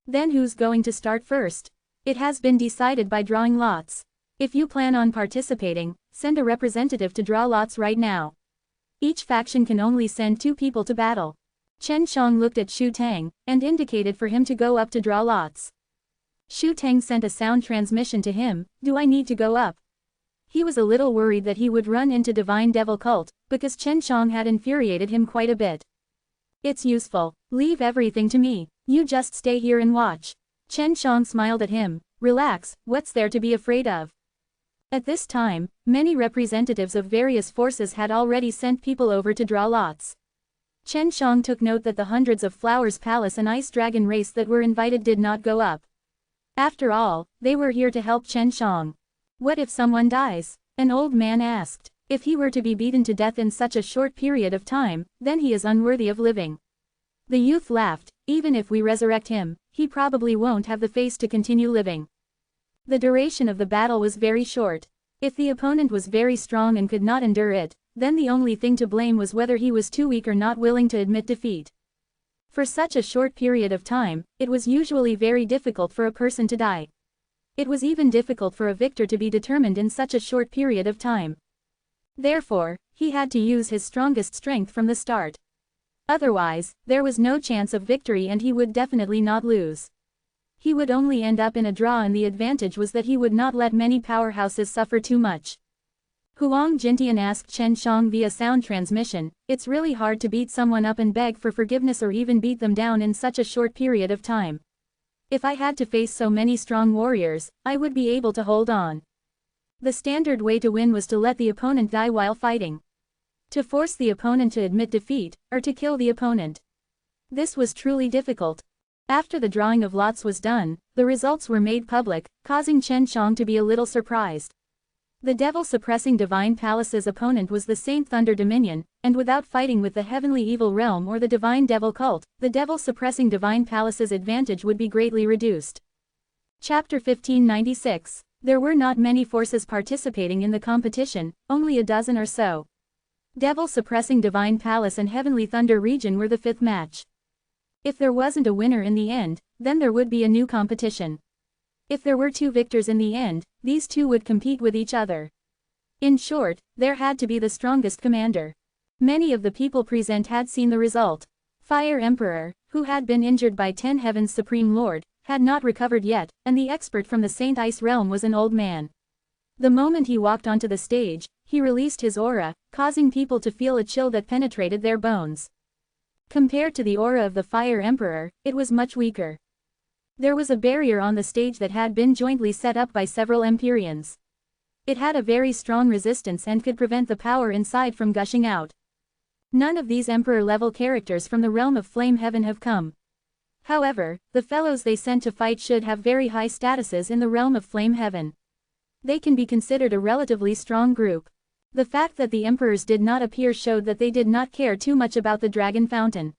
"Then who's going to start first?" "It has been decided by drawing lots. If you plan on participating, send a representative to draw lots right now. Each faction can only send 2 people to battle." Chen Shang looked at Xu Tang, and indicated for him to go up to draw lots. Xu Tang sent a sound transmission to him, "Do I need to go up?" He was a little worried that he would run into Divine Devil Cult, because Chen Shang had infuriated him quite a bit. "It's useful. Leave everything to me. You just stay here and watch." Chen Shang smiled at him. "Relax, what's there to be afraid of?" At this time, many representatives of various forces had already sent people over to draw lots. Chen Shang took note that the hundreds of Flowers Palace and Ice Dragon race that were invited did not go up. After all, they were here to help Chen Shang. "What if someone dies?" an old man asked. "If he were to be beaten to death in such a short period of time, then he is unworthy of living." The youth laughed. "Even if we resurrect him, he probably won't have the face to continue living." The duration of the battle was very short. If the opponent was very strong and could not endure it, then the only thing to blame was whether he was too weak or not willing to admit defeat. For such a short period of time, it was usually very difficult for a person to die. It was even difficult for a victor to be determined in such a short period of time. Therefore, he had to use his strongest strength from the start. Otherwise, there was no chance of victory and he would definitely not lose. He would only end up in a draw, and the advantage was that he would not let many powerhouses suffer too much. Huang Jintian asked Chen Shang via sound transmission, "It's really hard to beat someone up and beg for forgiveness or even beat them down in such a short period of time. If I had to face so many strong warriors, I would be able to hold on." The standard way to win was to let the opponent die while fighting. To force the opponent to admit defeat, or to kill the opponent. This was truly difficult. After the drawing of lots was done, the results were made public, causing Chen Shang to be a little surprised. The devil-suppressing Divine Palace's opponent was the Saint Thunder Dominion, and without fighting with the Heavenly Evil Realm or the Divine Devil Cult, the devil-suppressing Divine Palace's advantage would be greatly reduced. Chapter 1596. There were not many forces participating in the competition, only a dozen or so. Devil-suppressing Divine Palace and Heavenly Thunder region were the fifth match. If there wasn't a winner in the end, then there would be a new competition. If there were two victors in the end, these two would compete with each other. In short, there had to be the strongest commander. Many of the people present had seen the result. Fire Emperor, who had been injured by 10 Heaven's Supreme Lord, had not recovered yet, and the expert from the Saint Ice realm was an old man. The moment he walked onto the stage, he released his aura, causing people to feel a chill that penetrated their bones. Compared to the aura of the Fire Emperor, it was much weaker. There was a barrier on the stage that had been jointly set up by several Empyreans. It had a very strong resistance and could prevent the power inside from gushing out. None of these Emperor-level characters from the realm of Flame Heaven have come. However, the fellows they sent to fight should have very high statuses in the realm of Flame Heaven. They can be considered a relatively strong group. The fact that the Emperors did not appear showed that they did not care too much about the Dragon Fountain.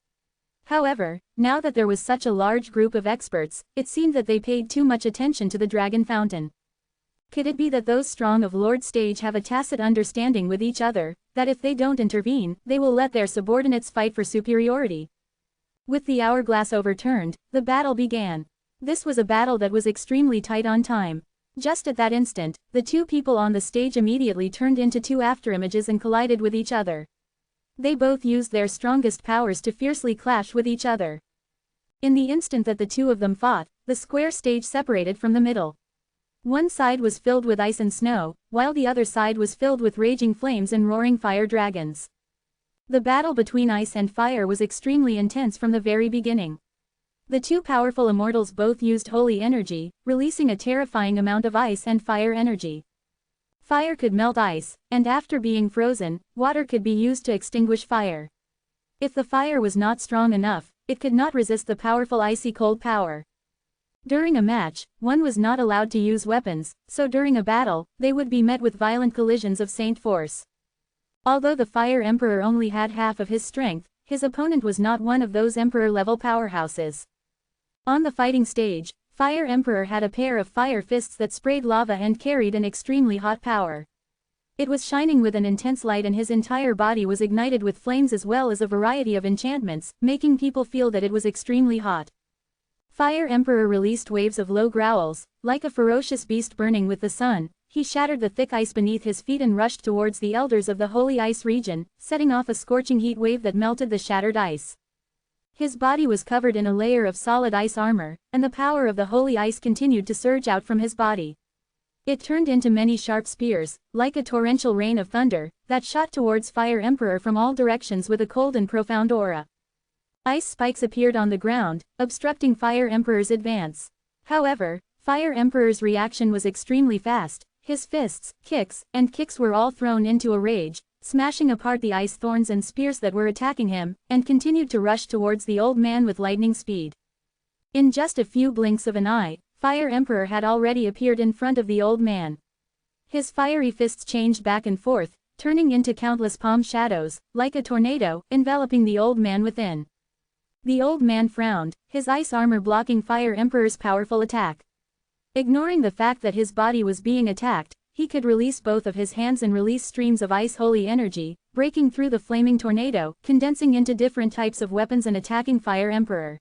However, now that there was such a large group of experts, it seemed that they paid too much attention to the Dragon Fountain. Could it be that those strong of Lord Stage have a tacit understanding with each other, that if they don't intervene, they will let their subordinates fight for superiority? With the hourglass overturned, the battle began. This was a battle that was extremely tight on time. Just at that instant, the two people on the stage immediately turned into two afterimages and collided with each other. They both used their strongest powers to fiercely clash with each other. In the instant that the two of them fought, the square stage separated from the middle. One side was filled with ice and snow, while the other side was filled with raging flames and roaring fire dragons. The battle between ice and fire was extremely intense from the very beginning. The two powerful immortals both used holy energy, releasing a terrifying amount of ice and fire energy. Fire could melt ice, and after being frozen, water could be used to extinguish fire. If the fire was not strong enough, it could not resist the powerful icy cold power. During a match, one was not allowed to use weapons, so during a battle, they would be met with violent collisions of Saint force. Although the Fire Emperor only had half of his strength, his opponent was not one of those Emperor-level powerhouses. On the fighting stage, Fire Emperor had a pair of fire fists that sprayed lava and carried an extremely hot power. It was shining with an intense light and his entire body was ignited with flames as well as a variety of enchantments, making people feel that it was extremely hot. Fire Emperor released waves of low growls, like a ferocious beast burning with the sun. He shattered the thick ice beneath his feet and rushed towards the elders of the Holy Ice region, setting off a scorching heat wave that melted the shattered ice. His body was covered in a layer of solid ice armor, and the power of the holy ice continued to surge out from his body. It turned into many sharp spears, like a torrential rain of thunder, that shot towards Fire Emperor from all directions with a cold and profound aura. Ice spikes appeared on the ground, obstructing Fire Emperor's advance. However, Fire Emperor's reaction was extremely fast. His fists, kicks, and kicks were all thrown into a rage, smashing apart the ice thorns and spears that were attacking him, and continued to rush towards the old man with lightning speed. In just a few blinks of an eye, Fire Emperor had already appeared in front of the old man. His fiery fists changed back and forth, turning into countless palm shadows, like a tornado, enveloping the old man within. The old man frowned, his ice armor blocking Fire Emperor's powerful attack. Ignoring the fact that his body was being attacked, he could release both of his hands and release streams of ice holy energy, breaking through the flaming tornado, condensing into different types of weapons and attacking Fire Emperor.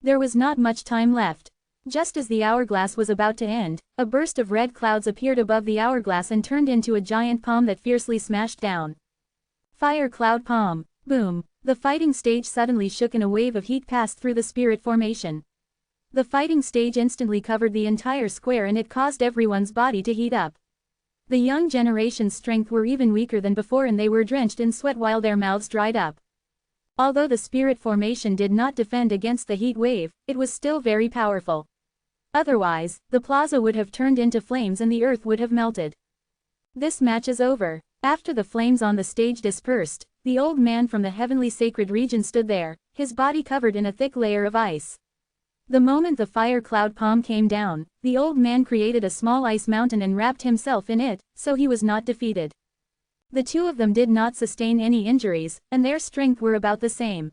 There was not much time left. Just as the hourglass was about to end, a burst of red clouds appeared above the hourglass and turned into a giant palm that fiercely smashed down. Fire Cloud Palm. Boom. The fighting stage suddenly shook and a wave of heat passed through the spirit formation. The fighting stage instantly covered the entire square and it caused everyone's body to heat up. The young generation's strength were even weaker than before and they were drenched in sweat while their mouths dried up. Although the spirit formation did not defend against the heat wave, it was still very powerful. Otherwise, the plaza would have turned into flames and the earth would have melted. This match is over. After the flames on the stage dispersed, the old man from the heavenly sacred region stood there, his body covered in a thick layer of ice. The moment the fire cloud palm came down, the old man created a small ice mountain and wrapped himself in it, so he was not defeated. The two of them did not sustain any injuries, and their strength were about the same.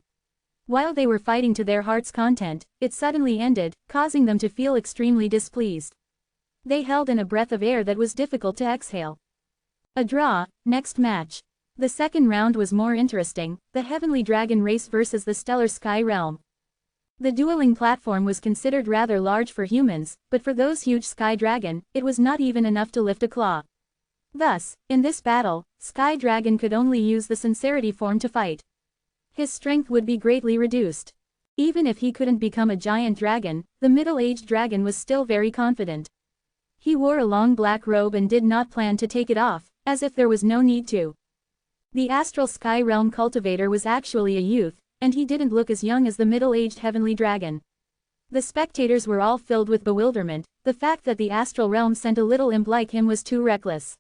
While they were fighting to their heart's content, it suddenly ended, causing them to feel extremely displeased. They held in a breath of air that was difficult to exhale. A draw. Next match. The second round was more interesting, the Heavenly Dragon race versus the Stellar Sky Realm. The dueling platform was considered rather large for humans, but for those huge Sky Dragon, it was not even enough to lift a claw. Thus, in this battle, Sky Dragon could only use the sincerity form to fight. His strength would be greatly reduced. Even if he couldn't become a giant dragon, the middle-aged dragon was still very confident. He wore a long black robe and did not plan to take it off, as if there was no need to. The Astral Sky Realm cultivator was actually a youth, and he didn't look as young as the middle-aged heavenly dragon. The spectators were all filled with bewilderment, the fact that the astral realm sent a little imp like him was too reckless.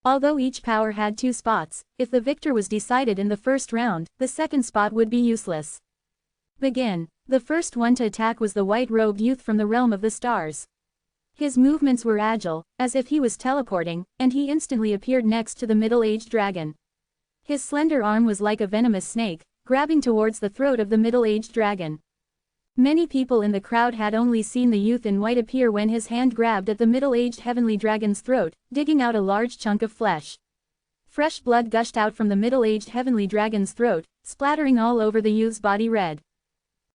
Although each power had 2 spots, if the victor was decided in the first round, the second spot would be useless. Begin. The first one to attack was the white-robed youth from the realm of the stars. His movements were agile, as if he was teleporting, and he instantly appeared next to the middle-aged dragon. His slender arm was like a venomous snake, grabbing towards the throat of the middle-aged dragon. Many people in the crowd had only seen the youth in white appear when his hand grabbed at the middle-aged heavenly dragon's throat, digging out a large chunk of flesh. Fresh blood gushed out from the middle-aged heavenly dragon's throat, splattering all over the youth's body red.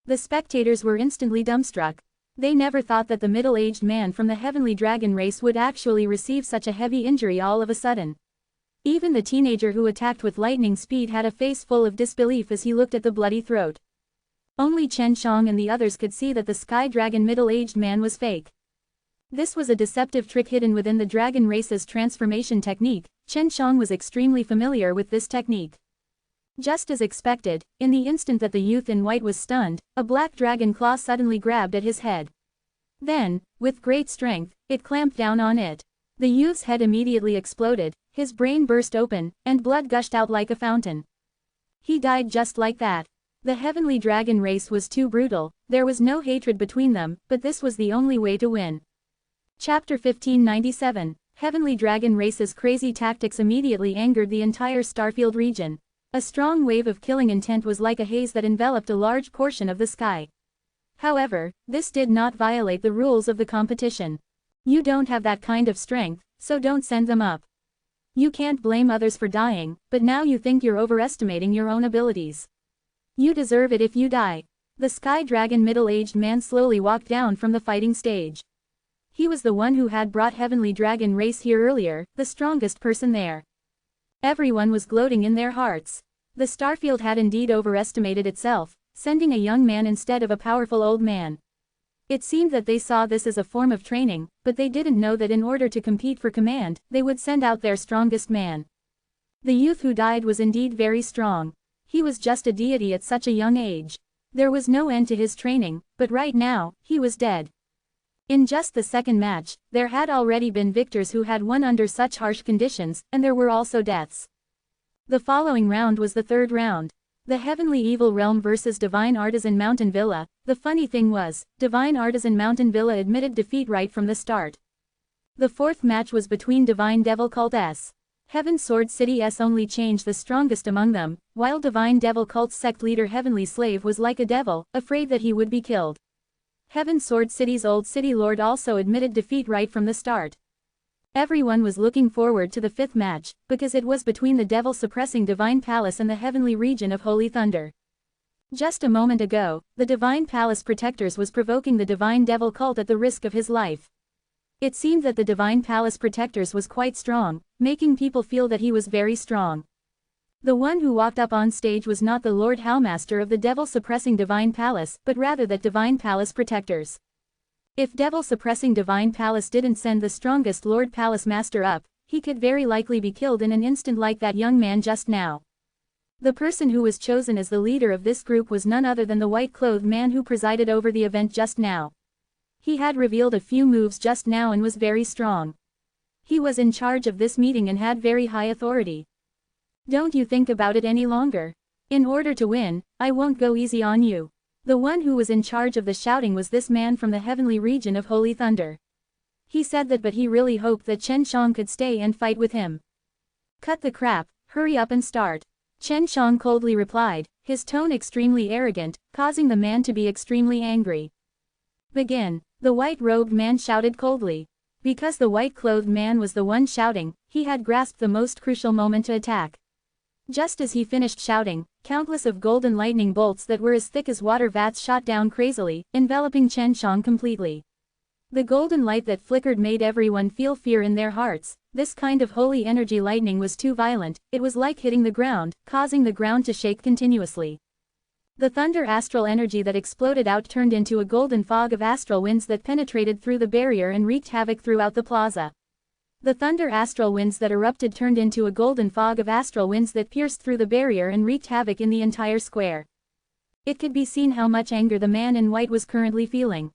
The spectators were instantly dumbstruck. They never thought that the middle-aged man from the heavenly dragon race would actually receive such a heavy injury all of a sudden. Even the teenager who attacked with lightning speed had a face full of disbelief as he looked at the bloody throat. Only Chen Shang and the others could see that the Sky Dragon middle-aged man was fake. This was a deceptive trick hidden within the dragon race's transformation technique. Chen Shang was extremely familiar with this technique. Just as expected, in the instant that the youth in white was stunned, a black dragon claw suddenly grabbed at his head. Then, with great strength, it clamped down on it. The youth's head immediately exploded, his brain burst open, and blood gushed out like a fountain. He died just like that. The heavenly dragon race was too brutal, there was no hatred between them, but this was the only way to win. Chapter 1597. Heavenly Dragon Race's crazy tactics immediately angered the entire Starfield region. A strong wave of killing intent was like a haze that enveloped a large portion of the sky. However, this did not violate the rules of the competition. You don't have that kind of strength, so don't send them up. You can't blame others for dying, but now you think you're overestimating your own abilities. You deserve it if you die. The Sky Dragon middle-aged man slowly walked down from the fighting stage. He was the one who had brought Heavenly Dragon Race here earlier, the strongest person there. Everyone was gloating in their hearts. The Starfield had indeed overestimated itself, sending a young man instead of a powerful old man. It seemed that they saw this as a form of training, but they didn't know that in order to compete for command, they would send out their strongest man. The youth who died was indeed very strong. He was just a deity at such a young age. There was no end to his training, but right now, he was dead. In just the second match, there had already been victors who had won under such harsh conditions, and there were also deaths. The following round was the third round. The Heavenly Evil Realm versus Divine Artisan Mountain Villa. The funny thing was, Divine Artisan Mountain Villa admitted defeat right from the start. The fourth match was between Divine Devil Cult S. Heaven Sword City S only changed the strongest among them, while Divine Devil Cult's sect leader Heavenly Slave was like a devil, afraid that he would be killed. Heaven Sword City's old city lord also admitted defeat right from the start. Everyone was looking forward to the fifth match, because it was between the devil-suppressing Divine Palace and the heavenly region of Holy Thunder. Just a moment ago, the Divine Palace Protectors was provoking the Divine Devil cult at the risk of his life. It seemed that the Divine Palace Protectors was quite strong, making people feel that he was very strong. The one who walked up on stage was not the Lord Howmaster of the devil-suppressing Divine Palace, but rather that Divine Palace Protectors. If devil-suppressing Divine Palace didn't send the strongest Lord Palace Master up, he could very likely be killed in an instant like that young man just now. The person who was chosen as the leader of this group was none other than the white-clothed man who presided over the event just now. He had revealed a few moves just now and was very strong. He was in charge of this meeting and had very high authority. Don't you think about it any longer. In order to win, I won't go easy on you. The one who was in charge of the shouting was this man from the heavenly region of Holy Thunder. He said that, but he really hoped that Chen Shang could stay and fight with him. Cut the crap, hurry up and start. Chen Shang coldly replied, his tone extremely arrogant, causing the man to be extremely angry. Begin, the white-robed man shouted coldly. Because the white-clothed man was the one shouting, he had grasped the most crucial moment to attack. Just as he finished shouting, countless of golden lightning bolts that were as thick as water vats shot down crazily, enveloping Chen Shang completely. The golden light that flickered made everyone feel fear in their hearts. This kind of holy energy lightning was too violent, it was like hitting the ground, causing the ground to shake continuously. The thunder astral energy that exploded out turned into a golden fog of astral winds that penetrated through the barrier and wreaked havoc throughout the plaza. The thunder astral winds that erupted turned into a golden fog of astral winds that pierced through the barrier and wreaked havoc in the entire square. It could be seen how much anger the man in white was currently feeling.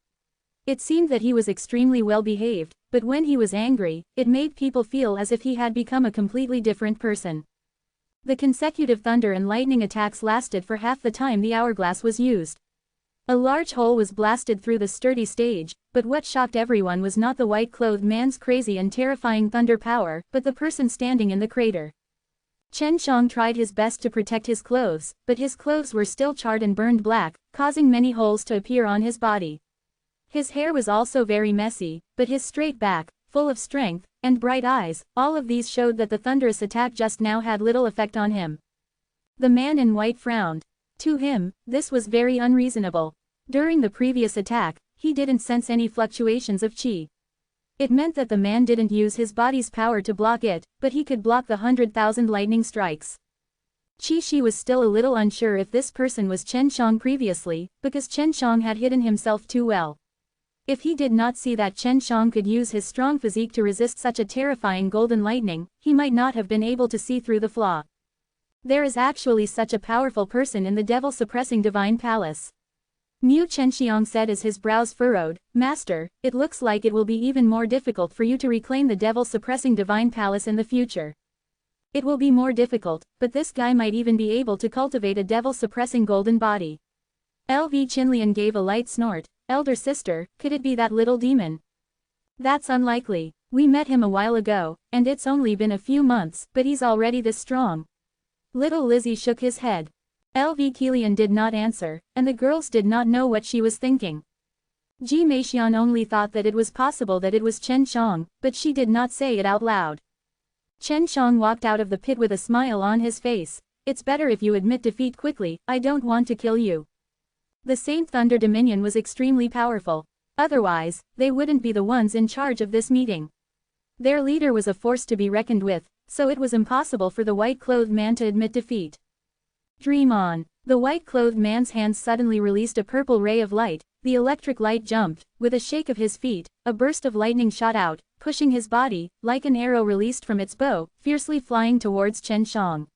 It seemed that he was extremely well behaved, but when he was angry, it made people feel as if he had become a completely different person. The consecutive thunder and lightning attacks lasted for half the time the hourglass was used. A large hole was blasted through the sturdy stage, but what shocked everyone was not the white-clothed man's crazy and terrifying thunder power, but the person standing in the crater. Chen Shang tried his best to protect his clothes, but his clothes were still charred and burned black, causing many holes to appear on his body. His hair was also very messy, but his straight back, full of strength, and bright eyes, all of these showed that the thunderous attack just now had little effect on him. The man in white frowned. To him, this was very unreasonable. During the previous attack, he didn't sense any fluctuations of qi. It meant that the man didn't use his body's power to block it, but he could block the 100,000 lightning strikes. Qi was still a little unsure if this person was Chen Shang previously, because Chen Shang had hidden himself too well. If he did not see that Chen Shang could use his strong physique to resist such a terrifying golden lightning, he might not have been able to see through the flaw. There is actually such a powerful person in the devil-suppressing Divine Palace. Mu Chenxiang said as his brows furrowed, Master, it looks like it will be even more difficult for you to reclaim the devil-suppressing Divine Palace in the future. It will be more difficult, but this guy might even be able to cultivate a devil-suppressing golden body. LV Qinlian gave a light snort. Elder sister, could it be that little demon? That's unlikely. We met him a while ago, and it's only been a few months, but he's already this strong. Little Lizzie shook his head. LV Qilian did not answer, and the girls did not know what she was thinking. Ji Meixian only thought that it was possible that it was Chen Shang, but she did not say it out loud. Chen Shang walked out of the pit with a smile on his face. It's better if you admit defeat quickly, I don't want to kill you. The Saint Thunder Dominion was extremely powerful. Otherwise, they wouldn't be the ones in charge of this meeting. Their leader was a force to be reckoned with, so it was impossible for the white-clothed man to admit defeat. Dream on. The white-clothed man's hands suddenly released a purple ray of light. The electric light jumped. With a shake of his feet, a burst of lightning shot out, pushing his body, like an arrow released from its bow, fiercely flying towards Chen Shang.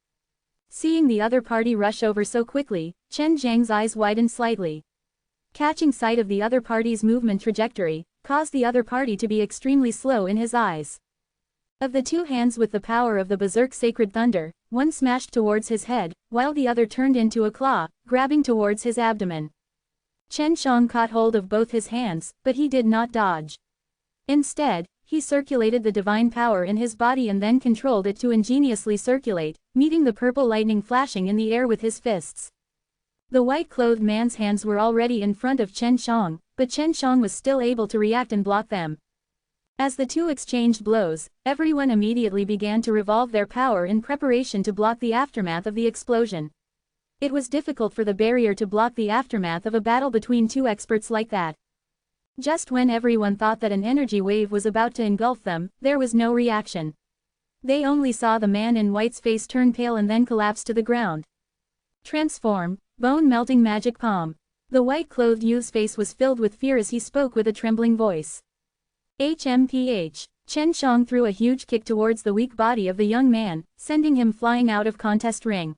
Seeing the other party rush over so quickly, Chen Zhang's eyes widened slightly. Catching sight of the other party's movement trajectory, caused the other party to be extremely slow in his eyes. Of the two hands with the power of the berserk sacred thunder, one smashed towards his head, while the other turned into a claw, grabbing towards his abdomen. Chen Shang caught hold of both his hands, but he did not dodge. Instead, he circulated the divine power in his body and then controlled it to ingeniously circulate, meeting the purple lightning flashing in the air with his fists. The white-clothed man's hands were already in front of Chen Shang, but Chen Shang was still able to react and block them. As the two exchanged blows, everyone immediately began to revolve their power in preparation to block the aftermath of the explosion. It was difficult for the barrier to block the aftermath of a battle between two experts like that. Just when everyone thought that an energy wave was about to engulf them, there was no reaction. They only saw the man in white's face turn pale and then collapse to the ground. Transform, bone-melting magic palm. The white-clothed youth's face was filled with fear as he spoke with a trembling voice. HMPH. Chen Shang threw a huge kick towards the weak body of the young man, sending him flying out of contest ring.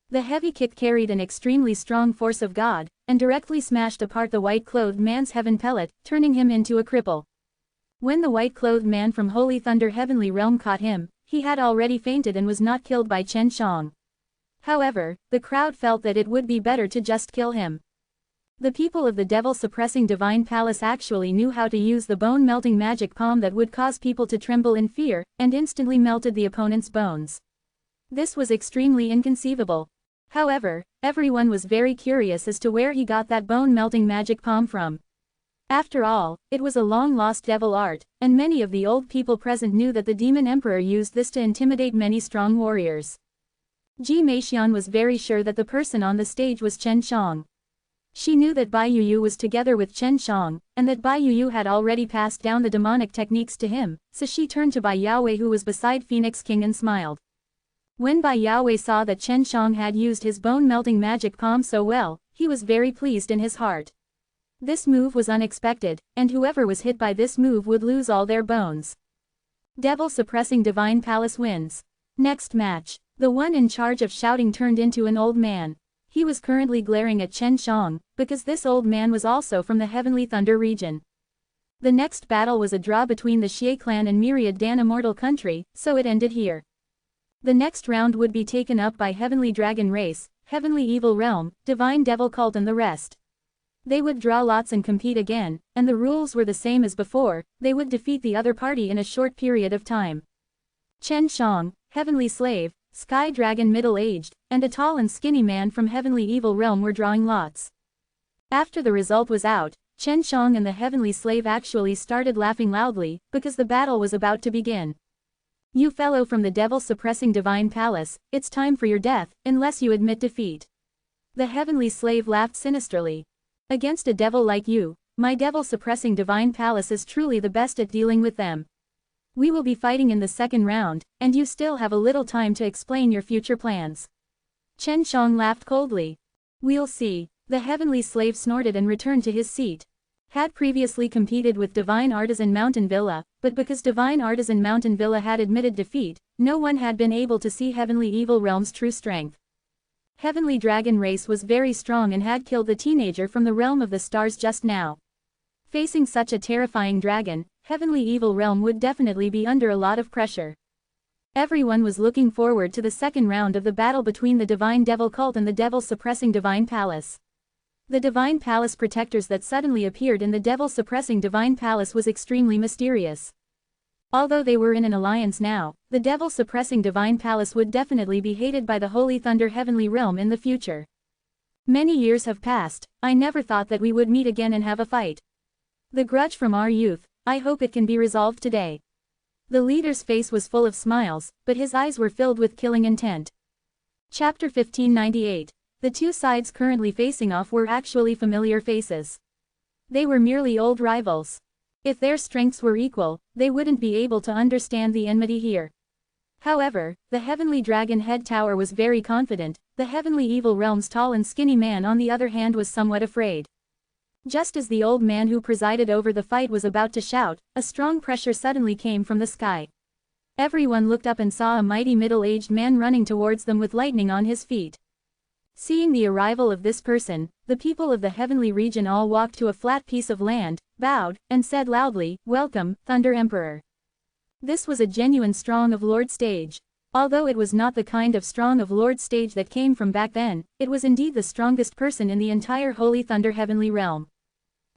The heavy kick carried an extremely strong force of God, and directly smashed apart the white-clothed man's heaven pellet, turning him into a cripple. When the white-clothed man from Holy Thunder Heavenly Realm caught him, he had already fainted and was not killed by Chen Shang. However, the crowd felt that it would be better to just kill him. The people of the devil-suppressing divine palace actually knew how to use the bone-melting magic palm that would cause people to tremble in fear, and instantly melted the opponent's bones. This was extremely inconceivable. However, everyone was very curious as to where he got that bone-melting magic palm from. After all, it was a long-lost devil art, and many of the old people present knew that the demon emperor used this to intimidate many strong warriors. Ji Meixian was very sure that the person on the stage was Chen Shang. She knew that Bai Yuyu was together with Chen Shang, and that Bai Yuyu had already passed down the demonic techniques to him, so she turned to Bai Yaowei who was beside Phoenix King and smiled. When Bai Yaowei saw that Chen Shang had used his bone-melting magic palm so well, he was very pleased in his heart. This move was unexpected, and whoever was hit by this move would lose all their bones. Devil-suppressing divine palace wins. Next match. The one in charge of shouting turned into an old man. He was currently glaring at Chen Shang, because this old man was also from the Heavenly Thunder region. The next battle was a draw between the Xie clan and Myriad Dan Immortal country, so it ended here. The next round would be taken up by Heavenly Dragon Race, Heavenly Evil Realm, Divine Devil Cult and the rest. They would draw lots and compete again, and the rules were the same as before, they would defeat the other party in a short period of time. Chen Shang, Heavenly Slave, Sky Dragon middle-aged, and a tall and skinny man from Heavenly Evil Realm were drawing lots. After the result was out, Chen Shang and the Heavenly Slave actually started laughing loudly, because the battle was about to begin. You fellow from the devil-suppressing divine palace, it's time for your death, unless you admit defeat. The Heavenly Slave laughed sinisterly. Against a devil like you, my devil-suppressing divine palace is truly the best at dealing with them. We will be fighting in the second round, and you still have a little time to explain your future plans. Chen Shang laughed coldly. We'll see. The Heavenly Slave snorted and returned to his seat. Had previously competed with Divine Artisan Mountain Villa, but because Divine Artisan Mountain Villa had admitted defeat, no one had been able to see Heavenly Evil Realm's true strength. Heavenly Dragon Race was very strong and had killed the teenager from the Realm of the Stars just now. Facing such a terrifying dragon, Heavenly Evil Realm would definitely be under a lot of pressure. Everyone was looking forward to the second round of the battle between the Divine Devil Cult and the Devil-suppressing Divine Palace. The Divine Palace protectors that suddenly appeared in the Devil-suppressing Divine Palace was extremely mysterious. Although they were in an alliance now, the Devil-suppressing Divine Palace would definitely be hated by the Holy Thunder Heavenly Realm in the future. Many years have passed, I never thought that we would meet again and have a fight. The grudge from our youth, I hope it can be resolved today. The leader's face was full of smiles, but his eyes were filled with killing intent. Chapter 1598. The two sides currently facing off were actually familiar faces. They were merely old rivals. If their strengths were equal, they wouldn't be able to understand the enmity here. However, the Heavenly Dragon Head Tower was very confident, the Heavenly Evil Realm's tall and skinny man on the other hand was somewhat afraid. Just as the old man who presided over the fight was about to shout, a strong pressure suddenly came from the sky. Everyone looked up and saw a mighty middle-aged man running towards them with lightning on his feet. Seeing the arrival of this person, the people of the heavenly region all walked to a flat piece of land, bowed, and said loudly, "Welcome, Thunder Emperor." This was a genuine Strong of Lord stage. Although it was not the kind of Strong of Lord stage that came from back then, it was indeed the strongest person in the entire Holy Thunder Heavenly Realm.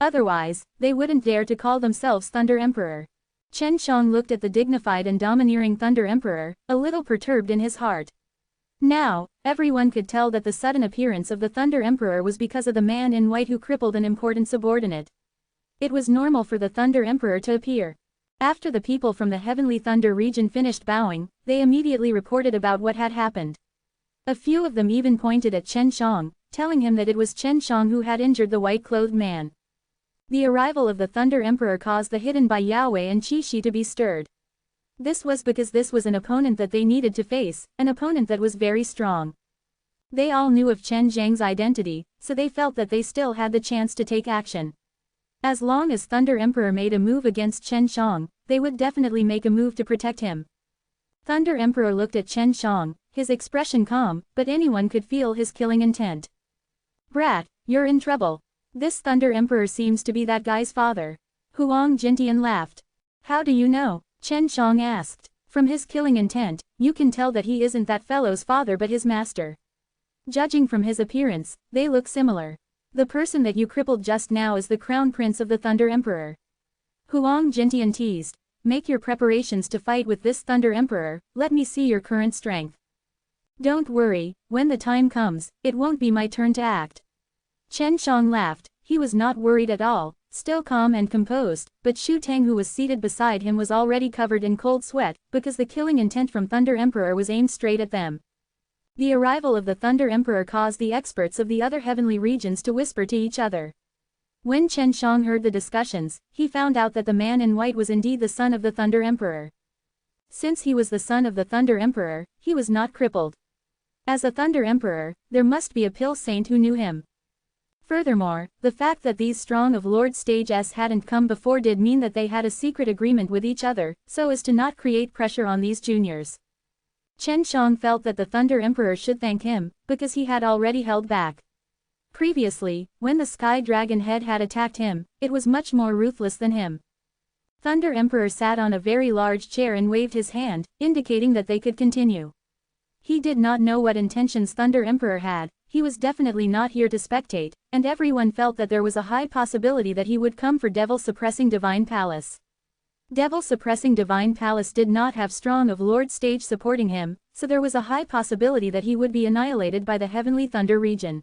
Otherwise, they wouldn't dare to call themselves Thunder Emperor. Chen Shang looked at the dignified and domineering Thunder Emperor, a little perturbed in his heart. Now, everyone could tell that the sudden appearance of the Thunder Emperor was because of the man in white who crippled an important subordinate. It was normal for the Thunder Emperor to appear. After the people from the Heavenly Thunder region finished bowing, they immediately reported about what had happened. A few of them even pointed at Chen Shang, telling him that it was Chen Shang who had injured the white-clothed man. The arrival of the Thunder Emperor caused the hidden by Yaowei and Qi Shi to be stirred. This was because this was an opponent that they needed to face, an opponent that was very strong. They all knew of Chen Zhang's identity, so they felt that they still had the chance to take action. As long as Thunder Emperor made a move against Chen Shang, they would definitely make a move to protect him. Thunder Emperor looked at Chen Shang, his expression calm, but anyone could feel his killing intent. "Brat, you're in trouble. This Thunder Emperor seems to be that guy's father." Huang Jintian laughed. "How do you know?" Chen Shang asked. "From his killing intent, you can tell that he isn't that fellow's father but his master. Judging from his appearance, they look similar. The person that you crippled just now is the Crown Prince of the Thunder Emperor." Huang Jintian teased. "Make your preparations to fight with this Thunder Emperor, let me see your current strength. Don't worry, when the time comes, it won't be my turn to act." Chen Shang laughed, he was not worried at all, still calm and composed, but Xu Tang who was seated beside him was already covered in cold sweat, because the killing intent from Thunder Emperor was aimed straight at them. The arrival of the Thunder Emperor caused the experts of the other heavenly regions to whisper to each other. When Chen Shang heard the discussions, he found out that the man in white was indeed the son of the Thunder Emperor. Since he was the son of the Thunder Emperor, he was not crippled. As a Thunder Emperor, there must be a pill saint who knew him. Furthermore, the fact that these strong of Lord Stage S hadn't come before did mean that they had a secret agreement with each other, so as to not create pressure on these juniors. Chen Shang felt that the Thunder Emperor should thank him, because he had already held back. Previously, when the Sky Dragon head had attacked him, it was much more ruthless than him. Thunder Emperor sat on a very large chair and waved his hand, indicating that they could continue. He did not know what intentions Thunder Emperor had, he was definitely not here to spectate, and everyone felt that there was a high possibility that he would come for Devil Suppressing Divine Palace. Devil Suppressing Divine Palace did not have strong of Lord Stage supporting him, so there was a high possibility that he would be annihilated by the Heavenly Thunder region.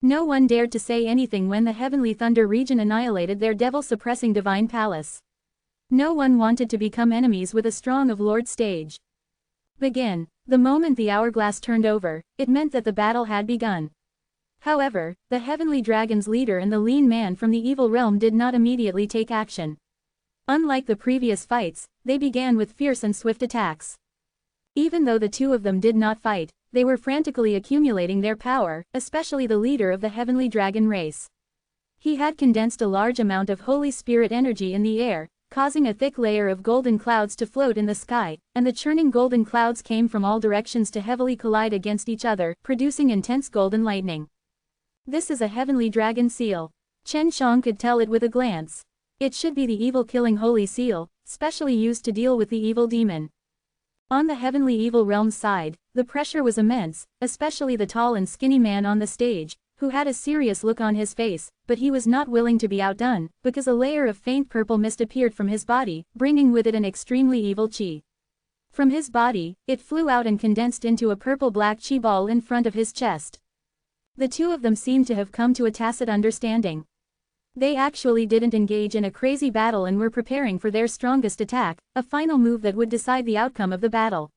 No one dared to say anything when the Heavenly Thunder region annihilated their Devil Suppressing Divine Palace. No one wanted to become enemies with a strong of Lord Stage. Begin. The moment the hourglass turned over, it meant that the battle had begun. However, the Heavenly Dragon's leader and the lean man from the evil realm did not immediately take action. Unlike the previous fights, they began with fierce and swift attacks. Even though the two of them did not fight, they were frantically accumulating their power, especially the leader of the Heavenly Dragon race. He had condensed a large amount of Holy Spirit energy in the air, causing a thick layer of golden clouds to float in the sky, and the churning golden clouds came from all directions to heavily collide against each other, producing intense golden lightning. This is a Heavenly Dragon seal. Chen Shang could tell it with a glance. It should be the evil-killing holy seal, specially used to deal with the evil demon. On the Heavenly Evil Realm's side, the pressure was immense, especially the tall and skinny man on the stage, who had a serious look on his face, but he was not willing to be outdone, because a layer of faint purple mist appeared from his body, bringing with it an extremely evil chi. From his body, it flew out and condensed into a purple-black chi ball in front of his chest. The two of them seemed to have come to a tacit understanding. They actually didn't engage in a crazy battle and were preparing for their strongest attack, a final move that would decide the outcome of the battle.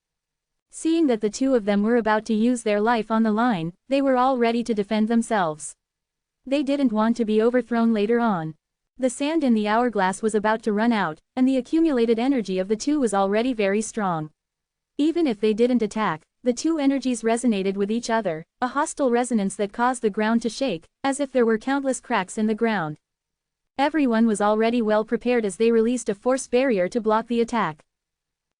Seeing that the two of them were about to use their life on the line, they were all ready to defend themselves. They didn't want to be overthrown later on. The sand in the hourglass was about to run out, and the accumulated energy of the two was already very strong. Even if they didn't attack, the two energies resonated with each other, a hostile resonance that caused the ground to shake, as if there were countless cracks in the ground. Everyone was already well prepared as they released a force barrier to block the attack.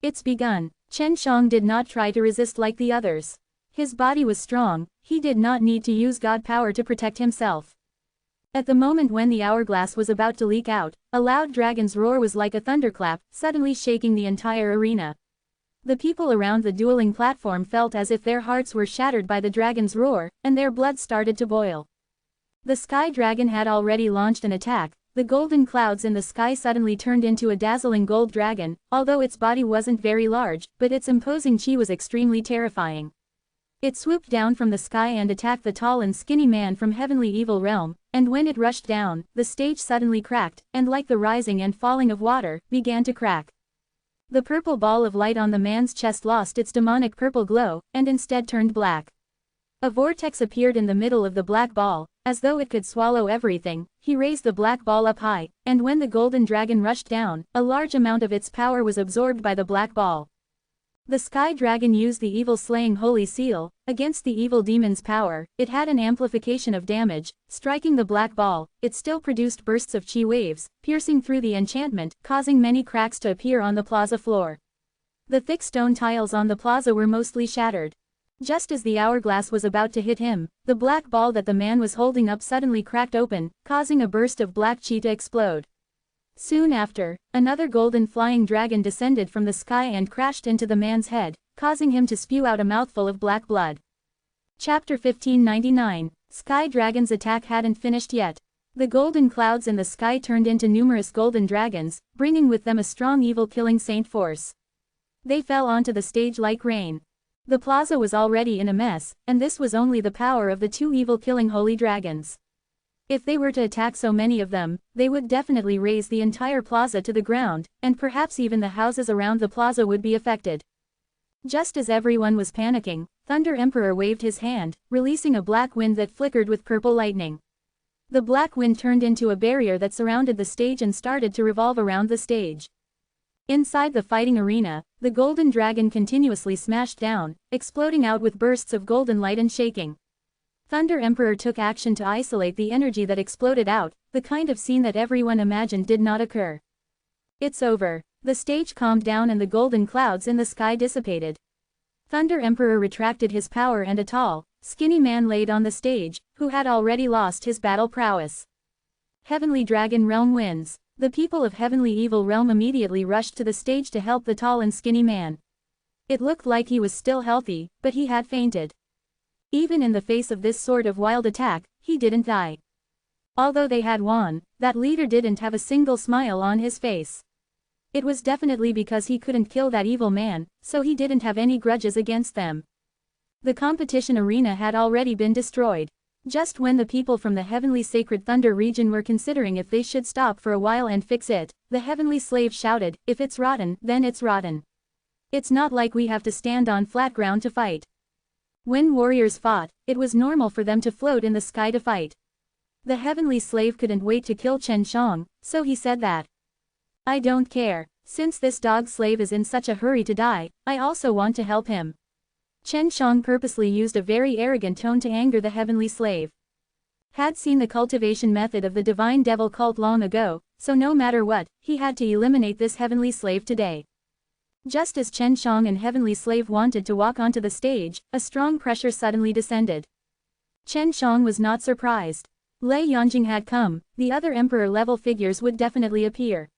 It's begun. Chen Shang did not try to resist like the others. His body was strong, he did not need to use God power to protect himself. At the moment when the hourglass was about to leak out, a loud dragon's roar was like a thunderclap, suddenly shaking the entire arena. The people around the dueling platform felt as if their hearts were shattered by the dragon's roar, and their blood started to boil. The Sky Dragon had already launched an attack. The golden clouds in the sky suddenly turned into a dazzling gold dragon, although its body wasn't very large, but its imposing chi was extremely terrifying. It swooped down from the sky and attacked the tall and skinny man from heavenly evil realm, and when it rushed down, the stage suddenly cracked, and like the rising and falling of water, began to crack. The purple ball of light on the man's chest lost its demonic purple glow, and instead turned black. A vortex appeared in the middle of the black ball, as though it could swallow everything. He raised the black ball up high, and when the golden dragon rushed down, a large amount of its power was absorbed by the black ball. The sky dragon used the evil-slaying holy seal against the evil demon's power. It had an amplification of damage. Striking the black ball, it still produced bursts of chi waves, piercing through the enchantment, causing many cracks to appear on the plaza floor. The thick stone tiles on the plaza were mostly shattered. Just as the hourglass was about to hit him, the black ball that the man was holding up suddenly cracked open, causing a burst of black chi to explode. Soon after, another golden flying dragon descended from the sky and crashed into the man's head, causing him to spew out a mouthful of black blood. Chapter 1599. Sky Dragon's attack hadn't finished yet. The golden clouds in the sky turned into numerous golden dragons, bringing with them a strong evil-killing saint force. They fell onto the stage like rain. The plaza was already in a mess, and this was only the power of the two evil-killing holy dragons. If they were to attack so many of them, they would definitely raze the entire plaza to the ground, and perhaps even the houses around the plaza would be affected. Just as everyone was panicking, Thunder Emperor waved his hand, releasing a black wind that flickered with purple lightning. The black wind turned into a barrier that surrounded the stage and started to revolve around the stage. Inside the fighting arena, the golden dragon continuously smashed down, exploding out with bursts of golden light and shaking. Thunder Emperor took action to isolate the energy that exploded out, the kind of scene that everyone imagined did not occur. It's over. The stage calmed down and the golden clouds in the sky dissipated. Thunder Emperor retracted his power and a tall, skinny man laid on the stage, who had already lost his battle prowess. Heavenly Dragon Realm wins. The people of Heavenly Evil Realm immediately rushed to the stage to help the tall and skinny man. It looked like he was still healthy, but he had fainted. Even in the face of this sort of wild attack, he didn't die. Although they had won, that leader didn't have a single smile on his face. It was definitely because he couldn't kill that evil man, so he didn't have any grudges against them. The competition arena had already been destroyed. Just when the people from the Heavenly Sacred Thunder region were considering if they should stop for a while and fix it, the Heavenly Slave shouted, "If it's rotten, then it's rotten. It's not like we have to stand on flat ground to fight." When warriors fought, it was normal for them to float in the sky to fight. The Heavenly Slave couldn't wait to kill Chen Shang, so he said that. "I don't care. Since this dog slave is in such a hurry to die, I also want to help him." Chen Shang purposely used a very arrogant tone to anger the Heavenly Slave. Had seen the cultivation method of the Divine Devil cult long ago, so no matter what, he had to eliminate this Heavenly Slave today. Just as Chen Shang and Heavenly Slave wanted to walk onto the stage, a strong pressure suddenly descended. Chen Shang was not surprised. Lei Yanjing had come, the other emperor-level figures would definitely appear.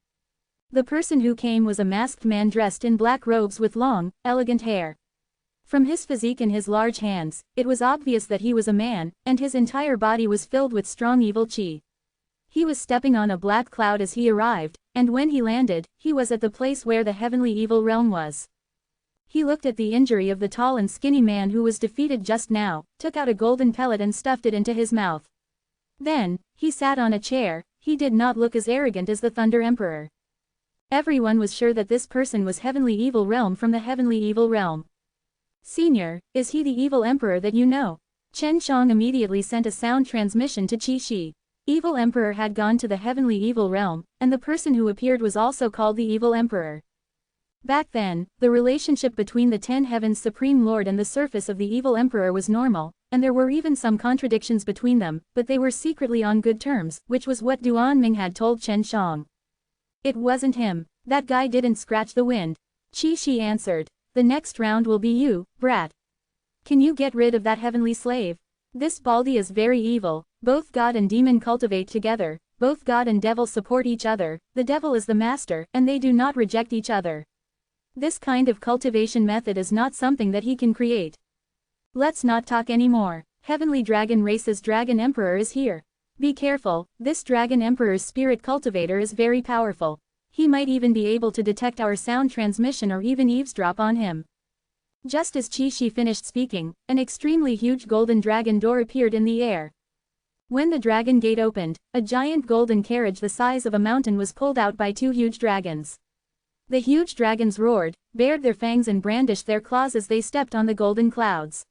The person who came was a masked man dressed in black robes with long, elegant hair. From his physique and his large hands, it was obvious that he was a man, and his entire body was filled with strong evil chi. He was stepping on a black cloud as he arrived, and when he landed, he was at the place where the Heavenly Evil Realm was. He looked at the injury of the tall and skinny man who was defeated just now, took out a golden pellet and stuffed it into his mouth. Then, he sat on a chair. He did not look as arrogant as the Thunder Emperor. Everyone was sure that this person was Heavenly Evil Realm from the Heavenly Evil Realm. "Senior, is he the evil emperor that you know?" Chen Shang immediately sent a sound transmission to Qi Shi. Evil Emperor had gone to the Heavenly Evil Realm, and the person who appeared was also called the Evil Emperor. Back then, the relationship between the 10 Heavens Supreme Lord and the surface of the Evil Emperor was normal, and there were even some contradictions between them, but they were secretly on good terms, which was what Duan Ming had told Chen Shang. "It wasn't him. That guy didn't scratch the wind." Qi Shi answered. "The next round will be you, brat. Can you get rid of that Heavenly Slave? This Baldi is very evil. Both God and demon cultivate together, both God and devil support each other, the devil is the master, and they do not reject each other. This kind of cultivation method is not something that he can create. Let's not talk anymore. Heavenly Dragon Race's Dragon Emperor is here. Be careful, this Dragon Emperor's spirit cultivator is very powerful. He might even be able to detect our sound transmission or even eavesdrop on him." Just as Qi finished speaking, an extremely huge golden dragon door appeared in the air. When the dragon gate opened, a giant golden carriage the size of a mountain was pulled out by two huge dragons. The huge dragons roared, bared their fangs and brandished their claws as they stepped on the golden clouds.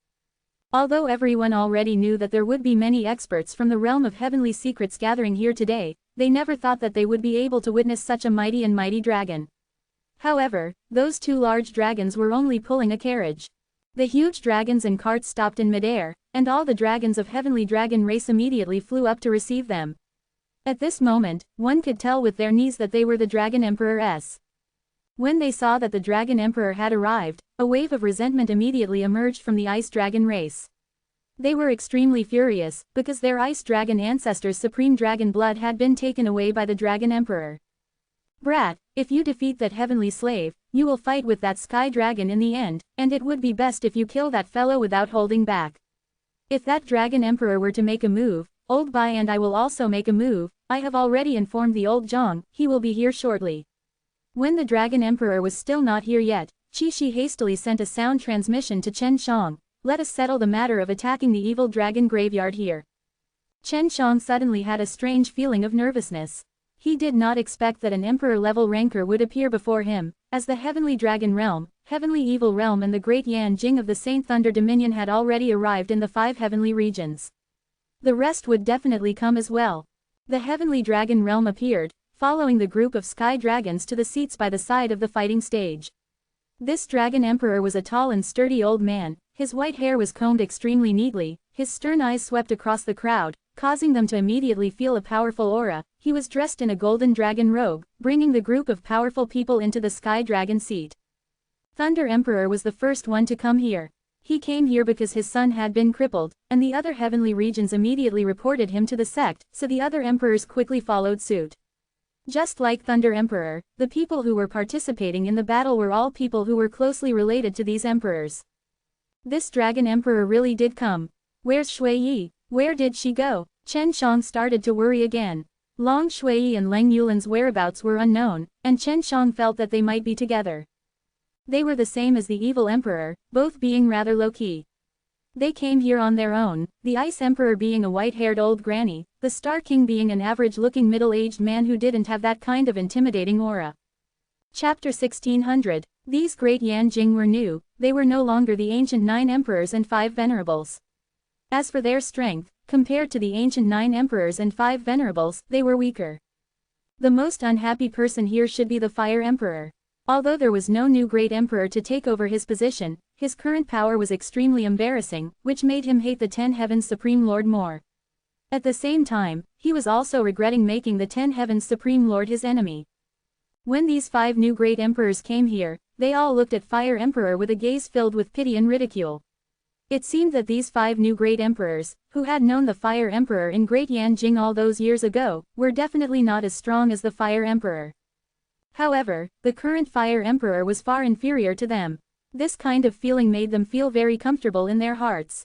Although everyone already knew that there would be many experts from the realm of heavenly secrets gathering here today, they never thought that they would be able to witness such a mighty dragon. However, those two large dragons were only pulling a carriage. The huge dragons and carts stopped in midair, and all the dragons of heavenly dragon race immediately flew up to receive them. At this moment, one could tell with their knees that they were the Dragon Emperor's. When they saw that the Dragon Emperor had arrived, a wave of resentment immediately emerged from the Ice Dragon race. They were extremely furious, because their Ice Dragon ancestors' supreme dragon blood had been taken away by the Dragon Emperor. Brat, if you defeat that heavenly slave, you will fight with that sky dragon in the end, and it would be best if you kill that fellow without holding back. If that Dragon Emperor were to make a move, old Bai and I will also make a move. I have already informed the old Zhang, he will be here shortly. When the Dragon Emperor was still not here yet, Qi hastily sent a sound transmission to Chen Shang. Let us settle the matter of attacking the evil dragon graveyard here. Chen Shang suddenly had a strange feeling of nervousness. He did not expect that an emperor-level ranker would appear before him, as the Heavenly Dragon Realm, Heavenly Evil Realm and the Great Yan Jing of the Saint Thunder Dominion had already arrived in the 5 heavenly regions. The rest would definitely come as well. The Heavenly Dragon Realm appeared, following the group of sky dragons to the seats by the side of the fighting stage. This Dragon Emperor was a tall and sturdy old man, his white hair was combed extremely neatly, his stern eyes swept across the crowd, causing them to immediately feel a powerful aura. He was dressed in a golden dragon robe, bringing the group of powerful people into the sky dragon seat. Thunder Emperor was the first one to come here. He came here because his son had been crippled, and the other heavenly regions immediately reported him to the sect, so the other emperors quickly followed suit. Just like Thunder Emperor, the people who were participating in the battle were all people who were closely related to these emperors. This Dragon Emperor really did come. Where's Shui Yi? Where did she go? Chen Shang started to worry again. Long Shui Yi and Leng Yulin's whereabouts were unknown, and Chen Shang felt that they might be together. They were the same as the evil emperor, both being rather low-key. They came here on their own, the Ice Emperor being a white-haired old granny, the Star King being an average-looking middle-aged man who didn't have that kind of intimidating aura. Chapter 1600. These great Yan Jing were new, they were no longer the ancient 9 emperors and 5 venerables. As for their strength, compared to the ancient 9 emperors and 5 venerables, they were weaker. The most unhappy person here should be the Fire Emperor. Although there was no new great emperor to take over his position, his current power was extremely embarrassing, which made him hate the 10 Heavens Supreme Lord more. At the same time, he was also regretting making the 10 Heavens Supreme Lord his enemy. When these 5 new great emperors came here, they all looked at Fire Emperor with a gaze filled with pity and ridicule. It seemed that these 5 new great emperors, who had known the Fire Emperor in Great Yan Jing all those years ago, were definitely not as strong as the Fire Emperor. However, the current Fire Emperor was far inferior to them. This kind of feeling made them feel very comfortable in their hearts.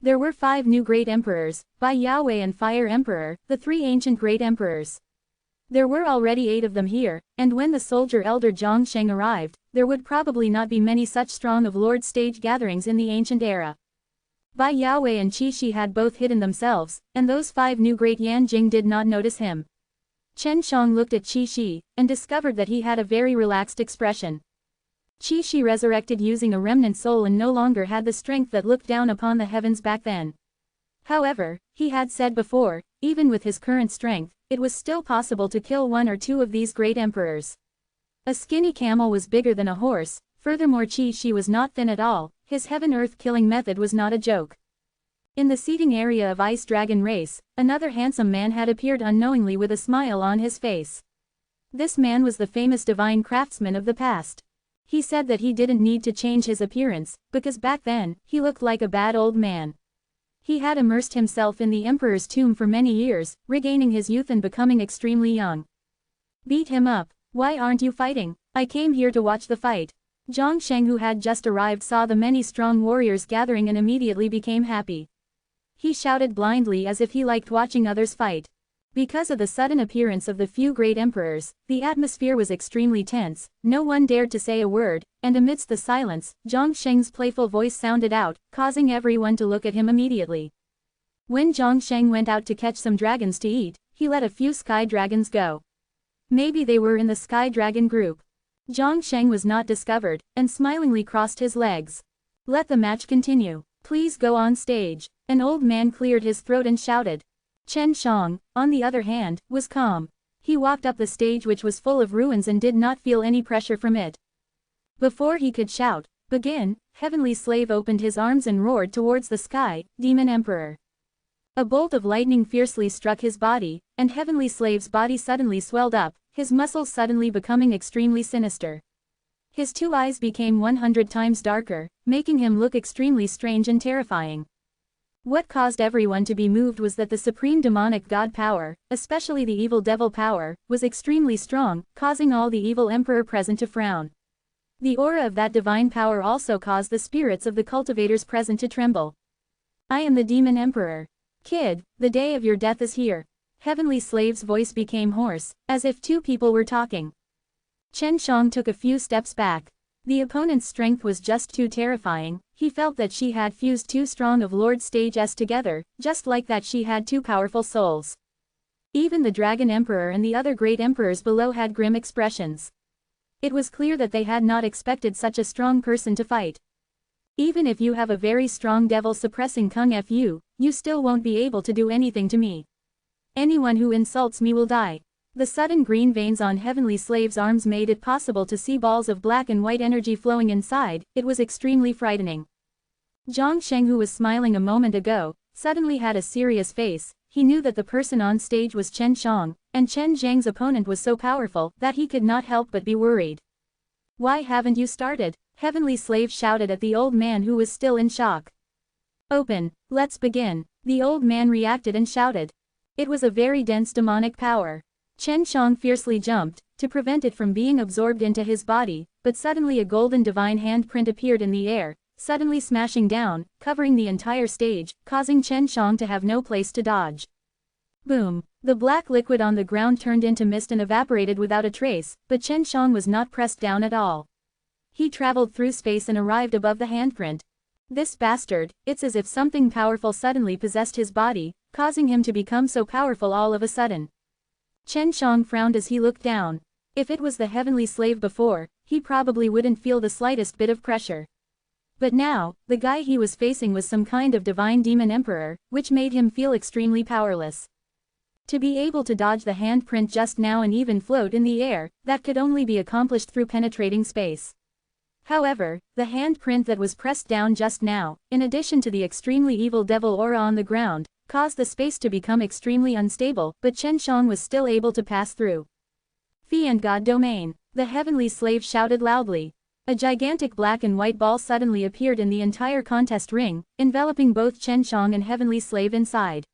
There were 5 new great emperors, Bai Yahweh and Fire Emperor, the 3 ancient great emperors. There were already 8 of them here, and when the soldier elder Zhang Sheng arrived, there would probably not be many such strong of Lord stage gatherings in the ancient era. Bai Yahweh and Qi had both hidden themselves, and those 5 new great Yan Jing did not notice him. Chen Shang looked at Qi, and discovered that he had a very relaxed expression. Qi resurrected using a remnant soul and no longer had the strength that looked down upon the heavens back then. However, he had said before, even with his current strength, it was still possible to kill 1 or 2 of these great emperors. A skinny camel was bigger than a horse, furthermore Qi was not thin at all, his heaven-earth killing method was not a joke. In the seating area of Ice Dragon Race, another handsome man had appeared unknowingly with a smile on his face. This man was the famous divine craftsman of the past. He said that he didn't need to change his appearance, because back then, he looked like a bad old man. He had immersed himself in the Emperor's tomb for many years, regaining his youth and becoming extremely young. Beat him up. Why aren't you fighting? I came here to watch the fight. Zhang Sheng, who had just arrived, saw the many strong warriors gathering and immediately became happy. He shouted blindly as if he liked watching others fight. Because of the sudden appearance of the few great emperors, the atmosphere was extremely tense, no one dared to say a word, and amidst the silence, Zhang Sheng's playful voice sounded out, causing everyone to look at him immediately. When Zhang Sheng went out to catch some dragons to eat, he let a few sky dragons go. Maybe they were in the sky dragon group. Zhang Sheng was not discovered, and smilingly crossed his legs. Let the match continue. Please go on stage. An old man cleared his throat and shouted. Chen Shang, on the other hand, was calm. He walked up the stage which was full of ruins and did not feel any pressure from it. Before he could shout, "Begin," Heavenly Slave opened his arms and roared towards the sky, Demon Emperor. A bolt of lightning fiercely struck his body, and Heavenly Slave's body suddenly swelled up, his muscles suddenly becoming extremely sinister. His two eyes became 100 times darker, making him look extremely strange and terrifying. What caused everyone to be moved was that the supreme demonic god power, especially the evil devil power, was extremely strong, causing all the evil emperor present to frown. The aura of that divine power also caused the spirits of the cultivators present to tremble. I am the demon emperor. Kid, the day of your death is here. Heavenly Slave's voice became hoarse, as if two people were talking. Chen Shang took a few steps back. The opponent's strength was just too terrifying, he felt that she had fused two strong of Lord Stages together, just like that she had two powerful souls. Even the Dragon Emperor and the other great emperors below had grim expressions. It was clear that they had not expected such a strong person to fight. Even if you have a very strong devil suppressing Kung Fu, you still won't be able to do anything to me. Anyone who insults me will die. The sudden green veins on Heavenly Slave's arms made it possible to see balls of black and white energy flowing inside, it was extremely frightening. Zhang Sheng, who was smiling a moment ago, suddenly had a serious face. He knew that the person on stage was Chen Shang, and Chen Zhang's opponent was so powerful that he could not help but be worried. Why haven't you started? Heavenly Slave shouted at the old man who was still in shock. Open, let's begin. The old man reacted and shouted. It was a very dense demonic power. Chen Shang fiercely jumped, to prevent it from being absorbed into his body, but suddenly a golden divine handprint appeared in the air, suddenly smashing down, covering the entire stage, causing Chen Shang to have no place to dodge. Boom! The black liquid on the ground turned into mist and evaporated without a trace, but Chen Shang was not pressed down at all. He traveled through space and arrived above the handprint. This bastard, it's as if something powerful suddenly possessed his body, causing him to become so powerful all of a sudden. Chen Shang frowned as he looked down. If it was the Heavenly Slave before, he probably wouldn't feel the slightest bit of pressure. But now, the guy he was facing was some kind of divine demon emperor, which made him feel extremely powerless. To be able to dodge the handprint just now and even float in the air, that could only be accomplished through penetrating space. However, the handprint that was pressed down just now, in addition to the extremely evil devil aura on the ground, caused the space to become extremely unstable, but Chen Shang was still able to pass through. Fiend God Domain! The Heavenly Slave shouted loudly. A gigantic black and white ball suddenly appeared in the entire contest ring, enveloping both Chen Shang and Heavenly Slave inside.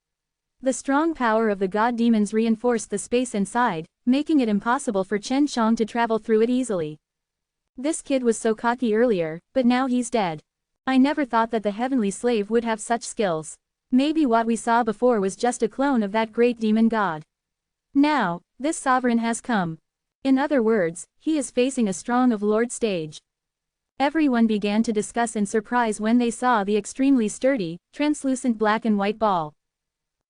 The strong power of the god demons reinforced the space inside, making it impossible for Chen Shang to travel through it easily. This kid was so cocky earlier, but now he's dead. I never thought that the Heavenly Slave would have such skills. Maybe what we saw before was just a clone of that great demon god. Now, this sovereign has come. In other words, he is facing a strong of Lord stage. Everyone began to discuss in surprise when they saw the extremely sturdy, translucent black and white ball.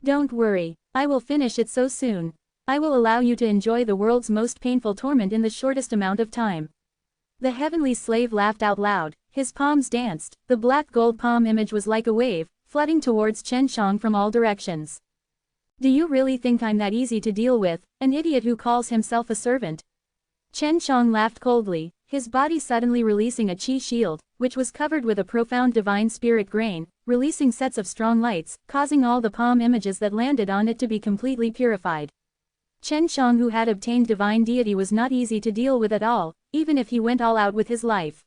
Don't worry, I will finish it so soon. I will allow you to enjoy the world's most painful torment in the shortest amount of time. The Heavenly Slave laughed out loud, his palms danced, the black gold palm image was like a wave, flooding towards Chen Shang from all directions. Do you really think I'm that easy to deal with, an idiot who calls himself a servant? Chen Shang laughed coldly, his body suddenly releasing a chi shield, which was covered with a profound divine spirit grain, releasing sets of strong lights, causing all the palm images that landed on it to be completely purified. Chen Shang, who had obtained divine deity, was not easy to deal with at all, even if he went all out with his life.